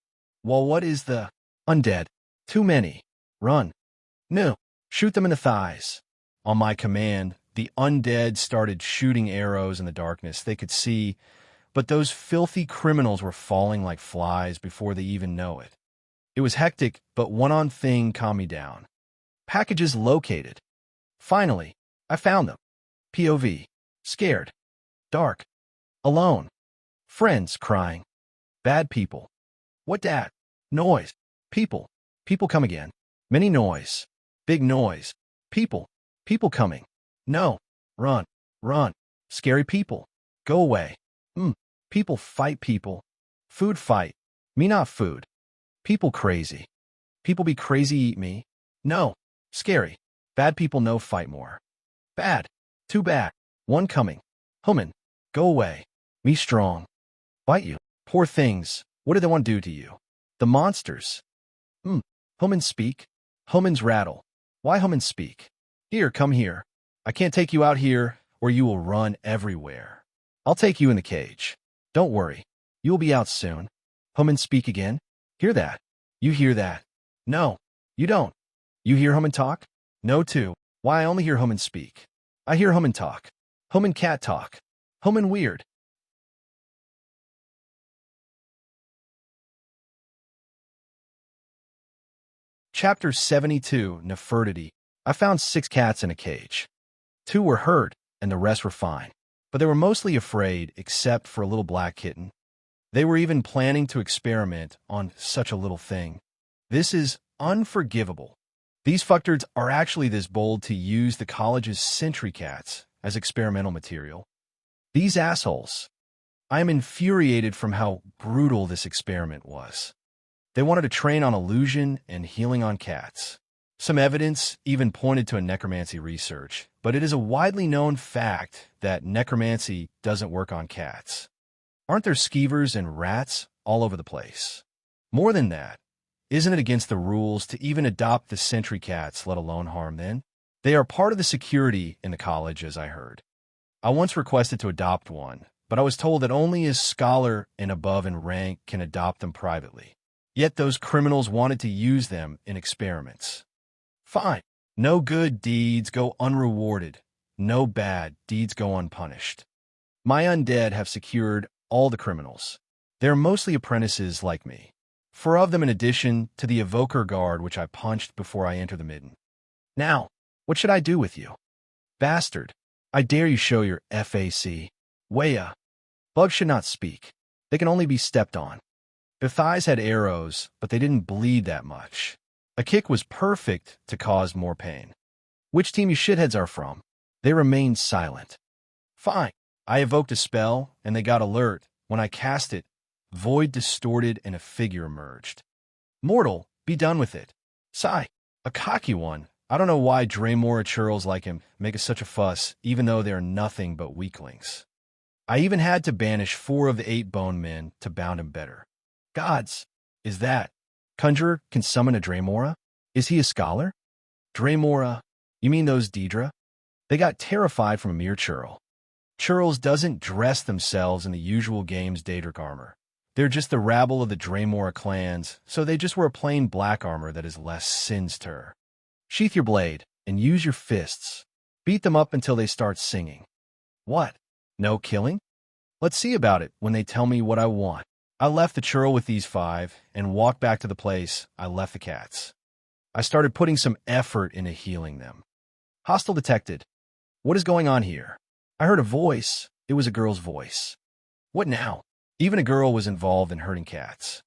Well, what is the undead? Too many. Run. No. Shoot them in the thighs. On my command, the undead started shooting arrows in the darkness they could see, but those filthy criminals were falling like flies before they even know it. It was hectic, but one thing calmed me down. Packages located. Finally, I found them. POV. Scared. Dark. Alone. Friends crying. Bad people. What dat? Noise. People. People come again. Many noise. Big noise. People. People coming. No. Run. Run. Scary people. Go away. People fight people. Food fight. Me not food. People crazy. People be crazy eat me. No. Scary. Bad people no fight more. Bad. Too bad. One coming. Human. Go away. Me strong. Bite you. Poor things. What do they want to do to you? The monsters. Humans speak. Humans rattle. Why humans speak? Here, come here. I can't take you out here, or you will run everywhere. I'll take you in the cage. Don't worry. You will be out soon. Humans speak again. Hear that? You hear that? No, you don't. You hear human talk? No, too. Why I only hear human speak. I hear human talk. Human cat talk. Human weird. Chapter 72, Nefertiti. I found 6 cats in a cage. 2 were hurt, and the rest were fine. But they were mostly afraid, except for a little black kitten. They were even planning to experiment on such a little thing. This is unforgivable. These fucktards are actually this bold to use the college's sentry cats as experimental material. These assholes. I am infuriated from how brutal this experiment was. They wanted to train on illusion and healing on cats. Some evidence even pointed to a necromancy research, but it is a widely known fact that necromancy doesn't work on cats. Aren't there skeevers and rats all over the place? More than that, isn't it against the rules to even adopt the sentry cats, let alone harm them? They are part of the security in the college, as I heard. I once requested to adopt one, but I was told that only a scholar and above in rank can adopt them privately. Yet those criminals wanted to use them in experiments. Fine. No good deeds go unrewarded. No bad deeds go unpunished. My undead have secured all the criminals. They're mostly apprentices like me. 4 of them in addition to the evoker guard which I punched before I enter the midden. Now, what should I do with you? Bastard, I dare you show your FAC. Waya. Bugs should not speak. They can only be stepped on. Their thighs had arrows, but they didn't bleed that much. A kick was perfect to cause more pain. Which team you shitheads are from? They remained silent. Fine. I evoked a spell, and they got alert. When I cast it, void distorted and a figure emerged. Mortal, be done with it. Sigh. A cocky one. I don't know why Draymora churls like him make such a fuss, even though they are nothing but weaklings. I even had to banish 4 of the 8 bone men to bound him better. Gods, is that? Conjurer can summon a Draymora? Is he a scholar? Draymora, you mean those Deidre? They got terrified from a mere churl. Churls doesn't dress themselves in the usual game's Daedric armor. They're just the rabble of the Draymora clans, so they just wear a plain black armor that is less sinister. Sheath your blade, and use your fists. Beat them up until they start singing. What? No killing? Let's see about it when they tell me what I want. I left the churl with these 5 and walked back to the place I left the cats. I started putting some effort into healing them. Hostile detected. What is going on here? I heard a voice. It was a girl's voice. What now? Even a girl was involved in hurting cats.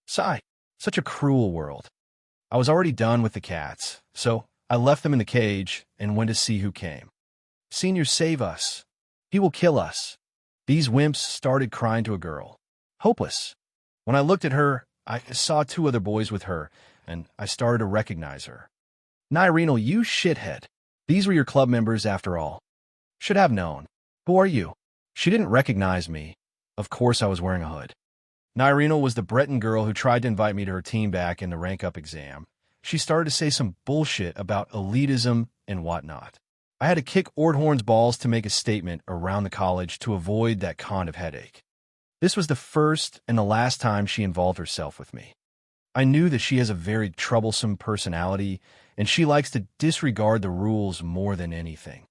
Sigh. Such a cruel world. I was already done with the cats, so I left them in the cage and went to see who came. Senior, save us. He will kill us. These wimps started crying to a girl. Hopeless. When I looked at her, I saw 2 other boys with her, and I started to recognize her. Nyrenal, you shithead. These were your club members after all. Should have known. Who are you? She didn't recognize me. Of course I was wearing a hood. Nyrenal was the Breton girl who tried to invite me to her team back in the rank-up exam. She started to say some bullshit about elitism and whatnot. I had to kick Ordhorn's balls to make a statement around the college to avoid that kind of headache. This was the first and the last time she involved herself with me. I knew that she has a very troublesome personality, and she likes to disregard the rules more than anything.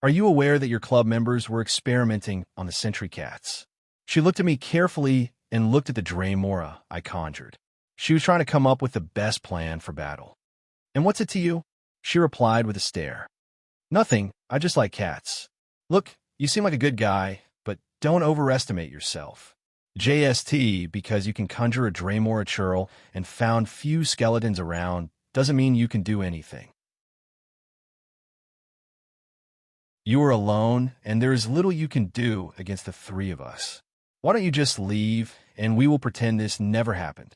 Are you aware that your club members were experimenting on the sentry cats? She looked at me carefully and looked at the Draymora I conjured. She was trying to come up with the best plan for battle. And what's it to you? She replied with a stare. Nothing, I just like cats. Look, you seem like a good guy, but don't overestimate yourself. JST, because you can conjure a Draymora churl and found few skeletons around, doesn't mean you can do anything. You are alone, and there is little you can do against the 3 of us. Why don't you just leave, and we will pretend this never happened?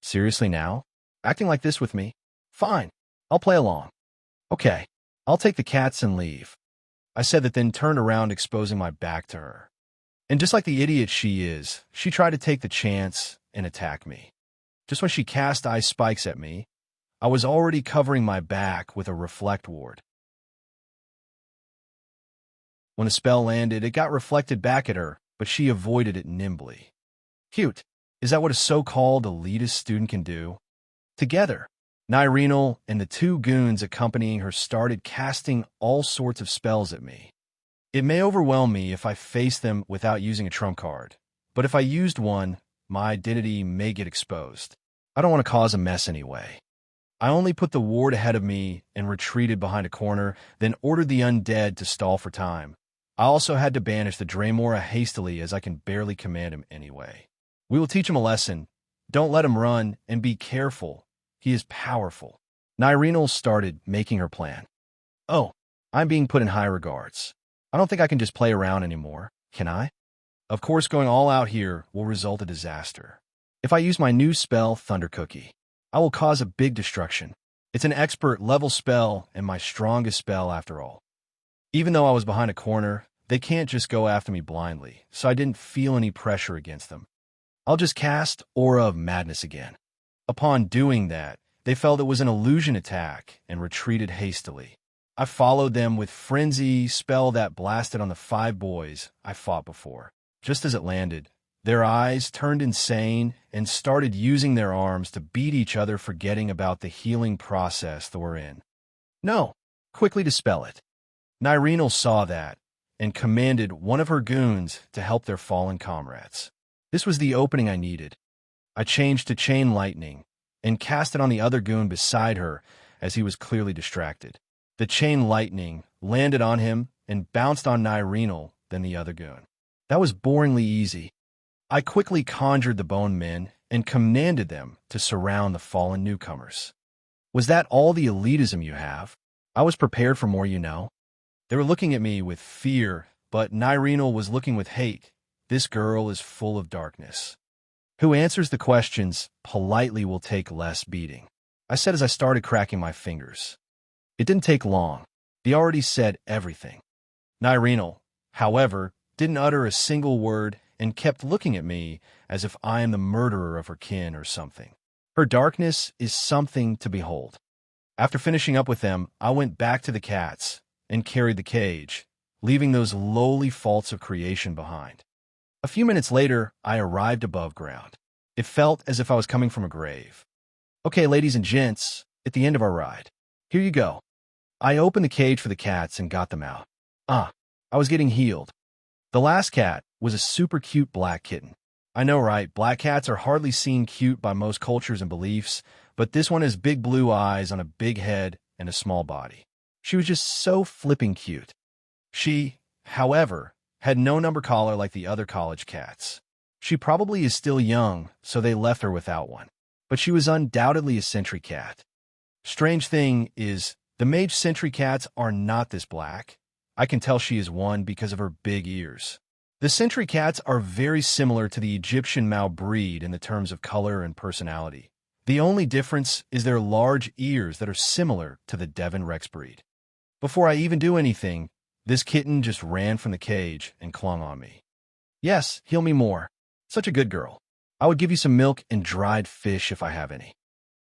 Seriously now? Acting like this with me? Fine, I'll play along. Okay, I'll take the cats and leave. I said that, then turned around, exposing my back to her. And just like the idiot she is, she tried to take the chance and attack me. Just when she cast ice spikes at me, I was already covering my back with a reflect ward. When the spell landed, it got reflected back at her, but she avoided it nimbly. Cute. Is that what a so-called elitist student can do? Together, Nyrenal and the 2 goons accompanying her started casting all sorts of spells at me. It may overwhelm me if I face them without using a trump card, but if I used one, my identity may get exposed. I don't want to cause a mess anyway. I only put the ward ahead of me and retreated behind a corner, then ordered the undead to stall for time. I also had to banish the Dremora hastily as I can barely command him anyway. We will teach him a lesson. Don't let him run, and be careful. He is powerful. Nyrenal started making her plan. Oh, I'm being put in high regards. I don't think I can just play around anymore, can I? Of course, going all out here will result in disaster. If I use my new spell, Thunder Cookie, I will cause a big destruction. It's an expert level spell and my strongest spell after all. Even though I was behind a corner, they can't just go after me blindly, so I didn't feel any pressure against them. I'll just cast Aura of Madness again. Upon doing that, they felt it was an illusion attack and retreated hastily. I followed them with Frenzy, spell that blasted on the 5 boys I fought before. Just as it landed, their eyes turned insane and started using their arms to beat each other, forgetting about the healing process that we're in. No, quickly dispel it. Nyrenal saw that and commanded one of her goons to help their fallen comrades. This was the opening I needed. I changed to Chain Lightning and cast it on the other goon beside her as he was clearly distracted. The Chain Lightning landed on him and bounced on Nyrenal, then the other goon. That was boringly easy. I quickly conjured the Bone Men and commanded them to surround the fallen newcomers. Was that all the elitism you have? I was prepared for more, you know. They were looking at me with fear, but Nyrenal was looking with hate. This girl is full of darkness. Who answers the questions politely will take less beating, I said as I started cracking my fingers. It didn't take long. He already said everything. Nyrenal, however, didn't utter a single word and kept looking at me as if I am the murderer of her kin or something. Her darkness is something to behold. After finishing up with them, I went back to the cats and carried the cage, leaving those lowly faults of creation behind. A few minutes later, I arrived above ground. It felt as if I was coming from a grave. Okay, ladies and gents, at the end of our ride. Here you go. I opened the cage for the cats and got them out. I was getting healed. The last cat was a super cute black kitten. I know, right? Black cats are hardly seen cute by most cultures and beliefs, but this one has big blue eyes on a big head and a small body. She was just so flipping cute. She, however, had no number collar like the other college cats. She probably is still young, so they left her without one. But she was undoubtedly a sentry cat. Strange thing is, the mage sentry cats are not this black. I can tell she is one because of her big ears. The sentry cats are very similar to the Egyptian Mao breed in the terms of color and personality. The only difference is their large ears that are similar to the Devon Rex breed. Before I even do anything, this kitten just ran from the cage and clung on me. Yes, heal me more. Such a good girl. I would give you some milk and dried fish if I have any.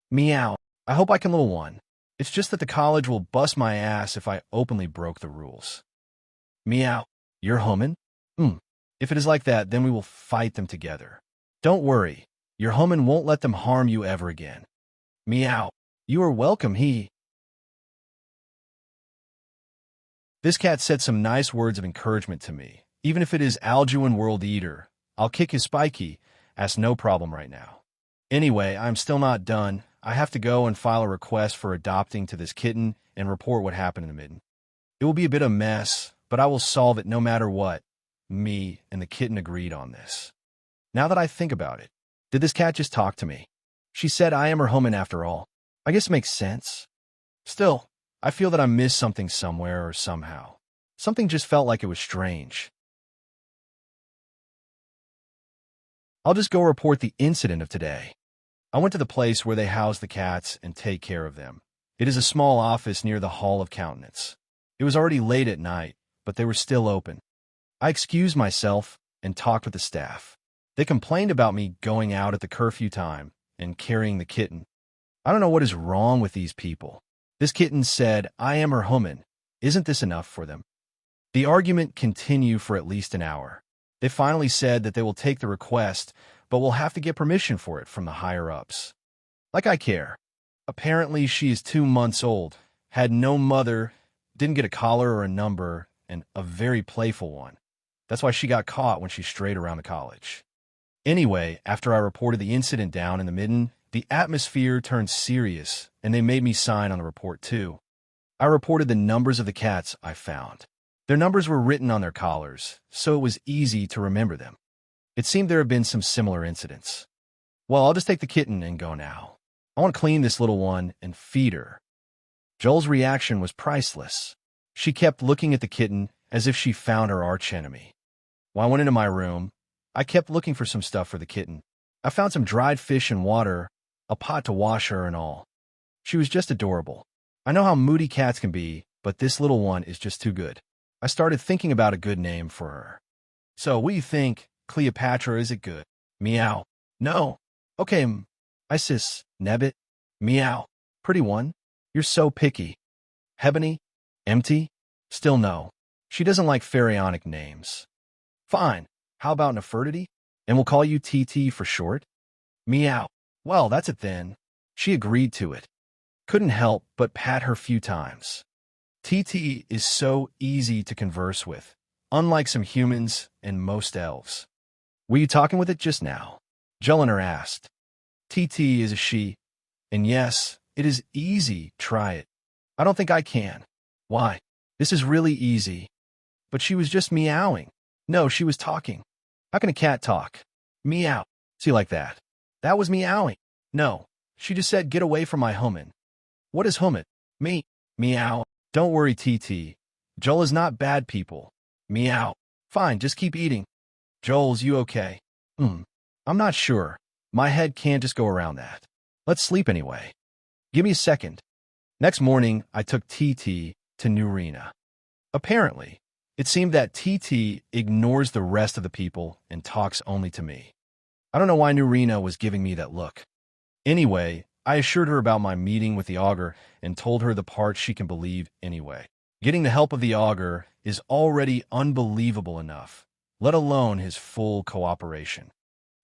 Meow. I hope I can, little one. It's just that the college will bust my ass if I openly broke the rules. Meow. You're humming? If it is like that, then we will fight them together. Don't worry. Your humming won't let them harm you ever again. Meow. You are welcome, This cat said some nice words of encouragement to me. Even if it is Alduin World Eater, I'll kick his spiky ass no problem right now. Anyway, I'm still not done. I have to go and file a request for adopting to this kitten and report what happened in the midden. It will be a bit of a mess, but I will solve it no matter what. Me and the kitten agreed on this. Now that I think about it, did this cat just talk to me? She said I am her human after all. I guess it makes sense. Still, I feel that I missed something somewhere or somehow. Something just felt like it was strange. I'll just go report the incident of today. I went to the place where they house the cats and take care of them. It is a small office near the Hall of Countenance. It was already late at night, but they were still open. I excused myself and talked with the staff. They complained about me going out at the curfew time and carrying the kitten. I don't know what is wrong with these people. This kitten said, I am her human. Isn't this enough for them? The argument continued for at least an hour. They finally said that they will take the request, but will have to get permission for it from the higher-ups. Like I care. Apparently she is 2 months old, had no mother, didn't get a collar or a number, and a very playful one. That's why she got caught when she strayed around the college. Anyway, after I reported the incident down in the midden, the atmosphere turned serious, and they made me sign on the report too. I reported the numbers of the cats I found. Their numbers were written on their collars, so it was easy to remember them. It seemed there had been some similar incidents. Well, I'll just take the kitten and go now. I want to clean this little one and feed her. Joel's reaction was priceless. She kept looking at the kitten as if she found her archenemy. When I went into my room, I kept looking for some stuff for the kitten. I found some dried fish and water, a pot to wash her and all. She was just adorable. I know how moody cats can be, but this little one is just too good. I started thinking about a good name for her. So, what do you think? Cleopatra, is it good? Meow. No. Okay, Isis, Nebbit. Meow. Pretty one. You're so picky. Hebony? Empty? Still no. She doesn't like pharaonic names. Fine. How about Nefertiti? And we'll call you TT for short? Meow. Well, that's it then. She agreed to it. Couldn't help but pat her few times. TT is so easy to converse with, unlike some humans and most elves. Were you talking with it just now? Jeliner asked. TT is a she, and yes, it is easy. Try it. I don't think I can. Why? This is really easy. But she was just meowing. No, she was talking. How can a cat talk? Meow. See, like that. That was meowing. No, she just said, get away from my human. What is human? Me. Meow. Don't worry, TT. Joel is not bad people. Meow. Fine, just keep eating. Joel's you okay? I'm not sure. My head can't just go around that. Let's sleep anyway. Give me a second. Next morning, I took TT to Nurina. Apparently, it seemed that TT ignores the rest of the people and talks only to me. I don't know why Nurina was giving me that look. Anyway, I assured her about my meeting with the augur and told her the part she can believe anyway. Getting the help of the augur is already unbelievable enough, let alone his full cooperation.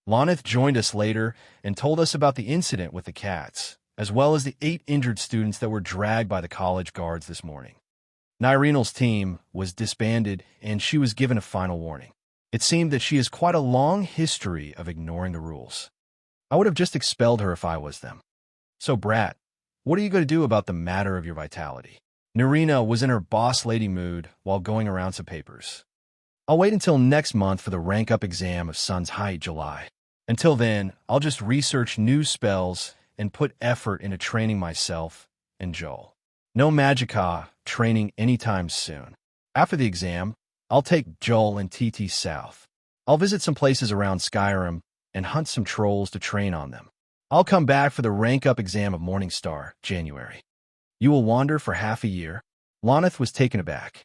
Lonith joined us later and told us about the incident with the cats, as well as the 8 injured students that were dragged by the college guards this morning. Nyrenal's team was disbanded and she was given a final warning. It seemed that she has quite a long history of ignoring the rules. I would have just expelled her if I was them. So, Brat, what are you going to do about the matter of your vitality? Nurina was in her boss lady mood while going around some papers. I'll wait until next month for the rank-up exam of Sun's Height, July. Until then, I'll just research new spells and put effort into training myself and Joel. No Magicka training anytime soon. After the exam, I'll take Joel and TT south. I'll visit some places around Skyrim and hunt some trolls to train on them. I'll come back for the rank-up exam of Morningstar, January. You will wander for half a year? Lonith was taken aback.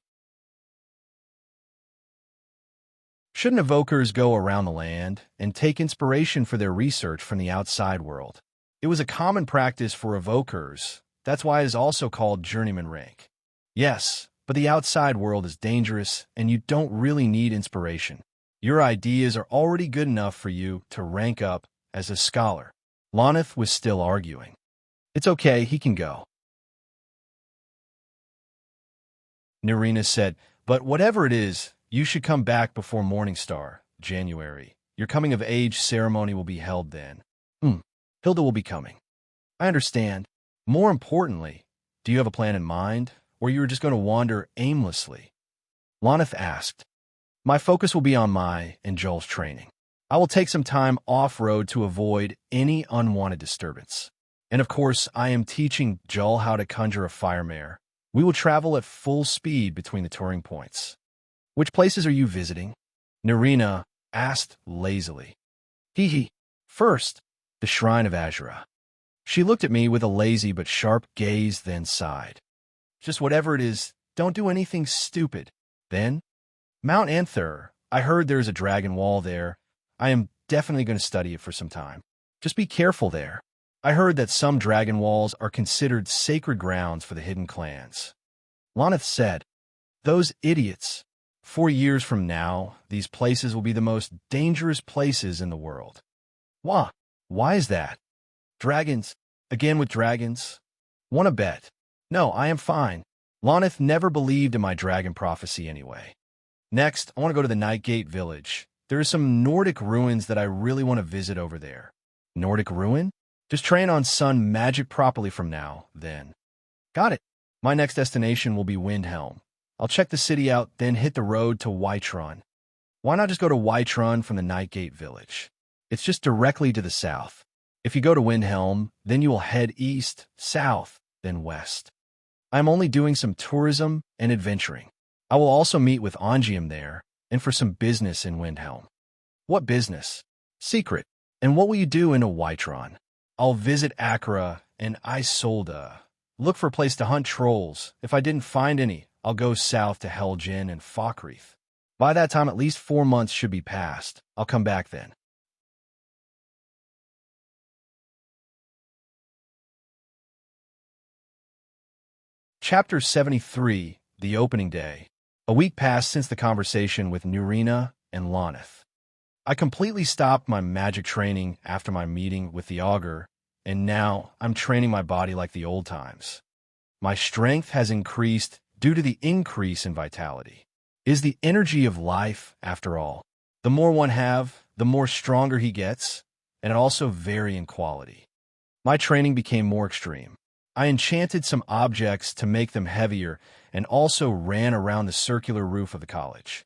Shouldn't evokers go around the land and take inspiration for their research from the outside world? It was a common practice for evokers. That's why it is also called journeyman rank. Yes, but the outside world is dangerous and you don't really need inspiration. Your ideas are already good enough for you to rank up as a scholar. Lonith was still arguing. It's okay, he can go. Nurina said, but whatever it is, you should come back before Morningstar, January. Your coming-of-age ceremony will be held then. Hilda will be coming. I understand. More importantly, do you have a plan in mind, or you are just going to wander aimlessly? Lonith asked. My focus will be on my and Joel's training. I will take some time off-road to avoid any unwanted disturbance. And of course, I am teaching Joel how to conjure a fire mare. We will travel at full speed between the touring points. Which places are you visiting? Nurina asked lazily. Hee. First, the Shrine of Azura. She looked at me with a lazy but sharp gaze, then sighed. Just whatever it is, don't do anything stupid. Then, Mount Anther. I heard there is a dragon wall there. I am definitely going to study it for some time. Just be careful there. I heard that some dragon walls are considered sacred grounds for the hidden clans. Lonith said, those idiots. 4 years from now, these places will be the most dangerous places in the world. Why? Why is that? Dragons. Again with dragons? Want to bet? No, I am fine. Lonith never believed in my dragon prophecy anyway. Next, I want to go to the Nightgate village. There are some Nordic ruins that I really want to visit over there. Nordic ruin? Just train on sun magic properly from now, then. Got it. My next destination will be Windhelm. I'll check the city out, then hit the road to Whiterun. Why not just go to Whiterun from the Nightgate village? It's just directly to the south. If you go to Windhelm, then you will head east, south, then west. I'm only doing some tourism and adventuring. I will also meet with Ongium there, and for some business in Windhelm. What business? Secret. And what will you do in a Whiterun? I'll visit Accra and Isolde. Look for a place to hunt trolls. If I didn't find any, I'll go south to Helgen and Falkreath. By that time, at least 4 months should be past. I'll come back then. Chapter 73, The Opening Day. A week passed since the conversation with Nurina and Lonith. I completely stopped my magic training after my meeting with the augur, and now I'm training my body like the old times. My strength has increased due to the increase in vitality. Is the energy of life, after all. The more one have, the more stronger he gets, and it also vary in quality. My training became more extreme. I enchanted some objects to make them heavier and also ran around the circular roof of the college.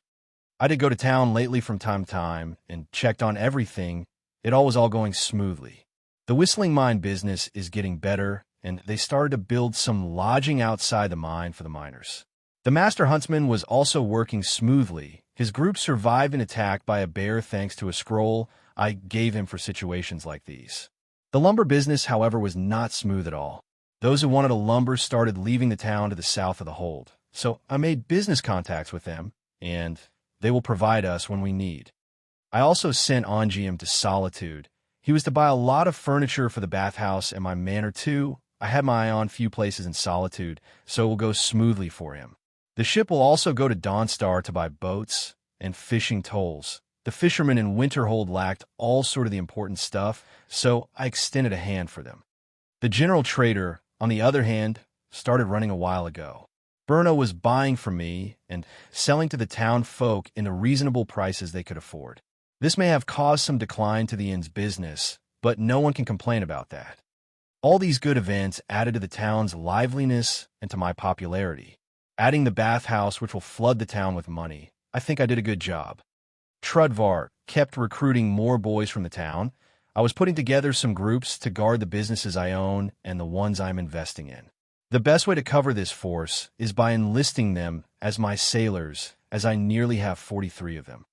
I did go to town lately from time to time and checked on everything. It all was going smoothly. The whistling mine business is getting better, and they started to build some lodging outside the mine for the miners. The master huntsman was also working smoothly. His group survived an attack by a bear thanks to a scroll I gave him for situations like these. The lumber business, however, was not smooth at all. Those who wanted a lumber started leaving the town to the south of the hold. So I made business contacts with them, and they will provide us when we need. I also sent Ongium to Solitude. He was to buy a lot of furniture for the bathhouse and my manor too. I had my eye on few places in Solitude, so it will go smoothly for him. The ship will also go to Dawnstar to buy boats and fishing tolls. The fishermen in Winterhold lacked all sort of the important stuff, so I extended a hand for them. The general trader, on the other hand, started running a while ago. Berno was buying from me and selling to the town folk in the reasonable prices they could afford. This may have caused some decline to the inn's business, but no one can complain about that. All these good events added to the town's liveliness and to my popularity. Adding the bathhouse, which will flood the town with money, I think I did a good job. Trudvar kept recruiting more boys from the town. I was putting together some groups to guard the businesses I own and the ones I'm investing in. The best way to cover this force is by enlisting them as my sailors, as I nearly have 43 of them.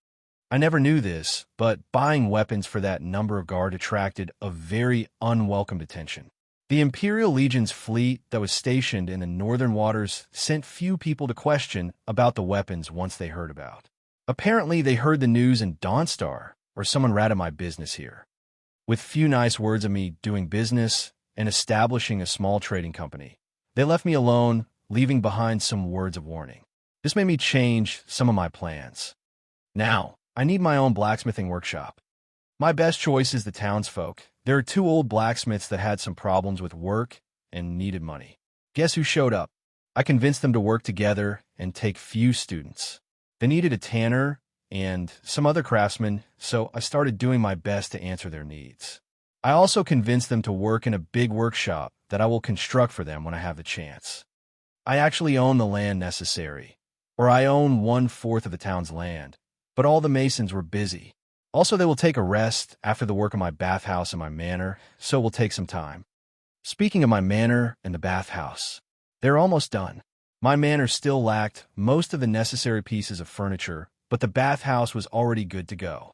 I never knew this, but buying weapons for that number of guard attracted a very unwelcome attention. The Imperial Legion's fleet that was stationed in the northern waters sent few people to question about the weapons once they heard about. Apparently, they heard the news in Dawnstar, or someone ratted my business here. With few nice words of me doing business and establishing a small trading company, they left me alone, leaving behind some words of warning. This made me change some of my plans. Now, I need my own blacksmithing workshop. My best choice is the townsfolk. There are 2 old blacksmiths that had some problems with work and needed money. Guess who showed up? I convinced them to work together and take few students. They needed a tanner and some other craftsmen, so I started doing my best to answer their needs. I also convinced them to work in a big workshop that I will construct for them when I have the chance. I actually own the land necessary, or I own 1/4 of the town's land, but all the masons were busy. Also, they will take a rest after the work of my bathhouse and my manor, so it will take some time. Speaking of my manor and the bathhouse, they're almost done. My manor still lacked most of the necessary pieces of furniture, but the bathhouse was already good to go.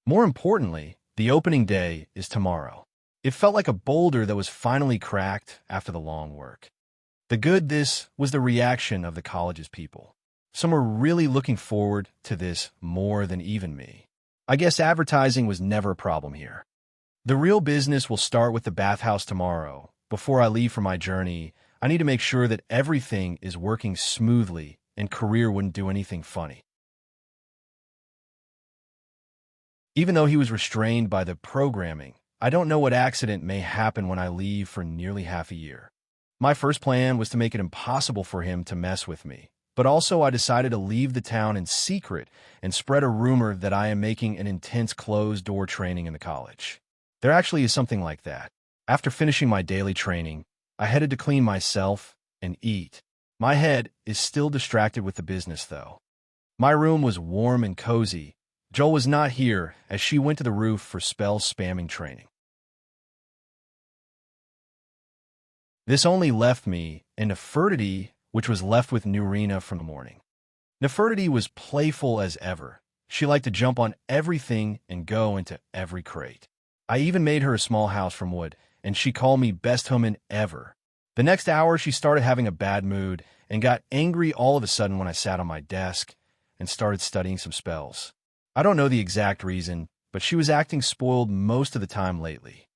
More importantly, the opening day is tomorrow. It felt like a boulder that was finally cracked after the long work. This was the reaction of the college's people. Some were really looking forward to this more than even me. I guess advertising was never a problem here. The real business will start with the bathhouse tomorrow. Before I leave for my journey, I need to make sure that everything is working smoothly and Career wouldn't do anything funny. Even though he was restrained by the programming, I don't know what accident may happen when I leave for nearly half a year. My first plan was to make it impossible for him to mess with me, but also I decided to leave the town in secret and spread a rumor that I am making an intense closed-door training in the college. There actually is something like that. After finishing my daily training, I headed to clean myself and eat. My head is still distracted with the business, though. My room was warm and cozy. Joel was not here, as she went to the roof for spell spamming training. This only left me and Nefertiti, which was left with Nurina from the morning. Nefertiti was playful as ever. She liked to jump on everything and go into every crate. I even made her a small house from wood, and she called me best human ever. The next hour, she started having a bad mood and got angry all of a sudden when I sat on my desk and started studying some spells. I don't know the exact reason, but she was acting spoiled most of the time lately.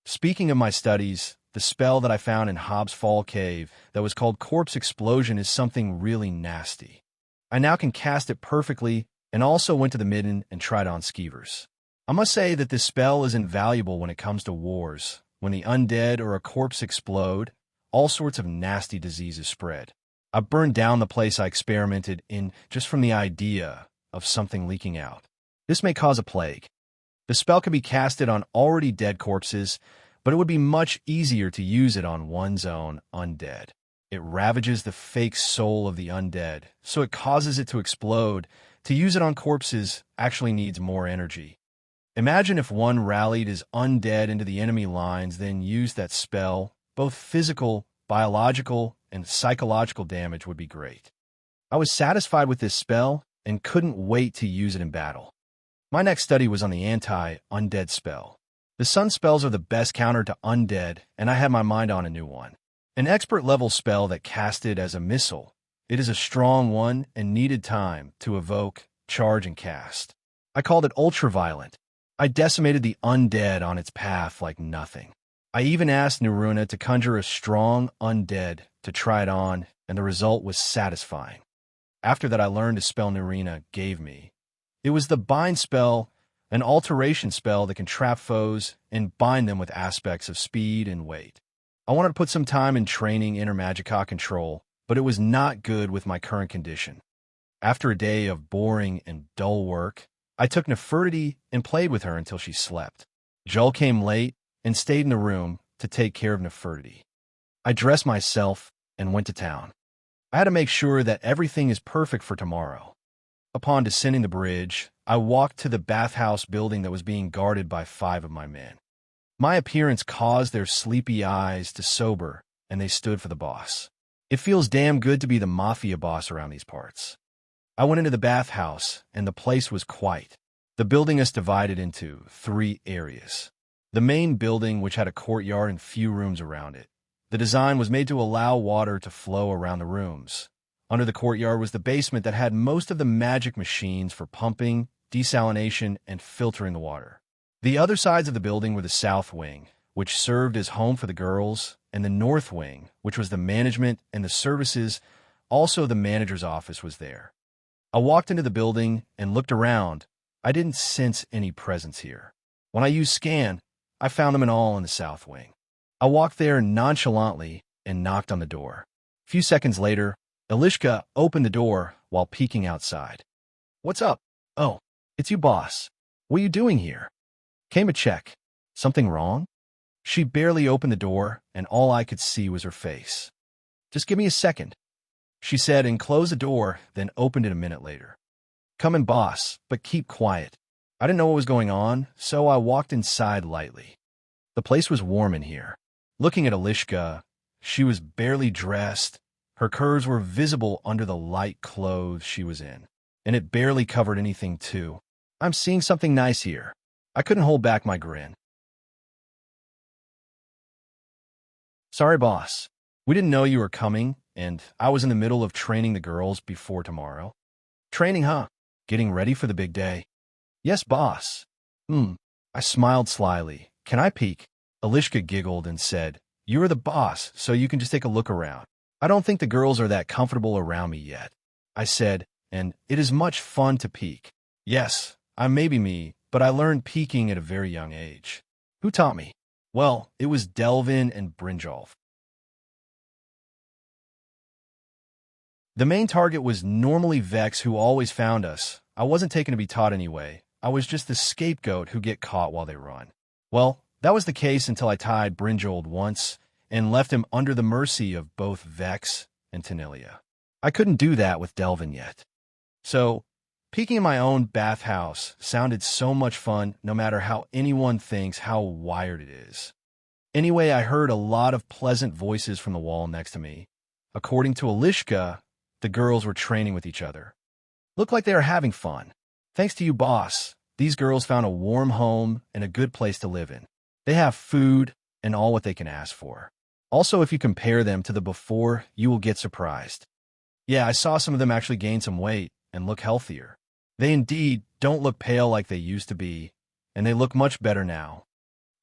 Speaking of my studies, the spell that I found in Hobbs Fall Cave that was called Corpse Explosion is something really nasty. I now can cast it perfectly and also went to the midden and tried on skeevers. I must say that this spell is invaluable when it comes to wars. When the undead or a corpse explode, all sorts of nasty diseases spread. I burned down the place I experimented in just from the idea of something leaking out. This may cause a plague. The spell can be casted on already dead corpses, but it would be much easier to use it on one's own undead. It ravages the fake soul of the undead, so it causes it to explode. To use it on corpses actually needs more energy. Imagine if one rallied his undead into the enemy lines, then used that spell. Both physical, biological, and psychological damage would be great. I was satisfied with this spell and couldn't wait to use it in battle. My next study was on the anti-undead spell. The sun spells are the best counter to undead, and I had my mind on a new one. An expert-level spell that casted as a missile. It is a strong one and needed time to evoke, charge, and cast. I called it ultraviolent. I decimated the undead on its path like nothing. I even asked Nurina to conjure a strong undead to try it on, and the result was satisfying. After that, I learned a spell Nurina gave me. It was the bind spell, an alteration spell that can trap foes and bind them with aspects of speed and weight. I wanted to put some time in training inner magica control, but it was not good with my current condition. After a day of boring and dull work, I took Nefertiti and played with her until she slept. Joel came late and stayed in the room to take care of Nefertiti. I dressed myself and went to town. I had to make sure that everything is perfect for tomorrow. Upon descending the bridge, I walked to the bathhouse building that was being guarded by 5 of my men. My appearance caused their sleepy eyes to sober, and they stood for the boss. It feels damn good to be the mafia boss around these parts. I went into the bathhouse, and the place was quiet. The building is divided into 3 areas. The main building, which had a courtyard and few rooms around it. The design was made to allow water to flow around the rooms. Under the courtyard was the basement that had most of the magic machines for pumping, desalination, and filtering the water. The other sides of the building were the south wing, which served as home for the girls, and the north wing, which was the management and the services. Also, the manager's office was there. I walked into the building and looked around. I didn't sense any presence here. When I used scan, I found them all in the south wing. I walked there nonchalantly and knocked on the door. A few seconds later, Elishka opened the door while peeking outside. "What's up?" "Oh, it's you, boss. What are you doing here?" "Came to check. Something wrong?" She barely opened the door, and all I could see was her face. "Just give me a second," she said, and closed the door, then opened it a minute later. "Come in, boss, but keep quiet." I didn't know what was going on, so I walked inside lightly. The place was warm in here. Looking at Elishka, she was barely dressed. Her curves were visible under the light clothes she was in, and it barely covered anything, too. "I'm seeing something nice here." I couldn't hold back my grin. "Sorry, boss. We didn't know you were coming, and I was in the middle of training the girls before tomorrow." "Training, huh? Getting ready for the big day?" "Yes, boss." I smiled slyly. "Can I peek?" Elishka giggled and said, "You're the boss, so you can just take a look around." "I don't think the girls are that comfortable around me yet," I said, "and it is much fun to peek." "Yes, I may be me, but I learned peeking at a very young age." "Who taught me?" "Well, it was Delvin and Brynjolf." The main target was normally Vex, who always found us. I wasn't taken to be taught anyway. I was just the scapegoat who get caught while they run. Well, that was the case until I tied Brynjolf once and left him under the mercy of both Vex and Tanilia. I couldn't do that with Delvin yet. So, peeking in my own bathhouse sounded so much fun no matter how anyone thinks how wired it is. Anyway, I heard a lot of pleasant voices from the wall next to me. According to Alishka, the girls were training with each other. Looked like they were having fun. Thanks to you, boss, these girls found a warm home and a good place to live in. They have food and all what they can ask for. Also, if you compare them to the before, you will get surprised. Yeah, I saw some of them actually gain some weight and look healthier. They indeed don't look pale like they used to be, and they look much better now.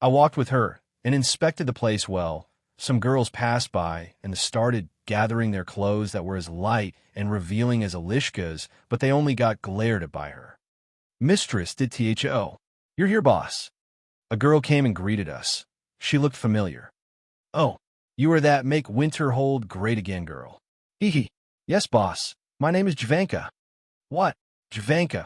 I walked with her and inspected the place well. Some girls passed by and started gathering their clothes that were as light and revealing as Alishka's, but they only got glared at by her. Mistress, did THO. You're here, boss. A girl came and greeted us. She looked familiar. Oh, you are that make winter hold great again girl. Hee hee. Yes, boss. My name is Jvanka. What? Jvanka.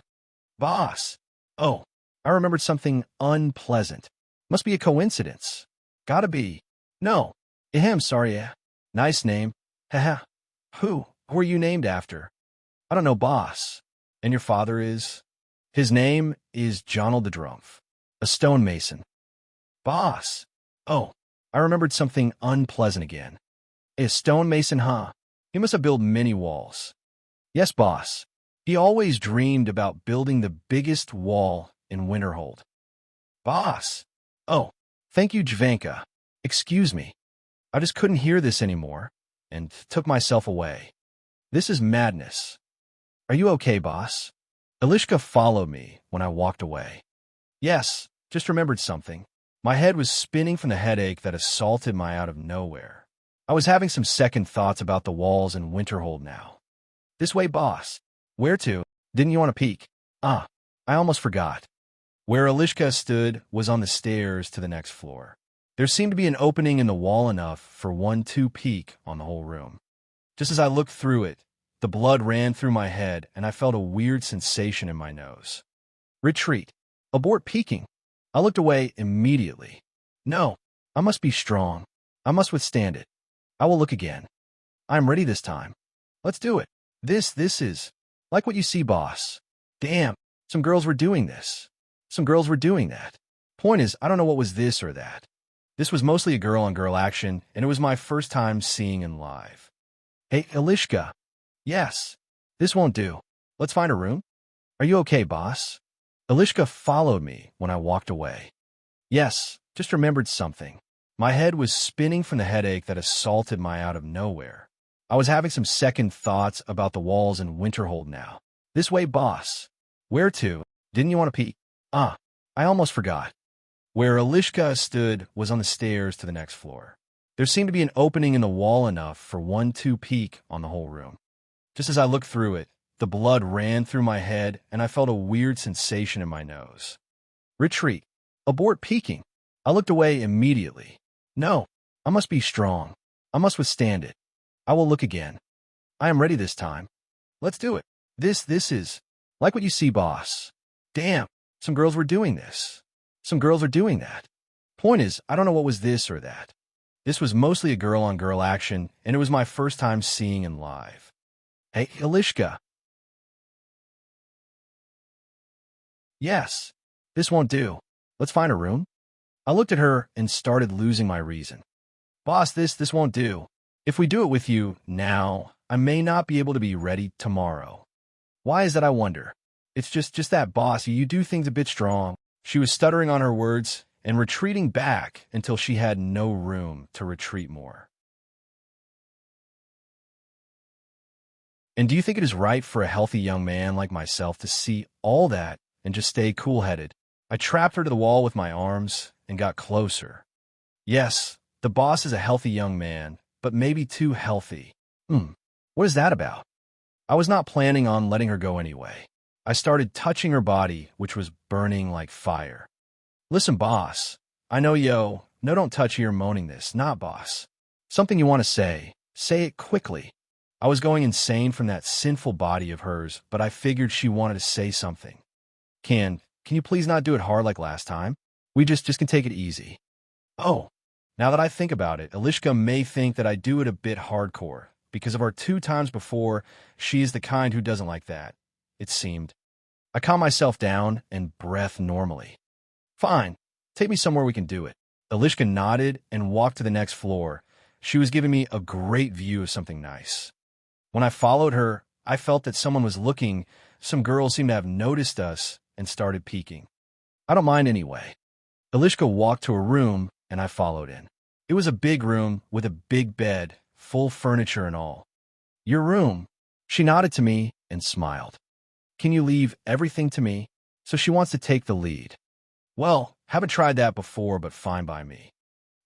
Boss. Oh, I remembered something unpleasant. Must be a coincidence. Gotta be. No. Ahem, sorry, yeah. Nice name. Haha. Who are you named after? I don't know, boss. And your father is? His name is Jonald the Drumpf, a stonemason. Boss. Oh, I remembered something unpleasant again. A stonemason, huh? He must have built many walls. Yes, boss. He always dreamed about building the biggest wall in Winterhold. Boss. Oh, thank you, Jvanka. Excuse me. I just couldn't hear this anymore, and took myself away. This is madness. Are you okay, boss? Alishka followed me when I walked away. Yes, just remembered something. My head was spinning from the headache that assaulted me out of nowhere. I was having some second thoughts about the walls in Winterhold now. This way, boss. Where to? Didn't you want to peek? I almost forgot. Where Alishka stood was on the stairs to the next floor. There seemed to be an opening in the wall enough for one to peek on the whole room. Just as I looked through it, the blood ran through my head and I felt a weird sensation in my nose. Retreat. Abort peeking. I looked away immediately. No, I must be strong. I must withstand it. I will look again. I am ready this time. Let's do it. This is like what you see, boss. Damn, some girls were doing this. Some girls were doing that. Point is, I don't know what was this or that. This was mostly a girl-on-girl action, and it was my first time seeing in live. Hey, Alishka. Yes, this won't do. Let's find a room. Are you okay, boss? Alishka followed me when I walked away. Yes, just remembered something. My head was spinning from the headache that assaulted me out of nowhere. I was having some second thoughts about the walls in Winterhold now. This way, boss. Where to? Didn't you want to peek? I almost forgot. Where Alishka stood was on the stairs to the next floor. There seemed to be an opening in the wall enough for one to peek on the whole room. Just as I looked through it, the blood ran through my head and I felt a weird sensation in my nose. Retreat. Abort peeking. I looked away immediately. No, I must be strong. I must withstand it. I will look again. I am ready this time. Let's do it. This is like what you see, boss. Damn, some girls were doing this. Some girls are doing that. Point is, I don't know what was this or that. This was mostly a girl-on-girl action, and it was my first time seeing in live. Hey, Alishka. Yes, this won't do. Let's find a room. I looked at her and started losing my reason. Boss, this won't do. If we do it with you now, I may not be able to be ready tomorrow. Why is that, I wonder? It's just that, boss, you do things a bit strong. She was stuttering on her words and retreating back until she had no room to retreat more. And do you think it is right for a healthy young man like myself to see all that and just stay cool-headed? I trapped her to the wall with my arms and got closer. Yes, the boss is a healthy young man, but maybe too healthy. What is that about? I was not planning on letting her go anyway. I started touching her body, which was burning like fire. Listen, boss. I know, no, don't touch here moaning this, not boss. Something you want to say it quickly. I was going insane from that sinful body of hers, but I figured she wanted to say something. Can you please not do it hard like last time? We just can take it easy. Oh, now that I think about it, Alishka may think that I do it a bit hardcore, because of our 2 times before, she is the kind who doesn't like that, it seemed. I calm myself down and breath normally. Fine, take me somewhere we can do it. Elishka nodded and walked to the next floor. She was giving me a great view of something nice. When I followed her, I felt that someone was looking. Some girls seemed to have noticed us and started peeking. I don't mind anyway. Elishka walked to a room, and I followed in. It was a big room with a big bed, full furniture and all. Your room. She nodded to me and smiled. Can you leave everything to me? So she wants to take the lead. Well, haven't tried that before, but fine by me.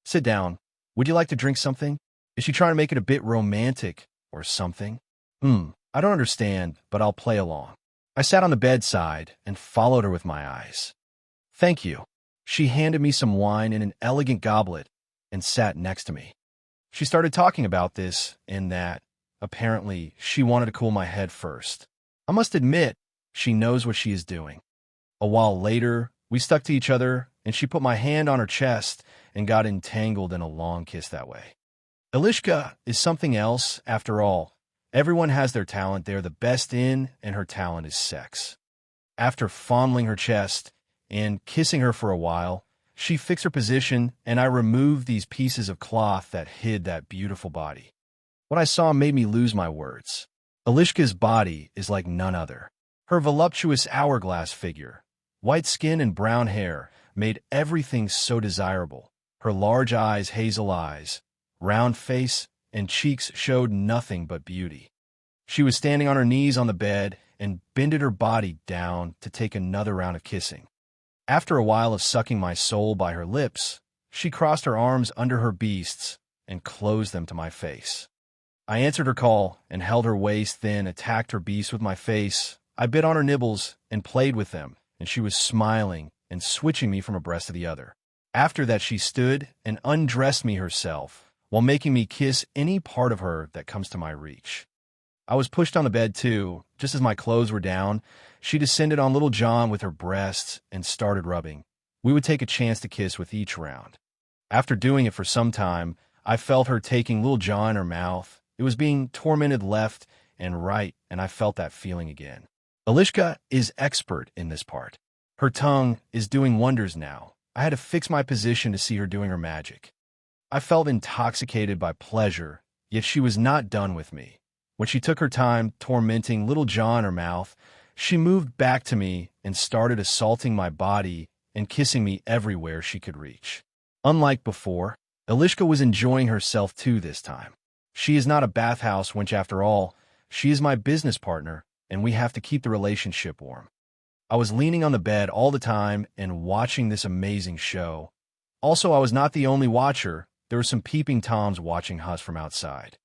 Sit down. Would you like to drink something? Is she trying to make it a bit romantic or something? I don't understand, but I'll play along. I sat on the bedside and followed her with my eyes. Thank you. She handed me some wine in an elegant goblet and sat next to me. She started talking about this and that. Apparently, she wanted to cool my head first. I must admit, she knows what she is doing. A while later, we stuck to each other, and she put my hand on her chest and got entangled in a long kiss that way. Elishka is something else, after all. Everyone has their talent they're the best in, and her talent is sex. After fondling her chest and kissing her for a while, she fixed her position, and I removed these pieces of cloth that hid that beautiful body. What I saw made me lose my words. Elishka's body is like none other. Her voluptuous hourglass figure, white skin and brown hair, made everything so desirable. Her large eyes, hazel eyes, round face, and cheeks showed nothing but beauty. She was standing on her knees on the bed and bended her body down to take another round of kissing. After a while of sucking my soul by her lips, she crossed her arms under her beasts and closed them to my face. I answered her call and held her waist, then attacked her beast with my face. I bit on her nibbles and played with them, and she was smiling and switching me from a breast to the other. After that, she stood and undressed me herself, while making me kiss any part of her that comes to my reach. I was pushed on the bed too. Just as my clothes were down, she descended on little John with her breasts and started rubbing. We would take a chance to kiss with each round. After doing it for some time, I felt her taking little John in her mouth. It was being tormented left and right, and I felt that feeling again. Elishka is expert in this part. Her tongue is doing wonders now. I had to fix my position to see her doing her magic. I felt intoxicated by pleasure, yet she was not done with me. When she took her time tormenting little John in her mouth, she moved back to me and started assaulting my body and kissing me everywhere she could reach. Unlike before, Elishka was enjoying herself too this time. She is not a bathhouse wench after all. She is my business partner, and we have to keep the relationship warm. I was leaning on the bed all the time and watching this amazing show. Also, I was not the only watcher. There were some peeping Toms watching us from outside.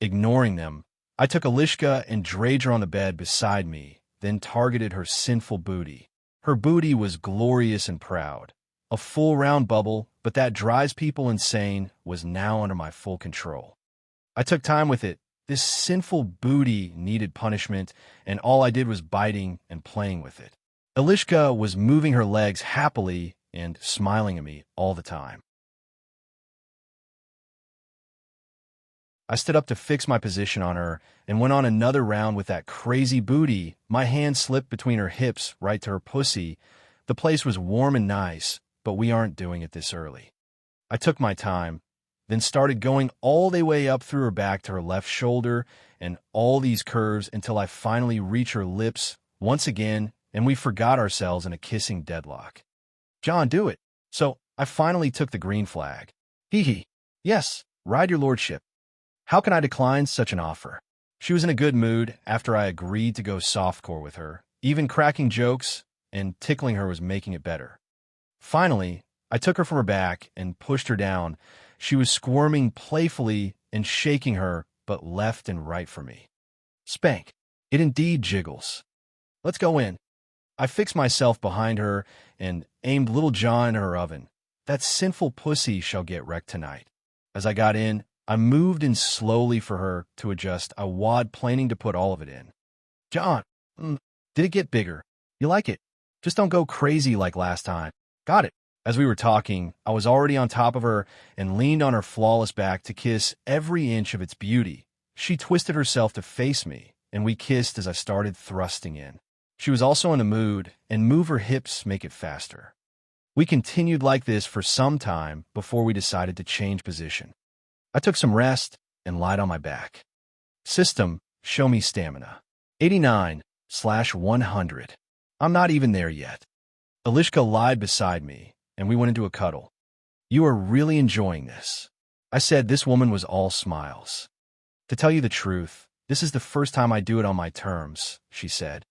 Ignoring them, I took Elishka and dragged her on the bed beside me, then targeted her sinful booty. Her booty was glorious and proud. A full round bubble, but that drives people insane, was now under my full control. I took time with it. This sinful booty needed punishment, and all I did was biting and playing with it. Elishka was moving her legs happily and smiling at me all the time. I stood up to fix my position on her and went on another round with that crazy booty. My hand slipped between her hips right to her pussy. The place was warm and nice, but we aren't doing it this early. I took my time, then started going all the way up through her back to her left shoulder and all these curves until I finally reached her lips once again, and we forgot ourselves in a kissing deadlock. John, do it. So I finally took the green flag. Hee hee. Yes, ride your lordship. How can I decline such an offer? She was in a good mood after I agreed to go softcore with her. Even cracking jokes and tickling her was making it better. Finally, I took her from her back and pushed her down. She was squirming playfully and shaking her, but left and right for me. Spank. It indeed jiggles. Let's go in. I fixed myself behind her and aimed little John in her oven. That sinful pussy shall get wrecked tonight. As I got in, I moved in slowly for her to adjust. I wad planning to put all of it in. John, did it get bigger? You like it? Just don't go crazy like last time. Got it. As we were talking, I was already on top of her and leaned on her flawless back to kiss every inch of its beauty. She twisted herself to face me, and we kissed as I started thrusting in. She was also in the mood, and move her hips make it faster. We continued like this for some time before we decided to change position. I took some rest and lied on my back. System, show me stamina. 89/100. I'm not even there yet. Alishka lied beside me, and we went into a cuddle. You are really enjoying this. I said this woman was all smiles. To tell you the truth, this is the first time I do it on my terms, she said.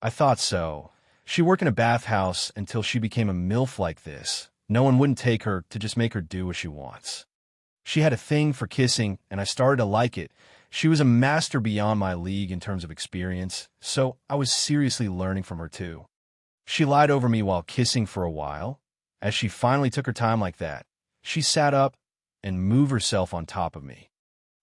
I thought so. She worked in a bathhouse until she became a MILF like this. No one wouldn't take her to just make her do what she wants. She had a thing for kissing, and I started to like it. She was a master beyond my league in terms of experience, so I was seriously learning from her too. She lied over me while kissing for a while. As she finally took her time like that, she sat up and moved herself on top of me.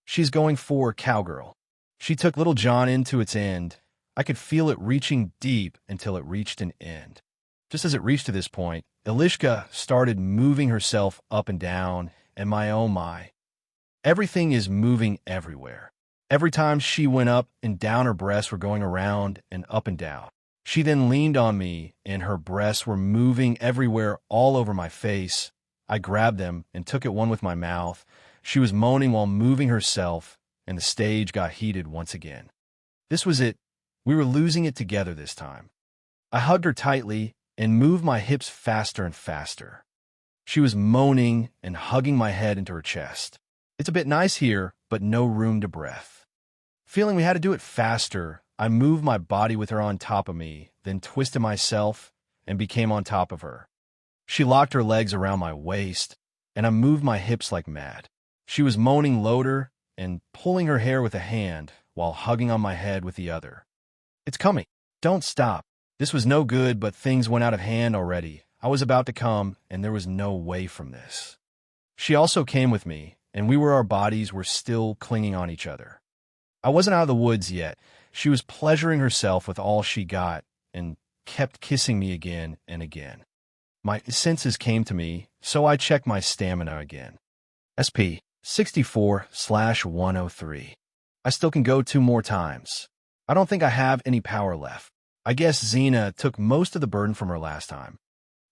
She's going for cowgirl. She took Little John into its end. I could feel it reaching deep until it reached an end. Just as it reached to this point, Alishka started moving herself up and down, and oh my. Everything is moving everywhere. Every time she went up and down, her breasts were going around and up and down. She then leaned on me, and her breasts were moving everywhere all over my face. I grabbed them and took at one with my mouth. She was moaning while moving herself, and the stage got heated once again. This was it. We were losing it together this time. I hugged her tightly and moved my hips faster and faster. She was moaning and hugging my head into her chest. It's a bit nice here, but no room to breathe. Feeling we had to do it faster, I moved my body with her on top of me, then twisted myself and became on top of her. She locked her legs around my waist, and I moved my hips like mad. She was moaning louder and pulling her hair with a hand while hugging on my head with the other. It's coming. Don't stop. This was no good, but things went out of hand already. I was about to come, and there was no way from this. She also came with me, and our bodies were still clinging on each other. I wasn't out of the woods yet. She was pleasuring herself with all she got and kept kissing me again and again. My senses came to me, so I checked my stamina again. SP 64/103. I still can go 2 more times. I don't think I have any power left. I guess Xena took most of the burden from her last time.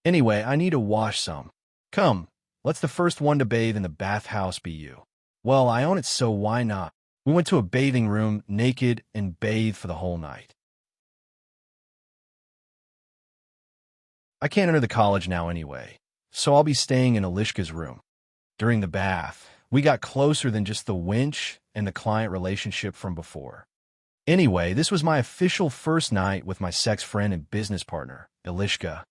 Anyway, I need to wash some. Come, let's the first one to bathe in the bathhouse be you. Well, I own it, so why not? We went to a bathing room naked and bathed for the whole night. I can't enter the college now anyway, so I'll be staying in Alishka's room. During the bath, we got closer than just the winch and the client relationship from before. Anyway, this was my official first night with my sex friend and business partner, Alishka.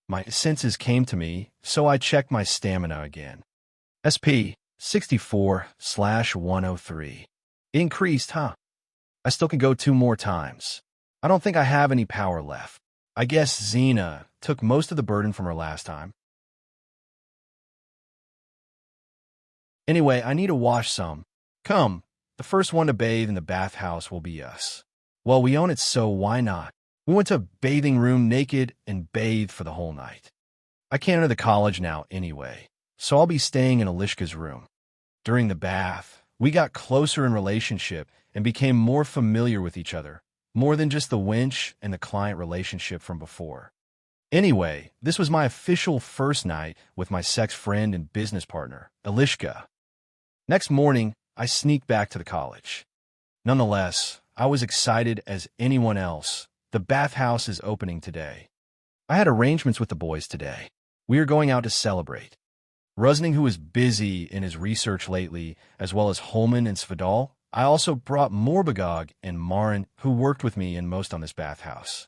My senses came to me, so I checked my stamina again. SP 64/103. It increased, huh? I still can go 2 more times. I don't think I have any power left. I guess Xena took most of the burden from her last time. Anyway, I need to wash some. Come, the first one to bathe in the bathhouse will be us. Well, we own it, so why not? We went to a bathing room naked and bathed for the whole night. I can't enter the college now anyway, so I'll be staying in Alishka's room. During the bath, we got closer in relationship and became more familiar with each other, more than just the winch and the client relationship from before. Anyway, this was my official first night with my sex friend and business partner, Alishka. Next morning, I sneaked back to the college. Nonetheless, I was excited as anyone else. The bathhouse is opening today. I had arrangements with the boys today. We are going out to celebrate. Rusning, who is busy in his research lately, as well as Holman and Svidal. I also brought Morbagog and Marin, who worked with me in most on this bathhouse.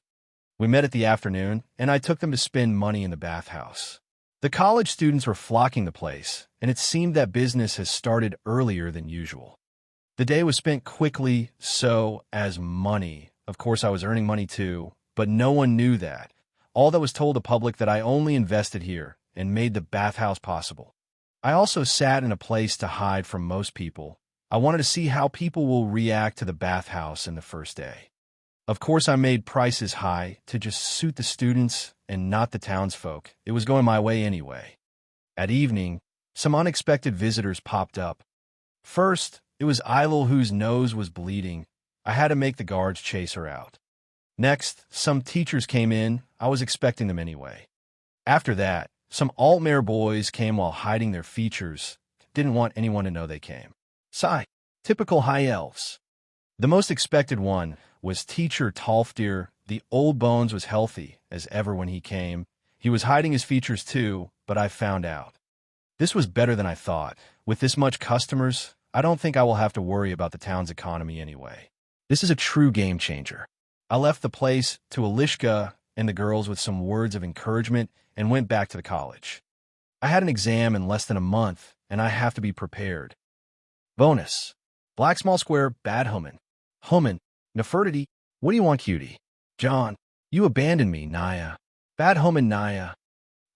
We met at the afternoon, and I took them to spend money in the bathhouse. The college students were flocking the place, and it seemed that business has started earlier than usual. The day was spent quickly, so as money. Of course, I was earning money too, but no one knew that. All that was told the public that I only invested here and made the bathhouse possible. I also sat in a place to hide from most people. I wanted to see how people will react to the bathhouse in the first day. Of course, I made prices high to just suit the students and not the townsfolk. It was going my way anyway. At evening, some unexpected visitors popped up. First, it was Ilil, whose nose was bleeding. I had to make the guards chase her out. Next, some teachers came in. I was expecting them anyway. After that, some Altmare boys came while hiding their features. Didn't want anyone to know they came. Sigh. Typical high elves. The most expected one was teacher Talfdir. The old bones was healthy as ever when he came. He was hiding his features too, but I found out. This was better than I thought. With this much customers, I don't think I will have to worry about the town's economy anyway. This is a true game changer. I left the place to Alishka and the girls with some words of encouragement and went back to the college. I had an exam in less than a month, and I have to be prepared. Bonus. Black small square, bad human. Human. Nefertiti. What do you want, cutie? John. You abandoned me, Naya. Bad human, Naya.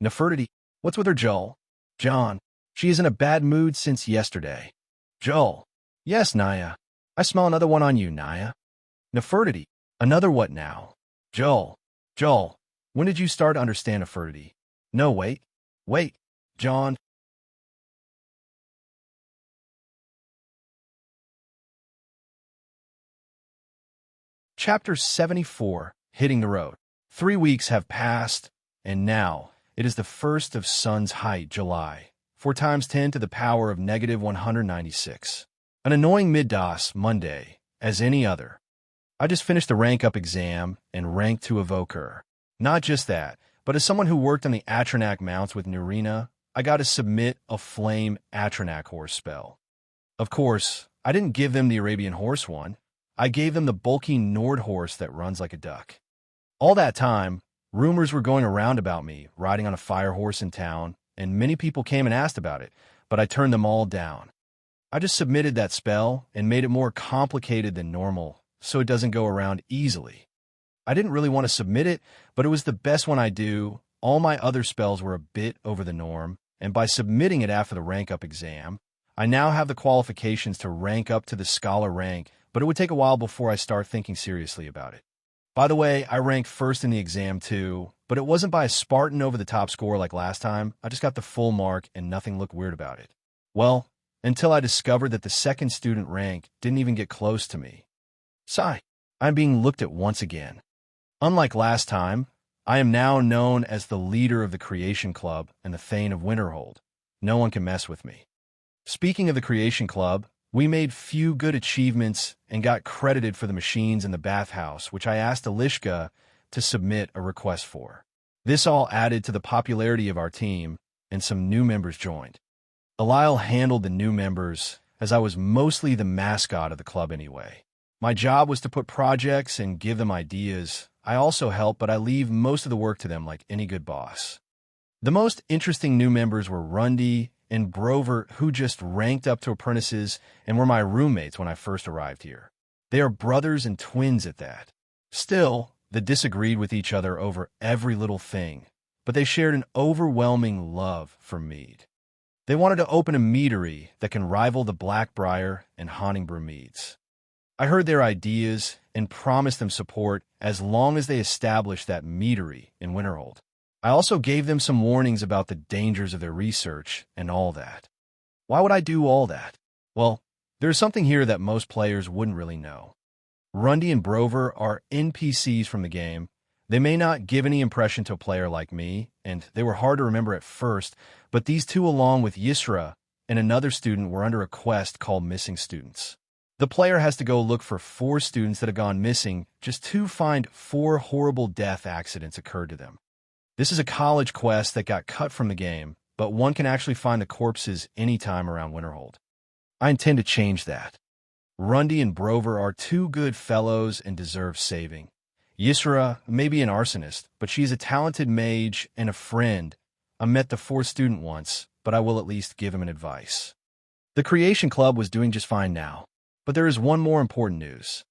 Nefertiti. What's with her, Joel? John. She is in a bad mood since yesterday. Joel. Yes, Naya. I smell another one on you, Naya. Nefertiti. Another what now? Joel. Joel. When did you start to understand Nefertiti? No, wait. Wait. John. Chapter 74. Hitting the road. 3 weeks have passed, and now it is the 1st of sun's height, July. 4 times 10 to the power of negative 196. An annoying mid-DOS Monday, as any other. I just finished the rank-up exam and ranked to Evoker. Not just that, but as someone who worked on the Atronak mounts with Nurina, I got to submit a flame Atronak horse spell. Of course, I didn't give them the Arabian horse one. I gave them the bulky Nord horse that runs like a duck. All that time, rumors were going around about me riding on a fire horse in town, and many people came and asked about it, but I turned them all down. I just submitted that spell and made it more complicated than normal, so it doesn't go around easily. I didn't really want to submit it, but it was the best one I do. All my other spells were a bit over the norm, and by submitting it after the rank-up exam, I now have the qualifications to rank up to the scholar rank, but it would take a while before I start thinking seriously about it. By the way, I ranked first in the exam too, but it wasn't by a Spartan over the top score like last time. I just got the full mark and nothing looked weird about it. Well, until I discovered that the second student rank didn't even get close to me. Sigh, I'm being looked at once again. Unlike last time, I am now known as the leader of the Creation Club and the Thane of Winterhold. No one can mess with me. Speaking of the Creation Club, we made few good achievements and got credited for the machines in the bathhouse, which I asked Alishka to submit a request for. This all added to the popularity of our team, and some new members joined. Alil handled the new members, as I was mostly the mascot of the club anyway. My job was to put projects and give them ideas. I also help, but I leave most of the work to them like any good boss. The most interesting new members were Rundy and Brover, who just ranked up to apprentices and were my roommates when I first arrived here. They are brothers and twins at that. Still, they disagreed with each other over every little thing, but they shared an overwhelming love for mead. They wanted to open a meadery that can rival the Blackbriar and Honningbrew meads. I heard their ideas and promised them support as long as they established that meadery in Winterhold. I also gave them some warnings about the dangers of their research and all that. Why would I do all that? Well, there's something here that most players wouldn't really know. Rundy and Brover are NPCs from the game. They may not give any impression to a player like me, and they were hard to remember at first, but these two along with Yisra and another student were under a quest called Missing Students. The player has to go look for 4 students that have gone missing just to find 4 horrible death accidents occurred to them. This is a college quest that got cut from the game, but one can actually find the corpses anytime around Winterhold. I intend to change that. Rundy and Brover are 2 good fellows and deserve saving. Yisra may be an arsonist, but she's a talented mage and a friend. I met the 4th student once, but I will at least give him an advice. The Creation Club was doing just fine now, but there is one more important news.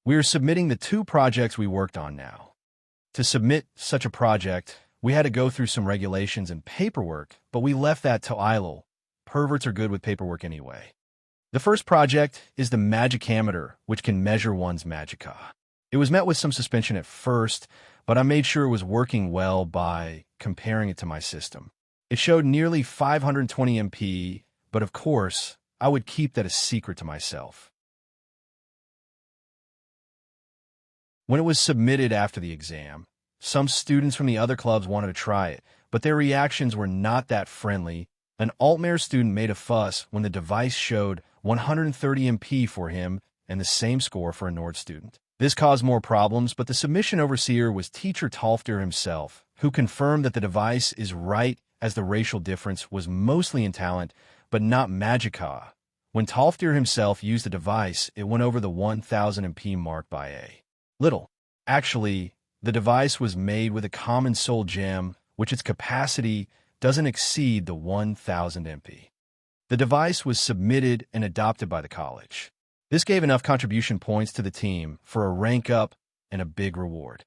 We are submitting the 2 projects we worked on now. To submit such a project, we had to go through some regulations and paperwork, but we left that to Ilil. Perverts are good with paperwork anyway. The first project is the Magicometer, which can measure one's magicka. It was met with some suspension at first, but I made sure it was working well by comparing it to my system. It showed nearly 520 MP, but of course, I would keep that a secret to myself. When it was submitted after the exam, some students from the other clubs wanted to try it, but their reactions were not that friendly. An Altmare student made a fuss when the device showed 130 MP for him and the same score for a Nord student. This caused more problems, but the submission overseer was teacher Talfter himself, who confirmed that the device is right as the racial difference was mostly in talent, but not magica. When Talfter himself used the device, it went over the 1000 MP mark by a little. Actually, the device was made with a common soul gem, which its capacity doesn't exceed the 1000 MP. The device was submitted and adopted by the college. This gave enough contribution points to the team for a rank up and a big reward.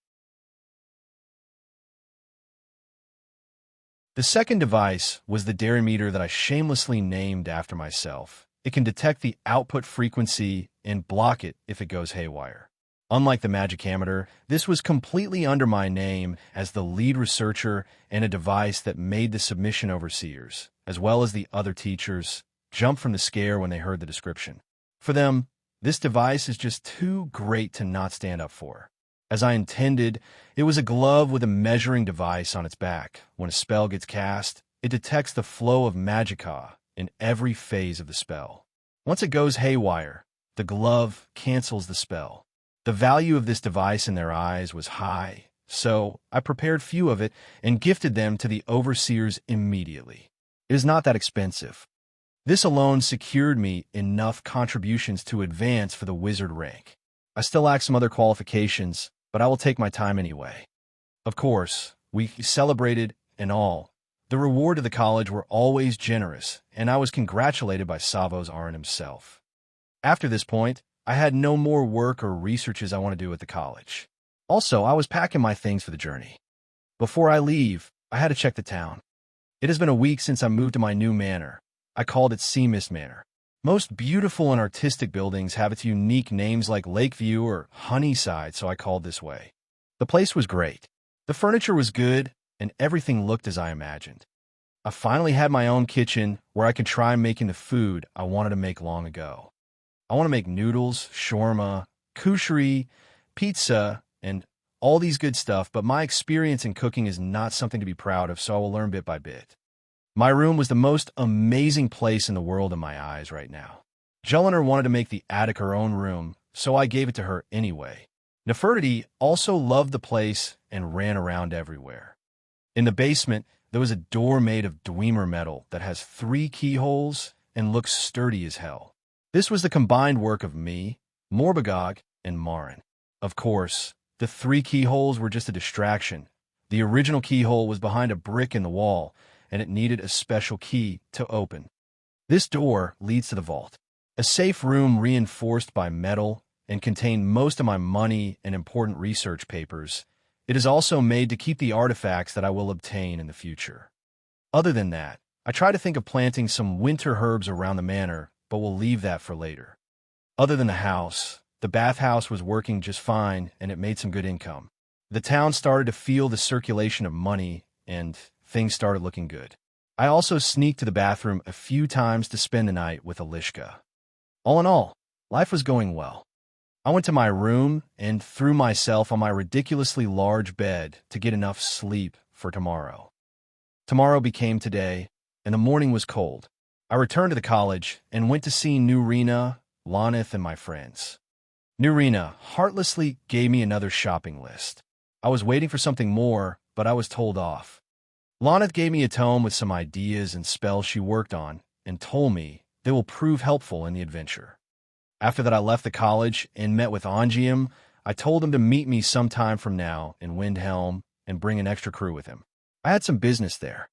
The second device was the Darimeter that I shamelessly named after myself. It can detect the output frequency and block it if it goes haywire. Unlike the Magicameter, this was completely under my name as the lead researcher and a device that made the submission overseers, as well as the other teachers, jump from the scare when they heard the description. For them, this device is just too great to not stand up for. As I intended, it was a glove with a measuring device on its back. When a spell gets cast, it detects the flow of magica in every phase of the spell. Once it goes haywire, the glove cancels the spell. The value of this device in their eyes was high, so I prepared few of it and gifted them to the overseers immediately. It is not that expensive. This alone secured me enough contributions to advance for the wizard rank. I still lack some other qualifications, but I will take my time anyway. Of course, we celebrated and all. The reward of the college were always generous, and I was congratulated by Savos Aran himself. After this point, I had no more work or researches I want to do at the college. Also, I was packing my things for the journey. Before I leave, I had to check the town. It has been a week since I moved to my new manor. I called it Seamist Manor. Most beautiful and artistic buildings have its unique names like Lakeview or Honeyside, so I called this way. The place was great. The furniture was good, and everything looked as I imagined. I finally had my own kitchen where I could try making the food I wanted to make long ago. I want to make noodles, shawarma, kushari, pizza, and all these good stuff, but my experience in cooking is not something to be proud of, so I will learn bit by bit. My room was the most amazing place in the world in my eyes right now. Jelinar wanted to make the attic her own room, so I gave it to her anyway. Nefertiti also loved the place and ran around everywhere. In the basement, there was a door made of Dwemer metal that has 3 keyholes and looks sturdy as hell. This was the combined work of me, Morbagog, and Marin. Of course, the 3 keyholes were just a distraction. The original keyhole was behind a brick in the wall, and it needed a special key to open. This door leads to the vault, a safe room reinforced by metal and contained most of my money and important research papers. It is also made to keep the artifacts that I will obtain in the future. Other than that, I try to think of planting some winter herbs around the manor, but we'll leave that for later. Other than the house, the bathhouse was working just fine and it made some good income. The town started to feel the circulation of money and things started looking good. I also sneaked to the bathroom a few times to spend the night with Alishka. All in all, life was going well. I went to my room and threw myself on my ridiculously large bed to get enough sleep for tomorrow. Tomorrow became today, and the morning was cold. I returned to the college and went to see Nurina, Lonith, and my friends. Nurina heartlessly gave me another shopping list. I was waiting for something more, but I was told off. Lonith gave me a tome with some ideas and spells she worked on and told me they will prove helpful in the adventure. After that, I left the college and met with Angium. I told him to meet me sometime from now in Windhelm and bring an extra crew with him. I had some business there.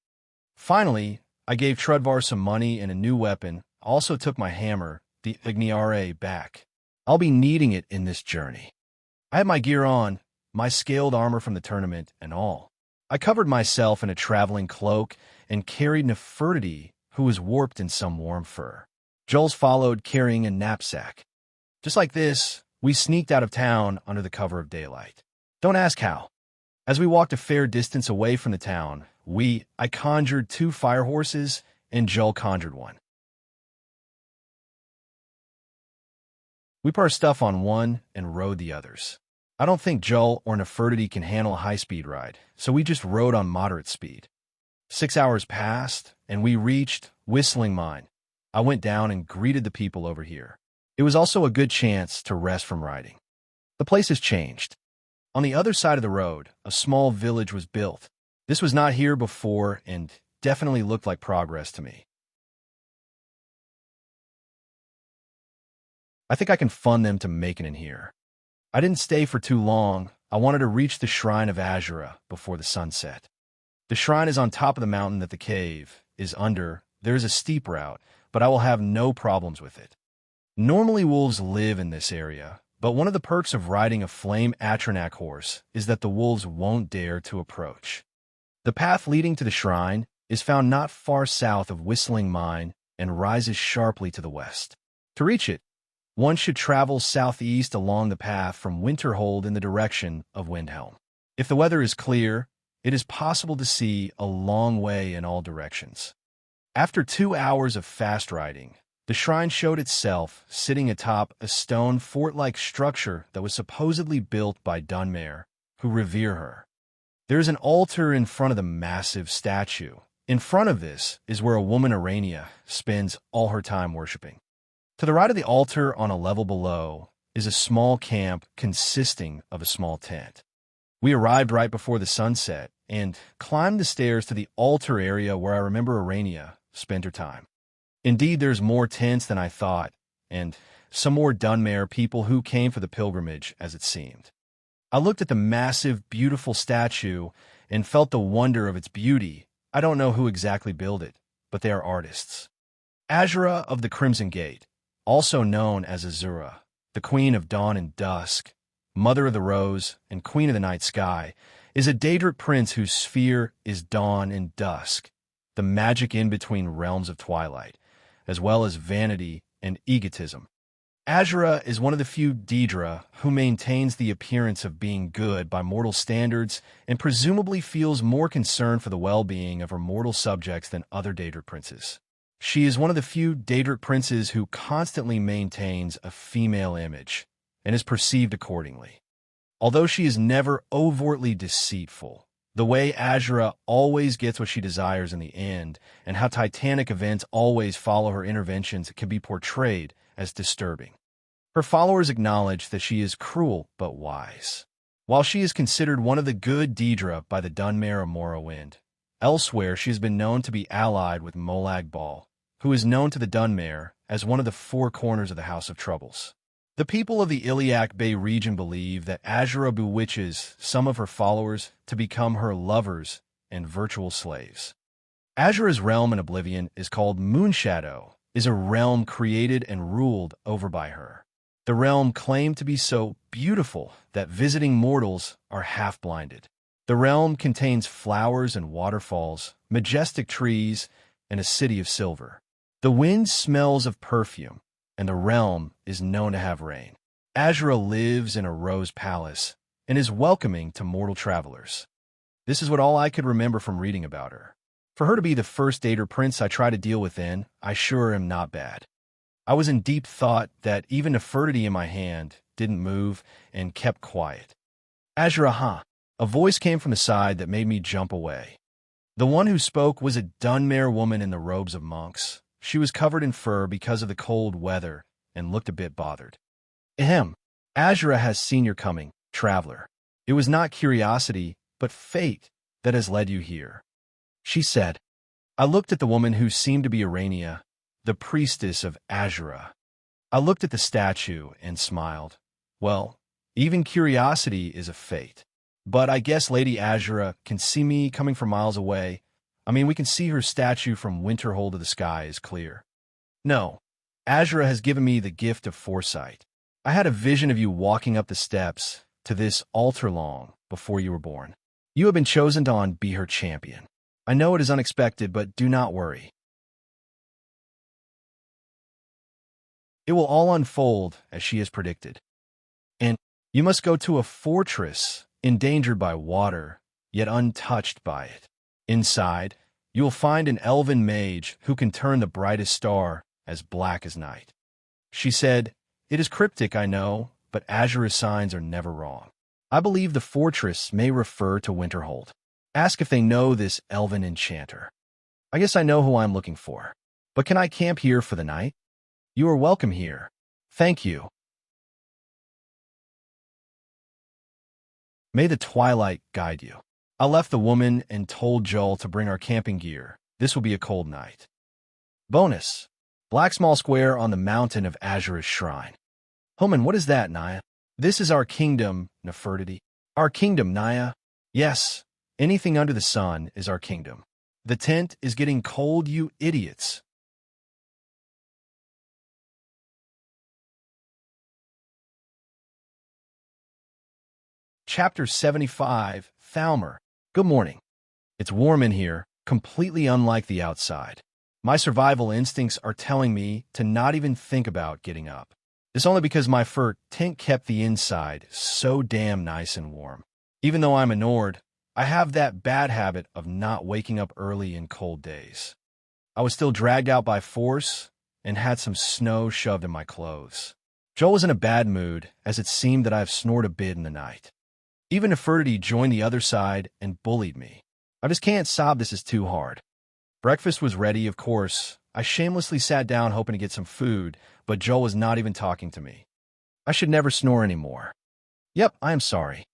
Finally, I gave Trudvar some money and a new weapon. I also took my hammer, the Igniare, back. I'll be needing it in this journey. I had my gear on, my scaled armor from the tournament, and all. I covered myself in a traveling cloak and carried Nefertiti, who was warped in some warm fur. Jules followed, carrying a knapsack. Just like this, We sneaked out of town under the cover of daylight. Don't ask how. As we walked a fair distance away from the town, I conjured 2 fire horses, and Joel conjured one. We put our stuff on one and rode the others. I don't think Joel or Nefertiti can handle a high-speed ride, so we just rode on moderate speed. 6 hours passed, and we reached Whistling Mine. I went down and greeted the people over here. It was also a good chance to rest from riding. The place has changed. On the other side of the road, a small village was built. This was not here before and definitely looked like progress to me. I think I can fund them to make it in here. I didn't stay for too long. I wanted to reach the shrine of Azura before the sun set. The shrine is on top of the mountain that the cave is under. There is a steep route, but I will have no problems with it. Normally wolves live in this area, but one of the perks of riding a flame Atronach horse is that the wolves won't dare to approach. The path leading to the shrine is found not far south of Whistling Mine and rises sharply to the west. To reach it, one should travel southeast along the path from Winterhold in the direction of Windhelm. If the weather is clear, it is possible to see a long way in all directions. After 2 hours of fast riding, the shrine showed itself sitting atop a stone fort-like structure that was supposedly built by Dunmer, who revere her. There is an altar in front of the massive statue. In front of this is where a woman Arania spends all her time worshipping. To the right of the altar on a level below is a small camp consisting of a small tent. We arrived right before the sunset and climbed the stairs to the altar area where I remember Arania spent her time. Indeed, there's more tents than I thought, and some more Dunmer people who came for the pilgrimage, as it seemed. I looked at the massive, beautiful statue and felt the wonder of its beauty. I don't know who exactly built it, but they are artists. Azura of the Crimson Gate, also known as Azura, the Queen of Dawn and Dusk, Mother of the Rose, and Queen of the Night Sky, is a Daedric prince whose sphere is dawn and dusk, the magic in between realms of twilight, as well as vanity and egotism. Azura is one of the few Daedra who maintains the appearance of being good by mortal standards and presumably feels more concern for the well-being of her mortal subjects than other Daedric princes. She is one of the few Daedric princes who constantly maintains a female image and is perceived accordingly. Although she is never overtly deceitful, the way Azura always gets what she desires in the end, and how titanic events always follow her interventions can be portrayed as disturbing. Her followers acknowledge that she is cruel but wise. While she is considered one of the good Daedra by the Dunmer of Morrowind, elsewhere she has been known to be allied with Molag Bal, who is known to the Dunmer as one of the 4 corners of the House of Troubles. The people of the Iliac Bay region believe that Azura bewitches some of her followers to become her lovers and virtual slaves. Azura's realm in Oblivion is called Moonshadow, is a realm created and ruled over by her. The realm claimed to be so beautiful that visiting mortals are half-blinded. The realm contains flowers and waterfalls, majestic trees, and a city of silver. The wind smells of perfume, and the realm is known to have rain. Azura lives in a rose palace and is welcoming to mortal travelers. This is what all I could remember from reading about her. For her to be the first Daedra prince I try to deal with in, I sure am not bad. I was in deep thought that even Nefertiti in my hand didn't move and kept quiet. Azura, huh? A voice came from the side that made me jump away. The one who spoke was a Dunmer woman in the robes of monks. She was covered in fur because of the cold weather and looked a bit bothered. Ahem. Azura has seen your coming, traveler. It was not curiosity, but fate that has led you here, she said. I looked at the woman who seemed to be Arania, the priestess of Azura. I looked at the statue and smiled. Well, even curiosity is a fate. But I guess Lady Azura can see me coming from miles away. I mean, we can see her statue from Winterhold to the sky is clear. No, Azura has given me the gift of foresight. I had a vision of you walking up the steps to this altar long before you were born. You have been chosen to be her champion. I know it is unexpected, but do not worry. It will all unfold as she has predicted. And you must go to a fortress, endangered by water, yet untouched by it. Inside, you will find an elven mage who can turn the brightest star as black as night. She said, "It is cryptic, I know, but Azura's signs are never wrong. I believe the fortress may refer to Winterhold. Ask if they know this elven enchanter. I guess I know who I'm looking for. But can I camp here for the night? You are welcome here. Thank you." May the twilight guide you. I left the woman and told Joel to bring our camping gear. This will be a cold night. Bonus. Black small square on the mountain of Azura's shrine. Homan, what is that, Naya? This is our kingdom, Nefertiti. Our kingdom, Naya. Yes, anything under the sun is our kingdom. The tent is getting cold, you idiots. Chapter 75, Thalmer. Good morning. It's warm in here, completely unlike the outside. My survival instincts are telling me to not even think about getting up. It's only because my fur tent kept the inside so damn nice and warm. Even though I'm a Nord, I have that bad habit of not waking up early in cold days. I was still dragged out by force and had some snow shoved in my clothes. Joel was in a bad mood, as it seemed that I have snored a bit in the night. Even Nefertiti joined the other side and bullied me. I just can't sob, this is too hard. Breakfast was ready, of course. I shamelessly sat down hoping to get some food, but Joel was not even talking to me. I should never snore anymore. Yep, I am sorry.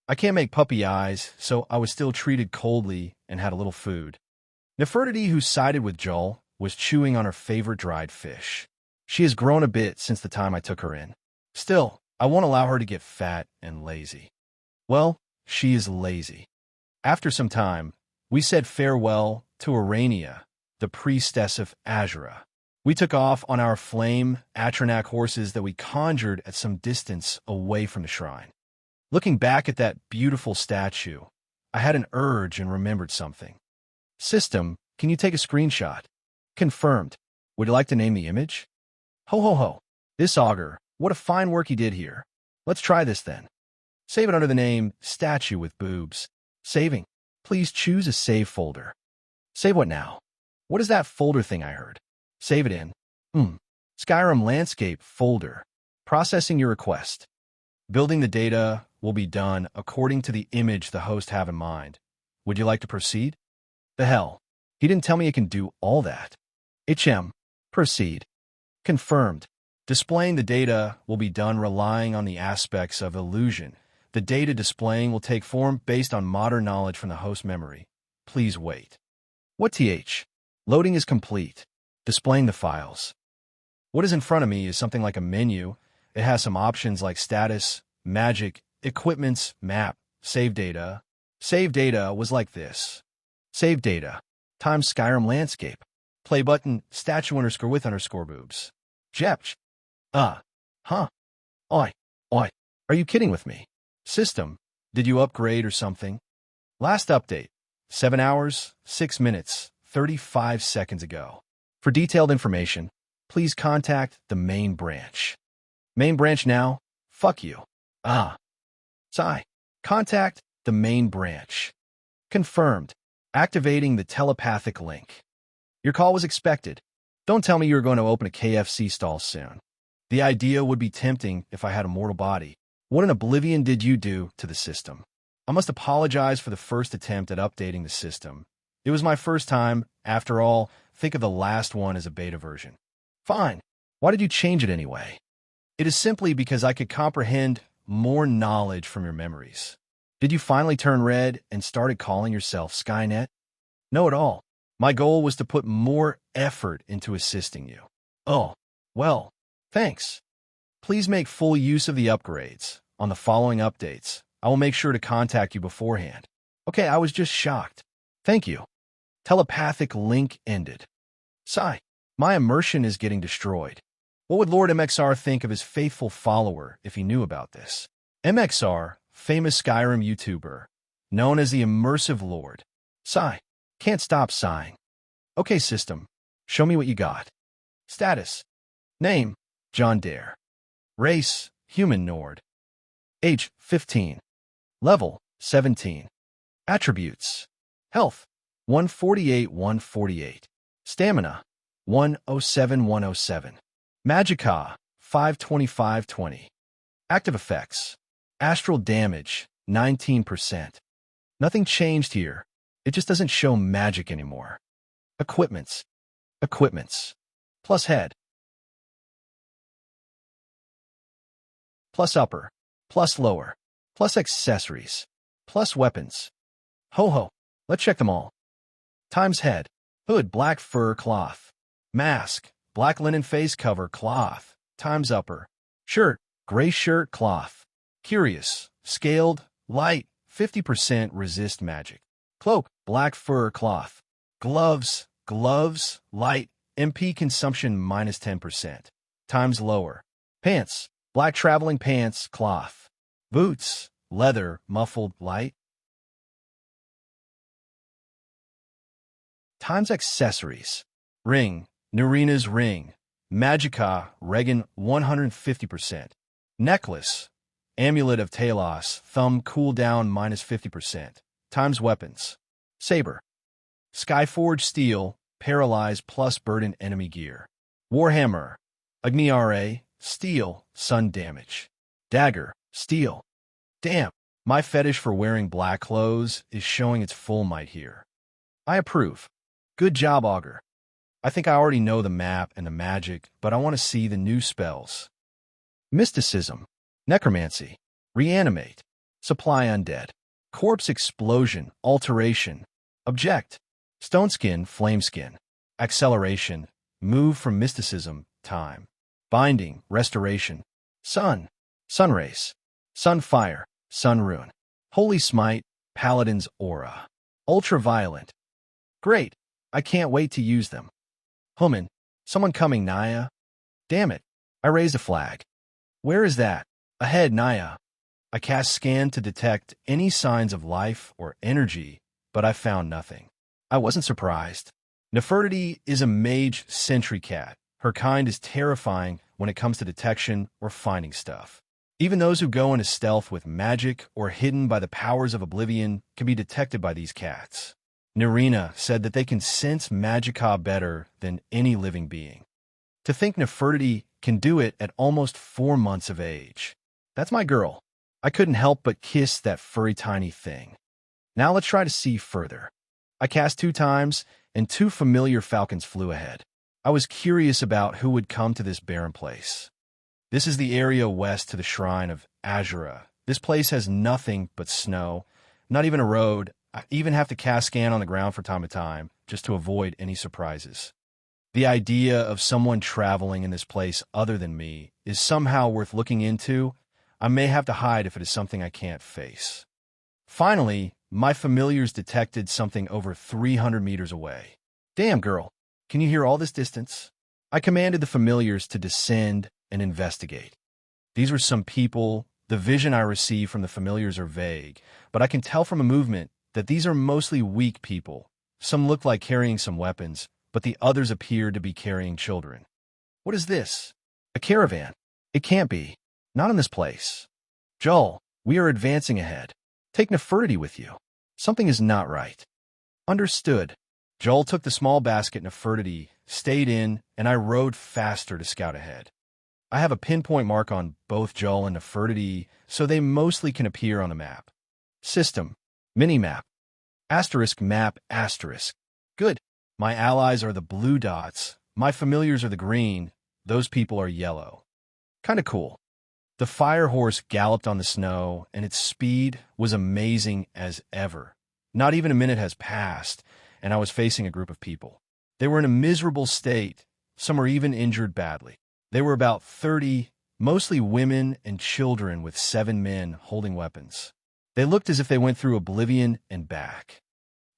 I can't make puppy eyes, so I was still treated coldly and had a little food. Nefertiti, who sided with Joel, was chewing on her favorite dried fish. She has grown a bit since the time I took her in. Still, I won't allow her to get fat and lazy. Well, she is lazy. After some time, we said farewell to Urania, the priestess of Azura. We took off on our flame Atronak horses that we conjured at some distance away from the shrine. Looking back at that beautiful statue, I had an urge and remembered something. System, can you take a screenshot? Confirmed. Would you like to name the image? Ho ho ho. This augur, what a fine work he did here. Let's try this then. Save it under the name Statue with Boobs. Saving. Please choose a save folder. Save what now? What is that folder thing I heard? Save it in. Skyrim Landscape folder. Processing your request. Building the data will be done according to the image the host have in mind. Would you like to proceed? The hell. He didn't tell me it can do all that. HM. Proceed. Confirmed. Displaying the data will be done relying on the aspects of illusion. The data displaying will take form based on modern knowledge from the host memory. Please wait. What th? Loading is complete. Displaying the files. What is in front of me is something like a menu. It has some options like status, magic, equipments, map, save data. Save data was like this. Save data. Times Skyrim landscape. Play button, statue underscore with underscore boobs. Jepch. Huh. Oi. Are you kidding with me? System, did you upgrade or something? Last update, 7 hours, 6 minutes, 35 seconds ago. For detailed information, please contact the main branch. Main branch now? Fuck you. Sigh. Contact the main branch. Confirmed. Activating the telepathic link. Your call was expected. Don't tell me you're going to open a KFC stall soon. The idea would be tempting if I had a mortal body. What in oblivion did you do to the system? I must apologize for the first attempt at updating the system. It was my first time. After all, think of the last one as a beta version. Fine. Why did you change it anyway? It is simply because I could comprehend more knowledge from your memories. Did you finally turn red and started calling yourself Skynet? No at all. My goal was to put more effort into assisting you. Oh, well, thanks. Please make full use of the upgrades. On the following updates, I will make sure to contact you beforehand. Okay, I was just shocked. Thank you. Telepathic link ended. Sigh. My immersion is getting destroyed. What would Lord MXR think of his faithful follower if he knew about this? MXR, famous Skyrim YouTuber, known as the Immersive Lord. Sigh. Can't stop sighing. Okay, system. Show me what you got. Status. Name, John Dare. Race, human Nord. Age 15. Level 17. Attributes: Health 148 148. Stamina 107 107. Magicka 525 20. Active effects: Astral damage 19%. Nothing changed here. It just doesn't show magic anymore. Equipments. Equipments. Plus head. Plus upper. Plus lower. Plus accessories. Plus weapons. Ho ho. Let's check them all. Times head. Hood, black fur cloth. Mask, black linen face cover cloth. Times upper. Shirt, gray shirt cloth. Curious, scaled, light, 50% resist magic. Cloak, black fur cloth. Gloves, light, MP consumption minus 10%. Times lower. Pants, black traveling pants cloth. Boots, leather, muffled, light. Times accessories. Ring, Narina's ring. Magicka, Regan 150%. Necklace, Amulet of Talos, thumb cooldown minus 50%. Times weapons. Saber. Skyforge steel, paralyze plus burden enemy gear. Warhammer. Agni-Ra, steel, sun damage. Dagger, steel. Damn, my fetish for wearing black clothes is showing its full might here. I approve. Good job, Augur. I think I already know the map and the magic, but I want to see the new spells. Mysticism. Necromancy. Reanimate. Supply undead. Corpse explosion. Alteration. Object. Stone skin, flame skin. Acceleration. Move from mysticism. Time. Binding. Restoration. Sun. Sunrays. Sunfire. Sunrune. Holy smite. Paladin's aura. Ultraviolet. Great. I can't wait to use them. Human. Someone coming, Naya. Damn it. I raised a flag. Where is that? Ahead, Naya. I cast scan to detect any signs of life or energy, but I found nothing. I wasn't surprised. Nefertiti is a mage sentry cat. Her kind is terrifying when it comes to detection or finding stuff. Even those who go into stealth with magic or hidden by the powers of oblivion can be detected by these cats. Narina said that they can sense magicka better than any living being. To think Nefertiti can do it at almost 4 months of age. That's my girl. I couldn't help but kiss that furry tiny thing. Now let's try to see further. I cast 2 times, and 2 familiar falcons flew ahead. I was curious about who would come to this barren place. This is the area west to the shrine of Azura. This place has nothing but snow, not even a road. I even have to cast scan on the ground from time to time, just to avoid any surprises. The idea of someone traveling in this place other than me is somehow worth looking into. I may have to hide if it is something I can't face. Finally, my familiars detected something over 300 meters away. Damn, girl, can you hear all this distance? I commanded the familiars to descend and investigate. These were some people. The vision I receive from the familiars are vague, but I can tell from a movement that these are mostly weak people. Some look like carrying some weapons, but the others appear to be carrying children. What is this? A caravan? It can't be. Not in this place. Joel, we are advancing ahead. Take Nefertiti with you. Something is not right. Understood. Joel took the small basket Nefertiti, stayed in, and I rode faster to scout ahead. I have a pinpoint mark on both Joel and Nefertiti, so they mostly can appear on the map. System. Minimap. Asterisk map asterisk. Good. My allies are the blue dots. My familiars are the green. Those people are yellow. Kinda cool. The fire horse galloped on the snow, and its speed was amazing as ever. Not even a minute has passed, and I was facing a group of people. They were in a miserable state. Some were even injured badly. They were about 30, mostly women and children with 7 men holding weapons. They looked as if they went through oblivion and back.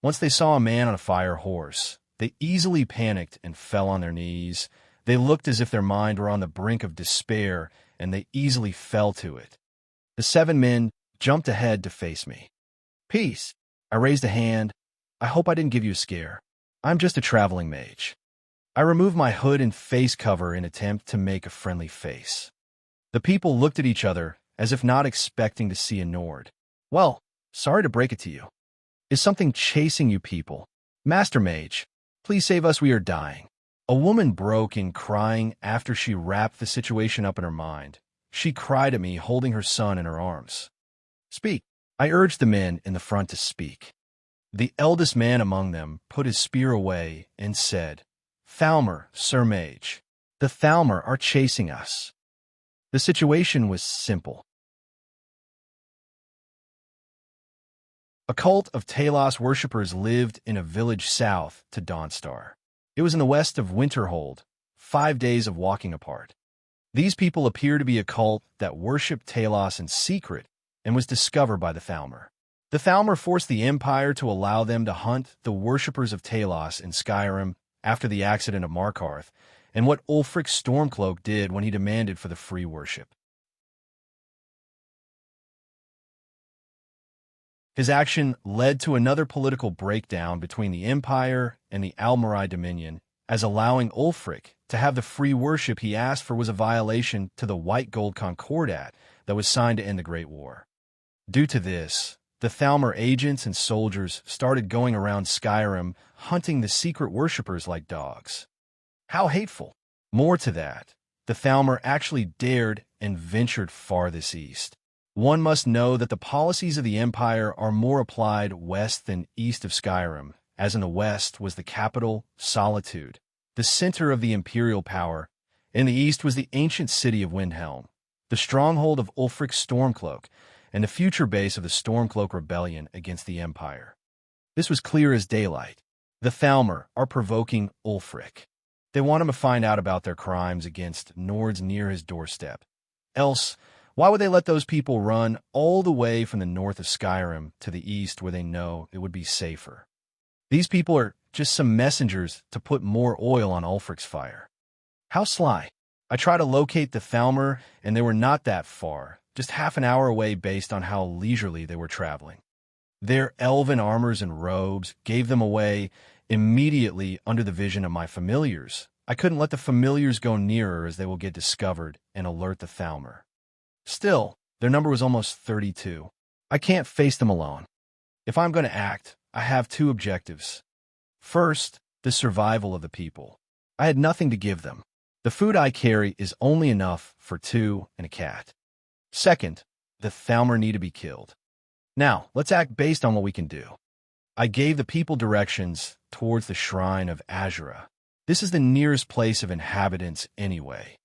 Once they saw a man on a fire horse, they easily panicked and fell on their knees. They looked as if their mind were on the brink of despair, and they easily fell to it. The 7 men jumped ahead to face me. Peace. I raised a hand. I hope I didn't give you a scare. I'm just a traveling mage. I removed my hood and face cover in an attempt to make a friendly face. The people looked at each other as if not expecting to see a Nord. Well, sorry to break it to you. Is something chasing you people? Master Mage, please save us, we are dying. A woman broke in crying after she wrapped the situation up in her mind. She cried at me, holding her son in her arms. Speak. I urged the men in the front to speak. The eldest man among them put his spear away and said, Thalmor, Sir Mage, the Thalmor are chasing us. The situation was simple. A cult of Talos worshippers lived in a village south to Dawnstar. It was in the west of Winterhold, 5 days of walking apart. These people appear to be a cult that worshipped Talos in secret and was discovered by the Thalmor. The Thalmor forced the Empire to allow them to hunt the worshippers of Talos in Skyrim after the accident of Markarth, and what Ulfric Stormcloak did when he demanded for the free worship. His action led to another political breakdown between the Empire and the Almorai Dominion, as allowing Ulfric to have the free worship he asked for was a violation to the White Gold Concordat that was signed to end the Great War. Due to this, the Thalmor agents and soldiers started going around Skyrim hunting the secret worshippers like dogs. How hateful! More to that, the Thalmor actually dared and ventured farthest east. One must know that the policies of the Empire are more applied west than east of Skyrim, as in the west was the capital, Solitude, the center of the imperial power. In the east was the ancient city of Windhelm, the stronghold of Ulfric Stormcloak, and the future base of the Stormcloak rebellion against the Empire. This was clear as daylight. The Thalmor are provoking Ulfric. They want him to find out about their crimes against Nords near his doorstep. Else, why would they let those people run all the way from the north of Skyrim to the east where they know it would be safer? These people are just some messengers to put more oil on Ulfric's fire. How sly. I tried to locate the Thalmor, and they were not that far, just half an hour away based on how leisurely they were traveling. Their elven armors and robes gave them away immediately under the vision of my familiars. I couldn't let the familiars go nearer as they will get discovered and alert the Thalmor. Still, their number was almost 32. I can't face them alone. If I'm going to act, I have two objectives. First, the survival of the people. I had nothing to give them. The food I carry is only enough for 2 and a cat. Second, the Thalmor need to be killed. Now, let's act based on what we can do. I gave the people directions towards the shrine of Azura. This is the nearest place of inhabitants anyway.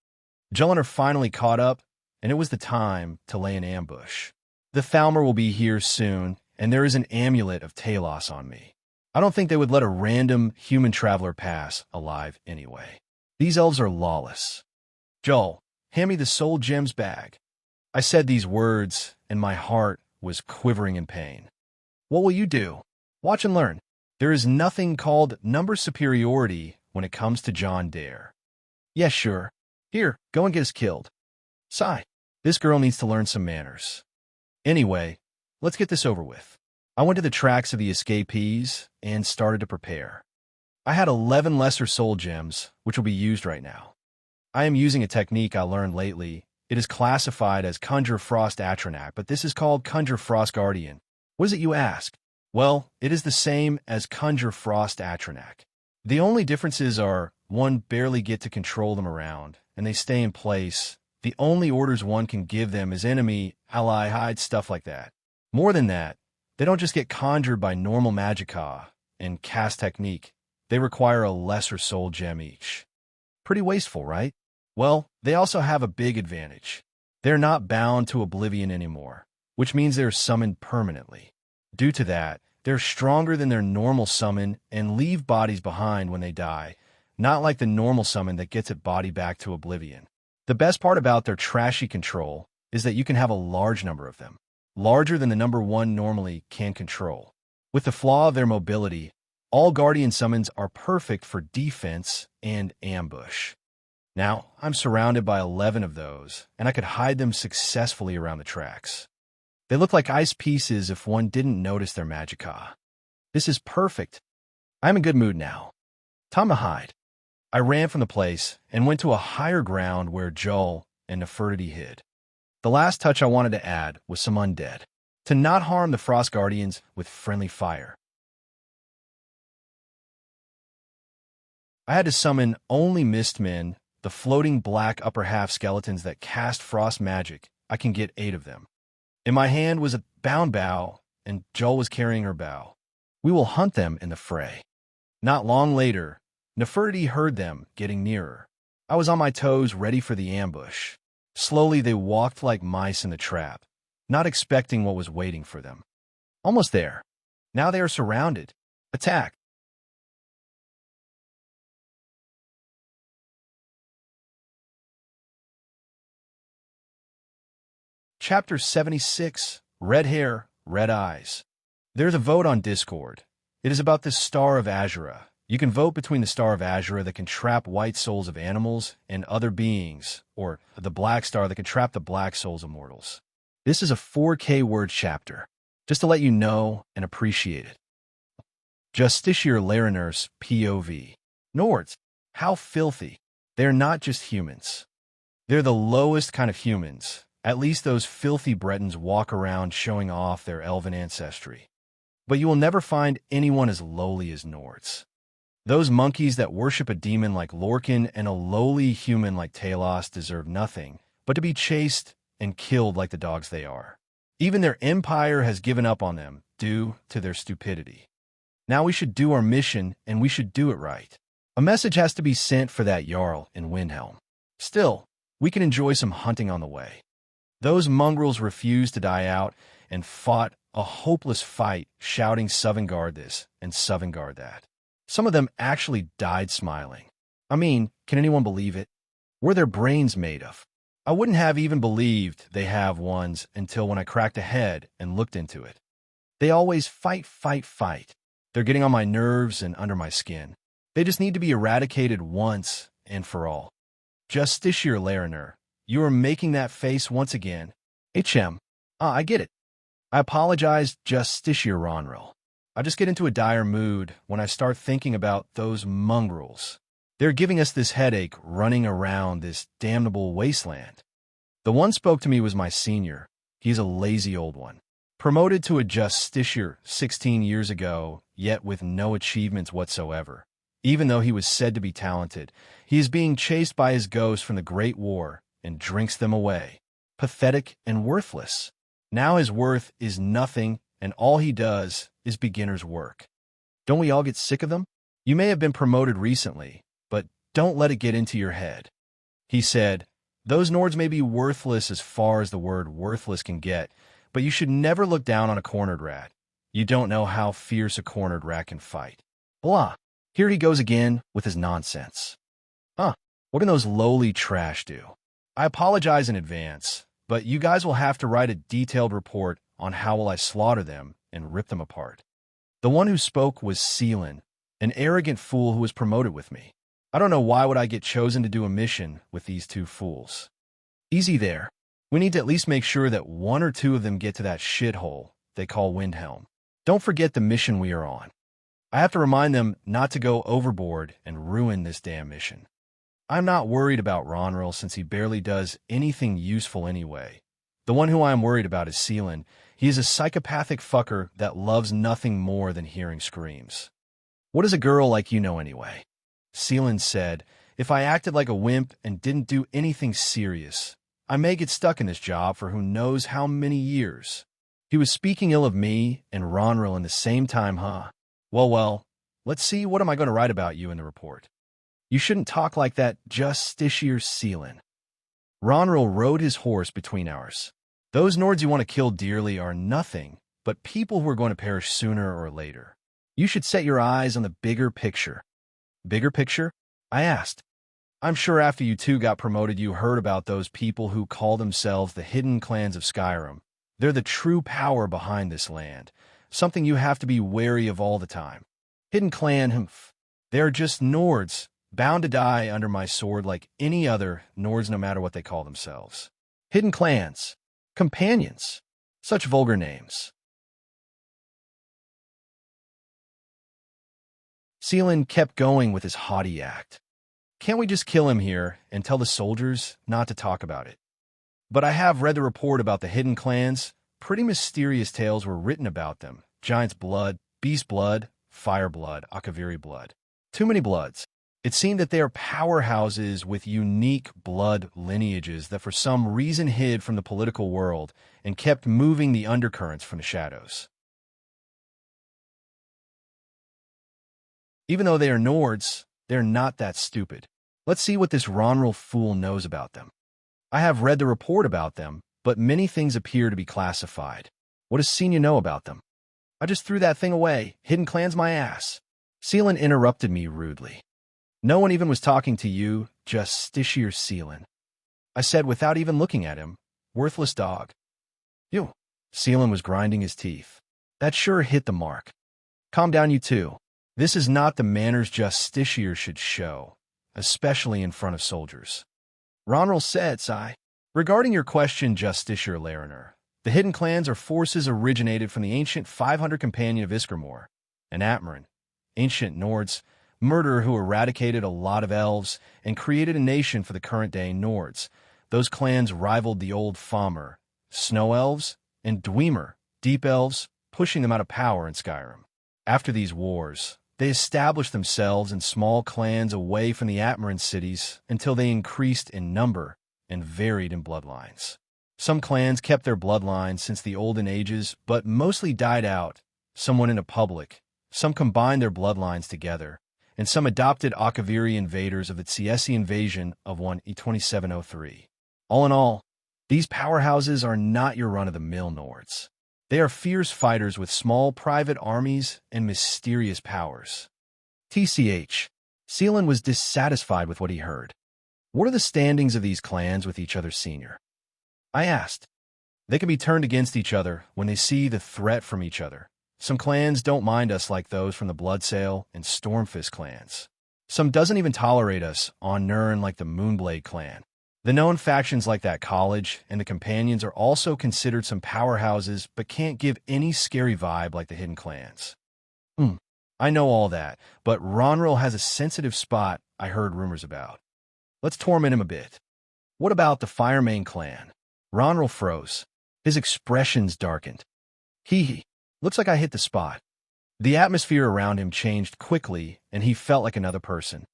Jelinar finally caught up, and it was the time to lay an ambush. The Thalmor will be here soon, and there is an amulet of Talos on me. I don't think they would let a random human traveler pass alive anyway. These elves are lawless. Joel, hand me the soul gems bag. I said these words, and my heart was quivering in pain. What will you do? Watch and learn. There is nothing called number superiority when it comes to John Dare. Yes, sure. Here, go and get us killed. Sigh. This girl needs to learn some manners. Anyway, let's get this over with. I went to the tracks of the escapees and started to prepare. I had 11 lesser soul gems, which will be used right now. I am using a technique I learned lately. It is classified as Conjure Frost Atronak, but this is called Conjure Frost Guardian. What is it, you ask? Well, it is the same as Conjure Frost Atronak. The only differences are, one barely get to control them around, and they stay in place. The only orders one can give them is enemy, ally, hide, stuff like that. More than that, they don't just get conjured by normal magicka and cast technique. They require a lesser soul gem each. Pretty wasteful, right? Well, they also have a big advantage. They're not bound to oblivion anymore, which means they're summoned permanently. Due to that, they're stronger than their normal summon and leave bodies behind when they die, not like the normal summon that gets its body back to oblivion. The best part about their trashy control is that you can have a large number of them, larger than the number one normally can control. With the flaw of their mobility, all Guardian summons are perfect for defense and ambush. Now, I'm surrounded by 11 of those, and I could hide them successfully around the tracks. They look like ice pieces if one didn't notice their magicka. This is perfect. I'm in good mood now. Time to hide. I ran from the place and went to a higher ground where Joel and Nefertiti hid. The last touch I wanted to add was some undead, to not harm the Frost Guardians with friendly fire. I had to summon only Mistmen, the floating black upper half skeletons that cast frost magic. I can get 8 of them. In my hand was a bound bow, and Joel was carrying her bow. We will hunt them in the fray. Not long later, Nefertiti heard them getting nearer. I was on my toes, ready for the ambush. Slowly they walked like mice in the trap, not expecting what was waiting for them. Almost there. Now they are surrounded. Attack. Chapter 76, Red Hair, Red Eyes. There's a vote on Discord. It is about the Star of Azura. You can vote between the Star of Azura that can trap white souls of animals and other beings, or the Black Star that can trap the black souls of mortals. This is a 4K word chapter, just to let you know and appreciate it. Justiciar Larinur's POV. Nords, how filthy. They're not just humans. They're the lowest kind of humans. At least those filthy Bretons walk around showing off their elven ancestry. But you will never find anyone as lowly as Nords. Those monkeys that worship a demon like Lorcan and a lowly human like Talos deserve nothing but to be chased and killed like the dogs they are. Even their empire has given up on them due to their stupidity. Now we should do our mission, and we should do it right. A message has to be sent for that Jarl in Windhelm. Still, we can enjoy some hunting on the way. Those mongrels refused to die out and fought a hopeless fight, shouting Sovngarde this and Sovngarde that. Some of them actually died smiling. I mean, can anyone believe it? What are their brains made of? I wouldn't have even believed they have ones until when I cracked a head and looked into it. They always fight, fight, fight. They're getting on my nerves and under my skin. They just need to be eradicated once and for all. Justiciar Larinur, you are making that face once again. HM. I get it. I apologize, Justiciar Ronril. I just get into a dire mood when I start thinking about those mongrels. They're giving us this headache running around this damnable wasteland. The one spoke to me was my senior. He's a lazy old one. Promoted to a Justiciar 16 years ago, yet with no achievements whatsoever. Even though he was said to be talented, he is being chased by his ghost from the Great War and drinks them away. Pathetic and worthless. Now his worth is nothing, and all he does is beginner's work. Don't we all get sick of them? You may have been promoted recently, but don't let it get into your head. He said, those Nords may be worthless as far as the word worthless can get, but you should never look down on a cornered rat. You don't know how fierce a cornered rat can fight. Blah. Here he goes again with his nonsense. What can those lowly trash do? I apologize in advance, but you guys will have to write a detailed report on how will I slaughter them and rip them apart. The one who spoke was Seelan, an arrogant fool who was promoted with me. I don't know why would I get chosen to do a mission with these two fools. Easy there. We need to at least make sure that 1 or 2 of them get to that shithole they call Windhelm. Don't forget the mission we are on. I have to remind them not to go overboard and ruin this damn mission. I'm not worried about Ronril since he barely does anything useful anyway. The one who I am worried about is Seelan. He is a psychopathic fucker that loves nothing more than hearing screams. What does a girl like you know anyway? Seelan said, if I acted like a wimp and didn't do anything serious, I may get stuck in this job for who knows how many years. He was speaking ill of me and Ronril in the same time, huh? Well, let's see, what am I going to write about you in the report? You shouldn't talk like that, Justiciar Seelan. Ronril rode his horse between ours. Those Nords you want to kill dearly are nothing but people who are going to perish sooner or later. You should set your eyes on the bigger picture. Bigger picture? I asked. I'm sure after you two got promoted you heard about those people who call themselves the hidden clans of Skyrim. They're the true power behind this land, something you have to be wary of all the time. Hidden clan, they are just Nords, bound to die under my sword like any other Nords no matter what they call themselves. Hidden clans. Companions. Such vulgar names. Seelan kept going with his haughty act. Can't we just kill him here and tell the soldiers not to talk about it? But I have read the report about the hidden clans. Pretty mysterious tales were written about them. Giant's blood, beast blood, fire blood, Akaviri blood. Too many bloods. It seemed that they are powerhouses with unique blood lineages that for some reason hid from the political world and kept moving the undercurrents from the shadows. Even though they are Nords, they're not that stupid. Let's see what this Ronral fool knows about them. I have read the report about them, but many things appear to be classified. What does Senya know about them? I just threw that thing away. Hidden clans my ass. Seelan interrupted me rudely. No one even was talking to you, just Stishir Seelan. I said without even looking at him. Worthless dog. You. Seelan was grinding his teeth. That sure hit the mark. Calm down, you two. This is not the manners Justiciar should show, especially in front of soldiers. Ronral said, sigh. Regarding your question, Justiciar Lariner, the hidden clans are forces originated from the ancient 500 companion of Iskermore, an Atmarin, ancient Nords, murderer who eradicated a lot of elves and created a nation for the current-day Nords. Those clans rivaled the old Famr, snow elves, and Dwemer, deep elves, pushing them out of power in Skyrim. After these wars, they established themselves in small clans away from the Atmarin cities until they increased in number and varied in bloodlines. Some clans kept their bloodlines since the olden ages, but mostly died out. Some went into public, some combined their bloodlines together, and some adopted Akaviri invaders of the Tsiesi invasion of 2703. All in all, these powerhouses are not your run-of-the-mill Nords. They are fierce fighters with small private armies and mysterious powers. TCH. Seelan was dissatisfied with what he heard. What are the standings of these clans with each other senior? I asked. They can be turned against each other when they see the threat from each other. Some clans don't mind us like those from the Bloodsail and Stormfist clans. Some doesn't even tolerate us on Nirn like the Moonblade clan. The known factions like that college and the companions are also considered some powerhouses but can't give any scary vibe like the hidden clans. I know all that, but Ronral has a sensitive spot I heard rumors about. Let's torment him a bit. What about the Firemane clan? Ronral froze. His expressions darkened. Looks like I hit the spot. The atmosphere around him changed quickly, and he felt like another person.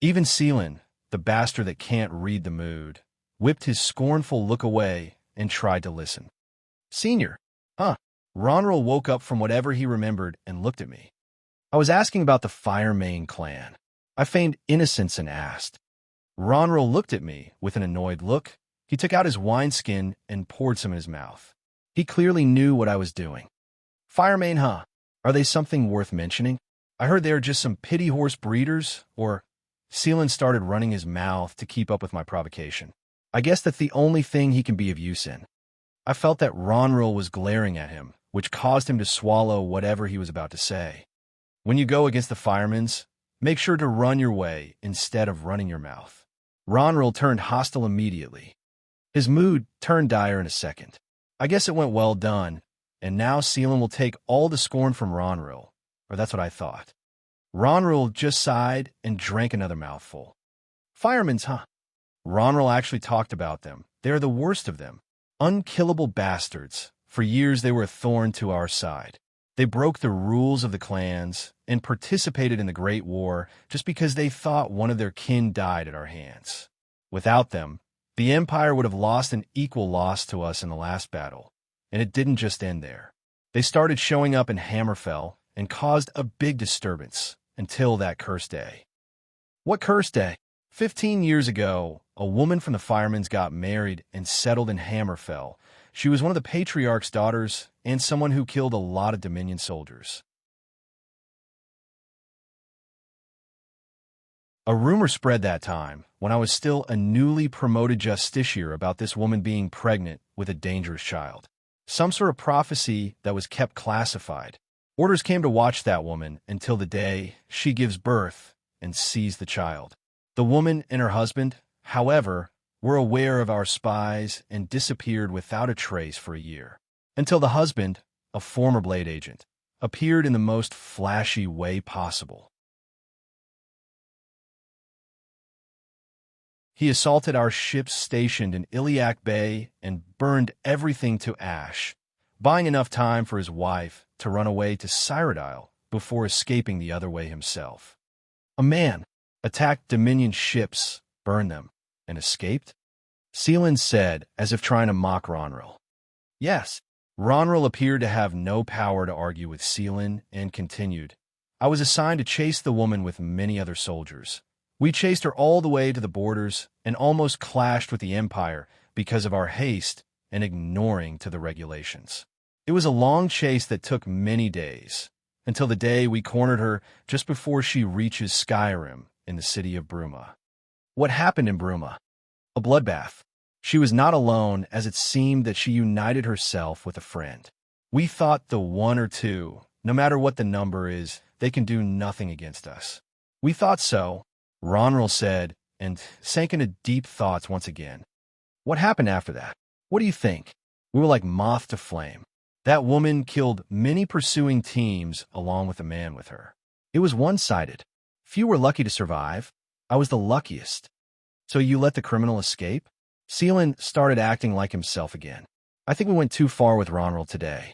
Even Seelan, the bastard that can't read the mood, whipped his scornful look away and tried to listen. Senior, huh? Ronral woke up from whatever he remembered and looked at me. I was asking about the Firemane clan. I feigned innocence and asked. Ronral looked at me with an annoyed look. He took out his wineskin and poured some in his mouth. He clearly knew what I was doing. Firemane, huh? Are they something worth mentioning? I heard they are just some pity horse breeders, or... Seelan started running his mouth to keep up with my provocation. I guess that's the only thing he can be of use in. I felt that Ronral was glaring at him, which caused him to swallow whatever he was about to say. When you go against the Firemans, make sure to run your way instead of running your mouth. Ronral turned hostile immediately. His mood turned dire in a second. I guess it went well done, and now Seelan will take all the scorn from Ronral, or that's what I thought. Ronral just sighed and drank another mouthful. Firemans, huh? Ronral actually talked about them. They are the worst of them. Unkillable bastards. For years they were a thorn to our side. They broke the rules of the clans and participated in the Great War just because they thought one of their kin died at our hands. Without them, the Empire would have lost an equal loss to us in the last battle. And it didn't just end there. They started showing up in Hammerfell and caused a big disturbance. Until that cursed day. What cursed day? 15 years ago, a woman from the Firemans got married and settled in Hammerfell. She was one of the Patriarch's daughters and someone who killed a lot of Dominion soldiers. A rumor spread that time, when I was still a newly promoted justiciar, about this woman being pregnant with a dangerous child. Some sort of prophecy that was kept classified. Orders came to watch that woman until the day she gives birth and sees the child. The woman and her husband, however, were aware of our spies and disappeared without a trace for a year, until the husband, a former Blade agent, appeared in the most flashy way possible. He assaulted our ships stationed in Iliac Bay and burned everything to ash, buying enough time for his wife to run away to Cyrodiil before escaping the other way himself. A man attacked Dominion ships, burned them, and escaped? Seelan said, as if trying to mock Ronril. Yes. Ronril appeared to have no power to argue with Seelan and continued. I was assigned to chase the woman with many other soldiers. We chased her all the way to the borders and almost clashed with the Empire because of our haste and ignoring to the regulations. It was a long chase that took many days, until the day we cornered her just before she reaches Skyrim in the city of Bruma. What happened in Bruma? A bloodbath. She was not alone, as it seemed that she united herself with a friend. We thought the one or two, no matter what the number is, they can do nothing against us. We thought so, Ronril said, and sank into deep thoughts once again. What happened after that? What do you think? We were like moth to flame. That woman killed many pursuing teams along with a man with her. It was one-sided. Few were lucky to survive. I was the luckiest. So you let the criminal escape? Seelan started acting like himself again. I think we went too far with Ronril today.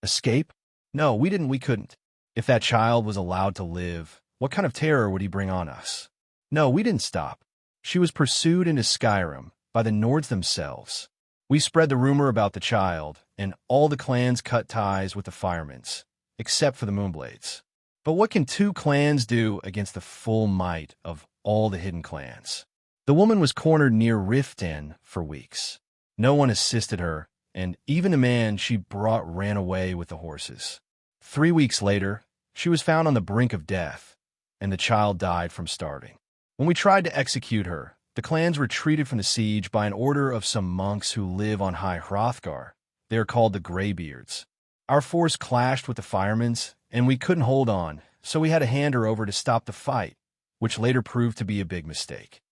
Escape? No, we didn't. We couldn't. If that child was allowed to live, what kind of terror would he bring on us? No, we didn't stop. She was pursued into Skyrim by the Nords themselves. We spread the rumor about the child, and all the clans cut ties with the Firemans, except for the Moonblades. But what can two clans do against the full might of all the hidden clans? The woman was cornered near Riften for weeks. No one assisted her, and even the man she brought ran away with the horses. 3 weeks later, she was found on the brink of death, and the child died from starving. When we tried to execute her, the clans retreated from the siege by an order of some monks who live on High Hrothgar. They are called the Greybeards. Our force clashed with the Firemans, and we couldn't hold on, so we had to hand her over to stop the fight, which later proved to be a big mistake.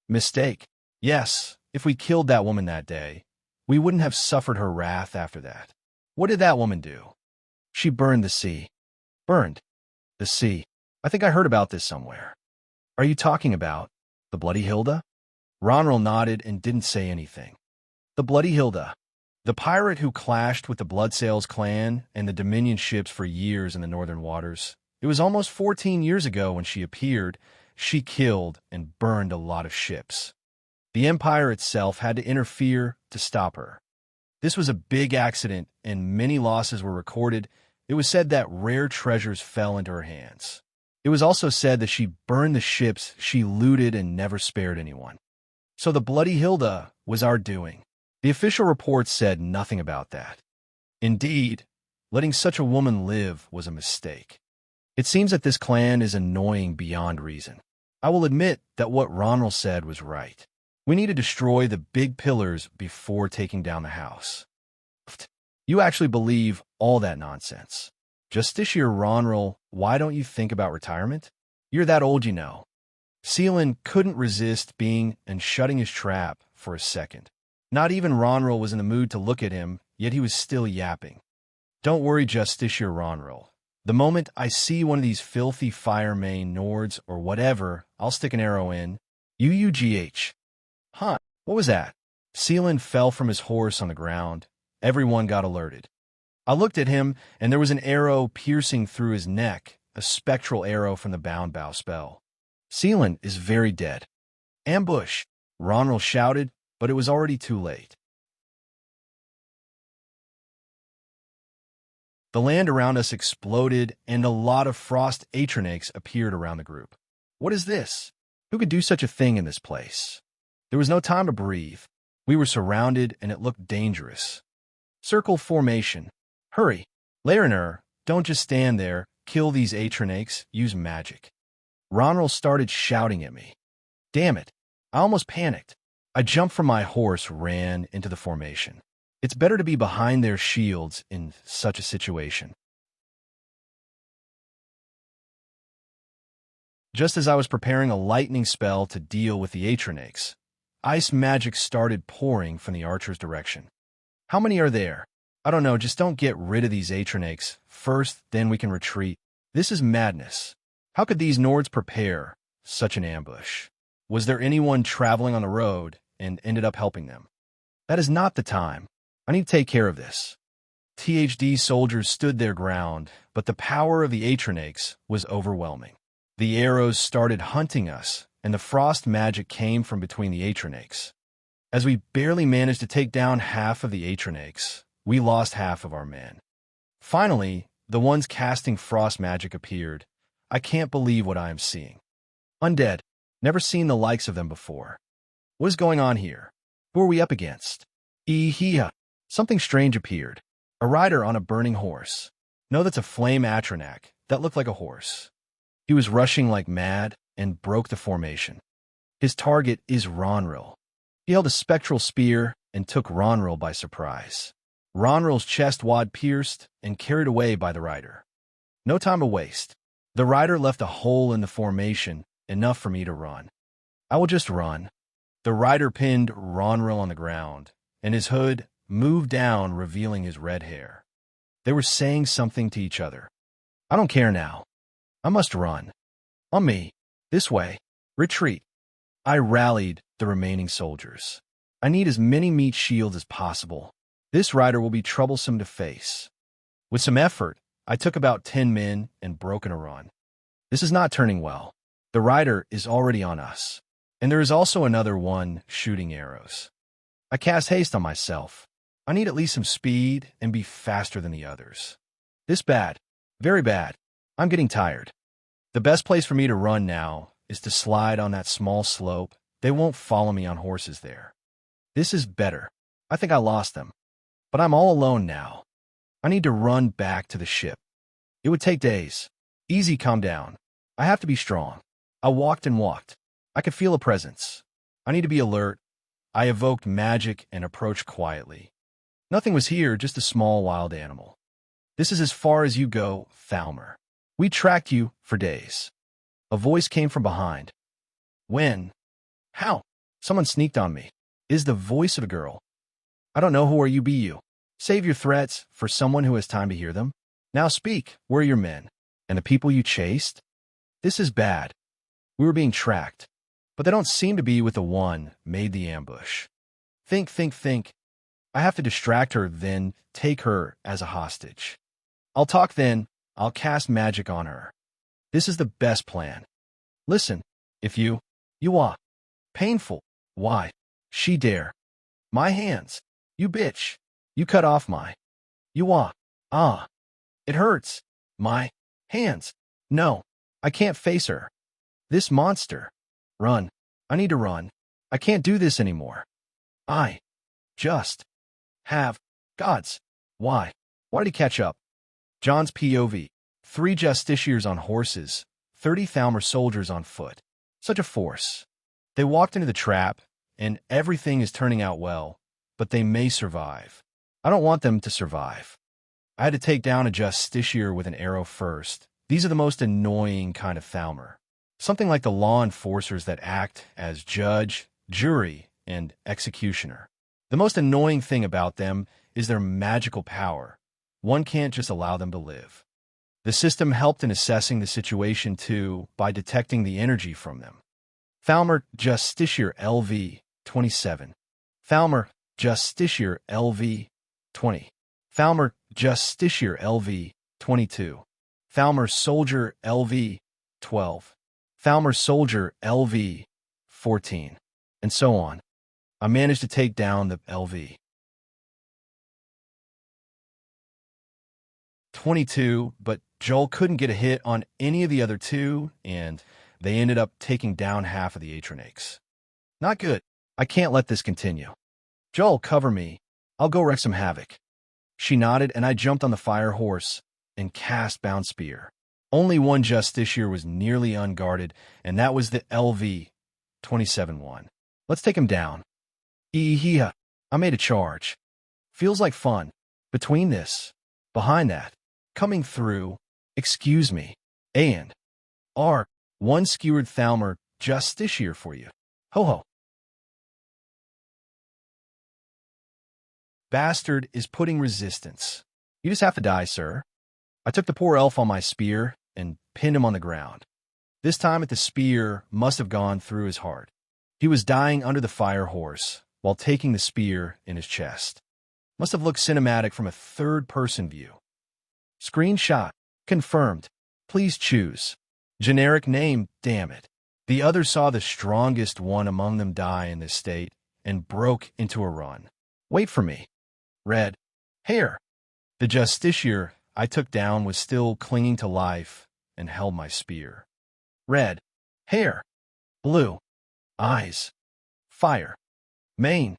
Mistake? Yes, if we killed that woman that day, we wouldn't have suffered her wrath after that. What did that woman do? She burned the sea. Burned? The sea. I think I heard about this somewhere. Are you talking about the Bloody Hilda? Ronril nodded and didn't say anything. The Bloody Hilda. The pirate who clashed with the Bloodsails clan and the Dominion ships for years in the northern waters. It was almost 14 years ago when she appeared. She killed and burned a lot of ships. The Empire itself had to interfere to stop her. This was a big accident, and many losses were recorded. It was said that rare treasures fell into her hands. It was also said that she burned the ships she looted and never spared anyone. So the Bloody Hilda was our doing. The official reports said nothing about that. Indeed, letting such a woman live was a mistake. It seems that this clan is annoying beyond reason. I will admit that what Ronril said was right. We need to destroy the big pillars before taking down the house. You actually believe all that nonsense. Justiciar Ronril, why don't you think about retirement? You're that old, you know. Seelan couldn't resist being and shutting his trap for a second. Not even Ronril was in the mood to look at him, yet he was still yapping. Don't worry, Justiciar Ronril. The moment I see one of these filthy Firemane Nords or whatever, I'll stick an arrow in. UUGH. Huh, what was that? Seelan fell from his horse on the ground. Everyone got alerted. I looked at him, and there was an arrow piercing through his neck, a spectral arrow from the Bound Bow spell. Seelan is very dead. Ambush! Ronril shouted, but it was already too late. The land around us exploded, and a lot of frost atronachs appeared around the group. What is this? Who could do such a thing in this place? There was no time to breathe. We were surrounded, and it looked dangerous. Circle formation. Hurry. Larinur, don't just stand there. Kill these atronachs. Use magic. Ronril started shouting at me. Damn it. I almost panicked. I jumped from my horse, ran into the formation. It's better to be behind their shields in such a situation. Just as I was preparing a lightning spell to deal with the atronachs, ice magic started pouring from the archer's direction. How many are there? I don't know, just don't get rid of these atronachs first, then we can retreat. This is madness. How could these Nords prepare such an ambush? Was there anyone traveling on the road and ended up helping them? That is not the time. I need to take care of this. THD soldiers stood their ground, but the power of the Atronachs was overwhelming. The arrows started hunting us, and the frost magic came from between the Atronachs. As we barely managed to take down half of the Atronachs, we lost half of our men. Finally, the ones casting frost magic appeared. I can't believe what I am seeing. Undead. Never seen the likes of them before. What is going on here? Who are we up against? Eehea. Something strange appeared. A rider on a burning horse. No, that's a flame Atronach. That looked like a horse. He was rushing like mad and broke the formation. His target is Ronril. He held a spectral spear and took Ronril by surprise. Ronril's chest wad pierced and carried away by the rider. No time to waste. The rider left a hole in the formation, enough for me to run. I will just run. The rider pinned Ronril on the ground, and his hood moved down, revealing his red hair. They were saying something to each other. I don't care now. I must run. On me. This way. Retreat. I rallied the remaining soldiers. I need as many meat shields as possible. This rider will be troublesome to face. With some effort, I took about 10 men and broke in a run. This is not turning well. The rider is already on us, and there is also another one shooting arrows. I cast haste on myself. I need at least some speed and be faster than the others. This bad. Very bad. I'm getting tired. The best place for me to run now is to slide on that small slope. They won't follow me on horses there. This is better. I think I lost them. But I'm all alone now. I need to run back to the ship. It would take days. Easy, calm down. I have to be strong. I walked and walked. I could feel a presence. I need to be alert. I evoked magic and approached quietly. Nothing was here, just a small wild animal. This is as far as you go, Thalmer. We tracked you for days. A voice came from behind. When? How? Someone sneaked on me. Is the voice of a girl. I don't know who are you be you. Save your threats for someone who has time to hear them. Now speak, where are your men? And the people you chased? This is bad. We were being tracked. But they don't seem to be with the one made the ambush. Think. I have to distract her, then take her as a hostage. I'll talk then. I'll cast magic on her. This is the best plan. Listen, if you are painful. Why? She dare. My hands. You bitch. You cut off my. You are. It hurts. My hands. No, I can't face her. This monster. Run. I need to run. I can't do this anymore. I just have gods. Why? Why did he catch up? John's POV. 3 justiciars on horses, 30 Thalmer soldiers on foot. Such a force. They walked into the trap, and everything is turning out well, but they may survive. I don't want them to survive. I had to take down a justiciar with an arrow first. These are the most annoying kind of Thalmer. Something like the law enforcers that act as judge, jury, and executioner. The most annoying thing about them is their magical power. One can't just allow them to live. The system helped in assessing the situation too by detecting the energy from them. Thalmer Justiciar LV 27. Thalmer Justiciar LV 20. Thalmer Justiciar LV 22. Thalmer Soldier LV 12. Thalmer Soldier LV 14. And so on. I managed to take down the LV 22, but Joel couldn't get a hit on any of the other 2, and they ended up taking down half of the Atronachs. Not good. I can't let this continue. Joel, cover me. I'll go wreak some havoc. She nodded, and I jumped on the fire horse and cast Bound Spear. Only one justiciar was nearly unguarded, and that was the LV 27-1. Let's take him down. Eehea. I made a charge. Feels like fun. Between this, behind that, coming through, excuse me, and one skewered Thalmer justiciar for you. Ho ho. Bastard is putting resistance. You just have to die, sir. I took the poor elf on my spear and pinned him on the ground. This time the spear must have gone through his heart. He was dying under the fire horse while taking the spear in his chest. Must have looked cinematic from a third-person view. Screenshot. Confirmed. Please choose. Generic name, damn it. The other saw the strongest one among them die in this state and broke into a run. Wait for me. Red. Hair. The justiciar I took down was still clinging to life and held my spear. Red. Hair. Blue. Eyes. Fire. Mane.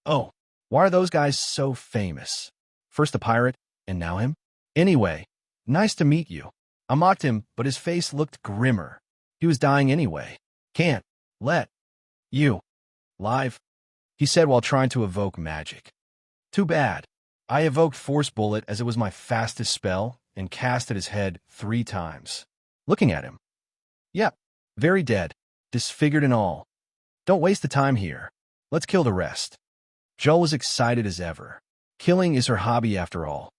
Oh, why are those guys so famous? First the pirate, and now him? Anyway, nice to meet you. I mocked him, but his face looked grimmer. He was dying anyway. Can't let you live, he said while trying to evoke magic. Too bad. I evoked Force Bullet as it was my fastest spell and cast at his head 3 times. Looking at him. Yep, very dead, disfigured and all. Don't waste the time here. Let's kill the rest. Joel was excited as ever. Killing is her hobby after all.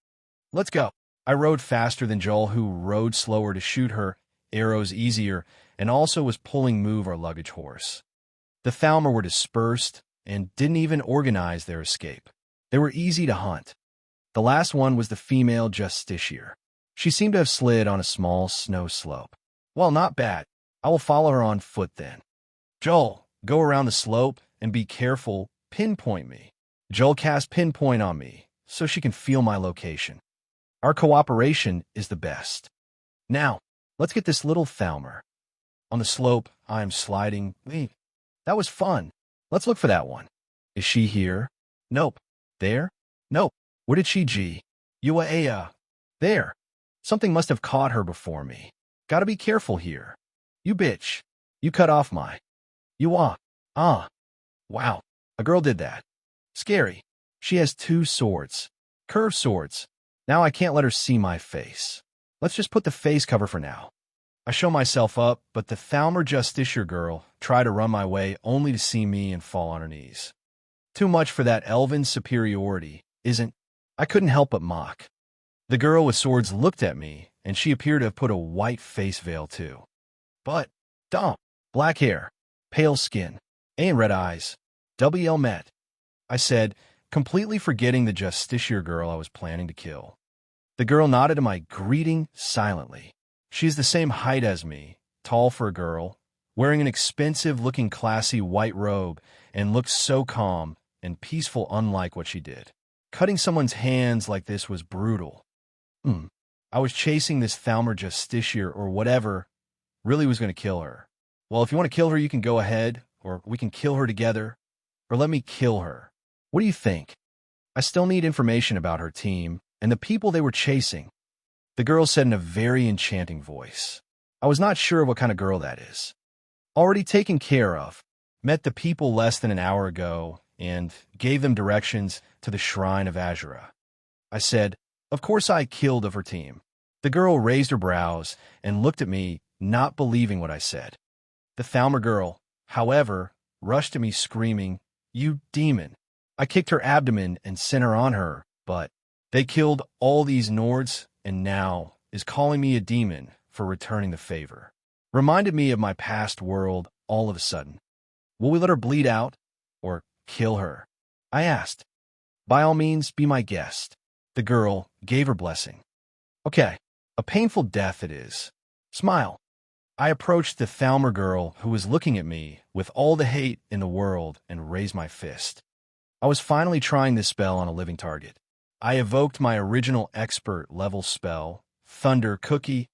Let's go. I rode faster than Joel, who rode slower to shoot her arrows easier, and also was pulling Move, our luggage horse. The Thalmor were dispersed and didn't even organize their escape. They were easy to hunt. The last one was the female justiciar. She seemed to have slid on a small snow slope. Well, not bad. I will follow her on foot then. Joel, go around the slope and be careful. Pinpoint me. Joel cast pinpoint on me so she can feel my location. Our cooperation is the best. Now, let's get this little Thalmor. On the slope, I am sliding. That was fun. Let's look for that one. Is she here? Nope. There? Nope. Where did she g? Uaea. There. Something must have caught her before me. Gotta be careful here. You bitch. You cut off my. You ah. Wow. A girl did that. Scary. She has 2 swords. Curved swords. Now I can't let her see my face. Let's just put the face cover for now. I show myself up, but the Thalmor justiciar girl tried to run my way only to see me and fall on her knees. Too much for that elven superiority, isn't? I couldn't help but mock. The girl with swords looked at me, and she appeared to have put a white face veil too. But, dumb, black hair, pale skin, and red eyes. WL met. I said, completely forgetting the justiciar girl I was planning to kill. The girl nodded to my greeting silently. She's the same height as me, tall for a girl, wearing an expensive-looking classy white robe, and looked so calm and peaceful unlike what she did. Cutting someone's hands like this was brutal. I was chasing this Thalmor justiciar or whatever, really was going to kill her. Well, if you want to kill her, you can go ahead, or we can kill her together, or let me kill her. What do you think? I still need information about her team and the people they were chasing. The girl said in a very enchanting voice. I was not sure what kind of girl that is. Already taken care of. Met the people less than an hour ago and gave them directions to the shrine of Azura. I said, of course I killed of her team. The girl raised her brows and looked at me, not believing what I said. The Thalmor girl, however, rushed to me screaming, you demon. I kicked her abdomen and sent her on her, but they killed all these Nords and now is calling me a demon for returning the favor. Reminded me of my past world all of a sudden. Will we let her bleed out or kill her? I asked. By all means, be my guest. The girl gave her blessing. Okay, a painful death it is. Smile. I approached the Thalmor girl who was looking at me with all the hate in the world and raised my fist. I was finally trying this spell on a living target. I evoked my original expert level spell, Thunder Cookie.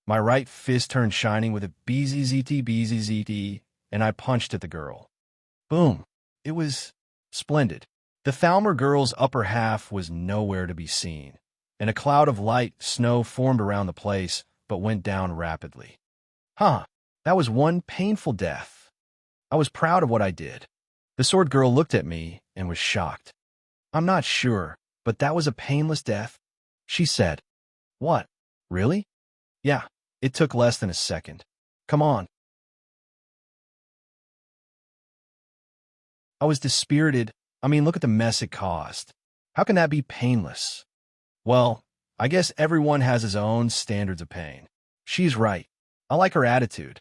My right fist turned shining with a BZZT, and I punched at the girl. Boom. It was splendid. The Thalmor girl's upper half was nowhere to be seen, and a cloud of light snow formed around the place, but went down rapidly. That was one painful death. I was proud of what I did. The sword girl looked at me and was shocked. I'm not sure, but that was a painless death, she said. What? Really? Yeah, it took less than a second. Come on. I was dispirited. I mean, look at the mess it caused. How can that be painless? Well, I guess everyone has his own standards of pain. She's right. I like her attitude.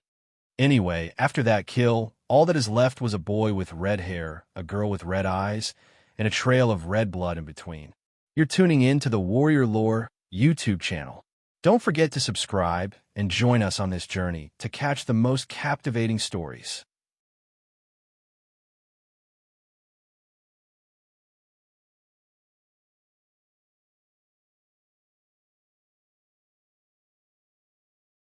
Anyway, after that kill, all that is left was a boy with red hair, a girl with red eyes, and a trail of red blood in between. You're tuning in to the Warrior Lore YouTube channel. Don't forget to subscribe and join us on this journey to catch the most captivating stories.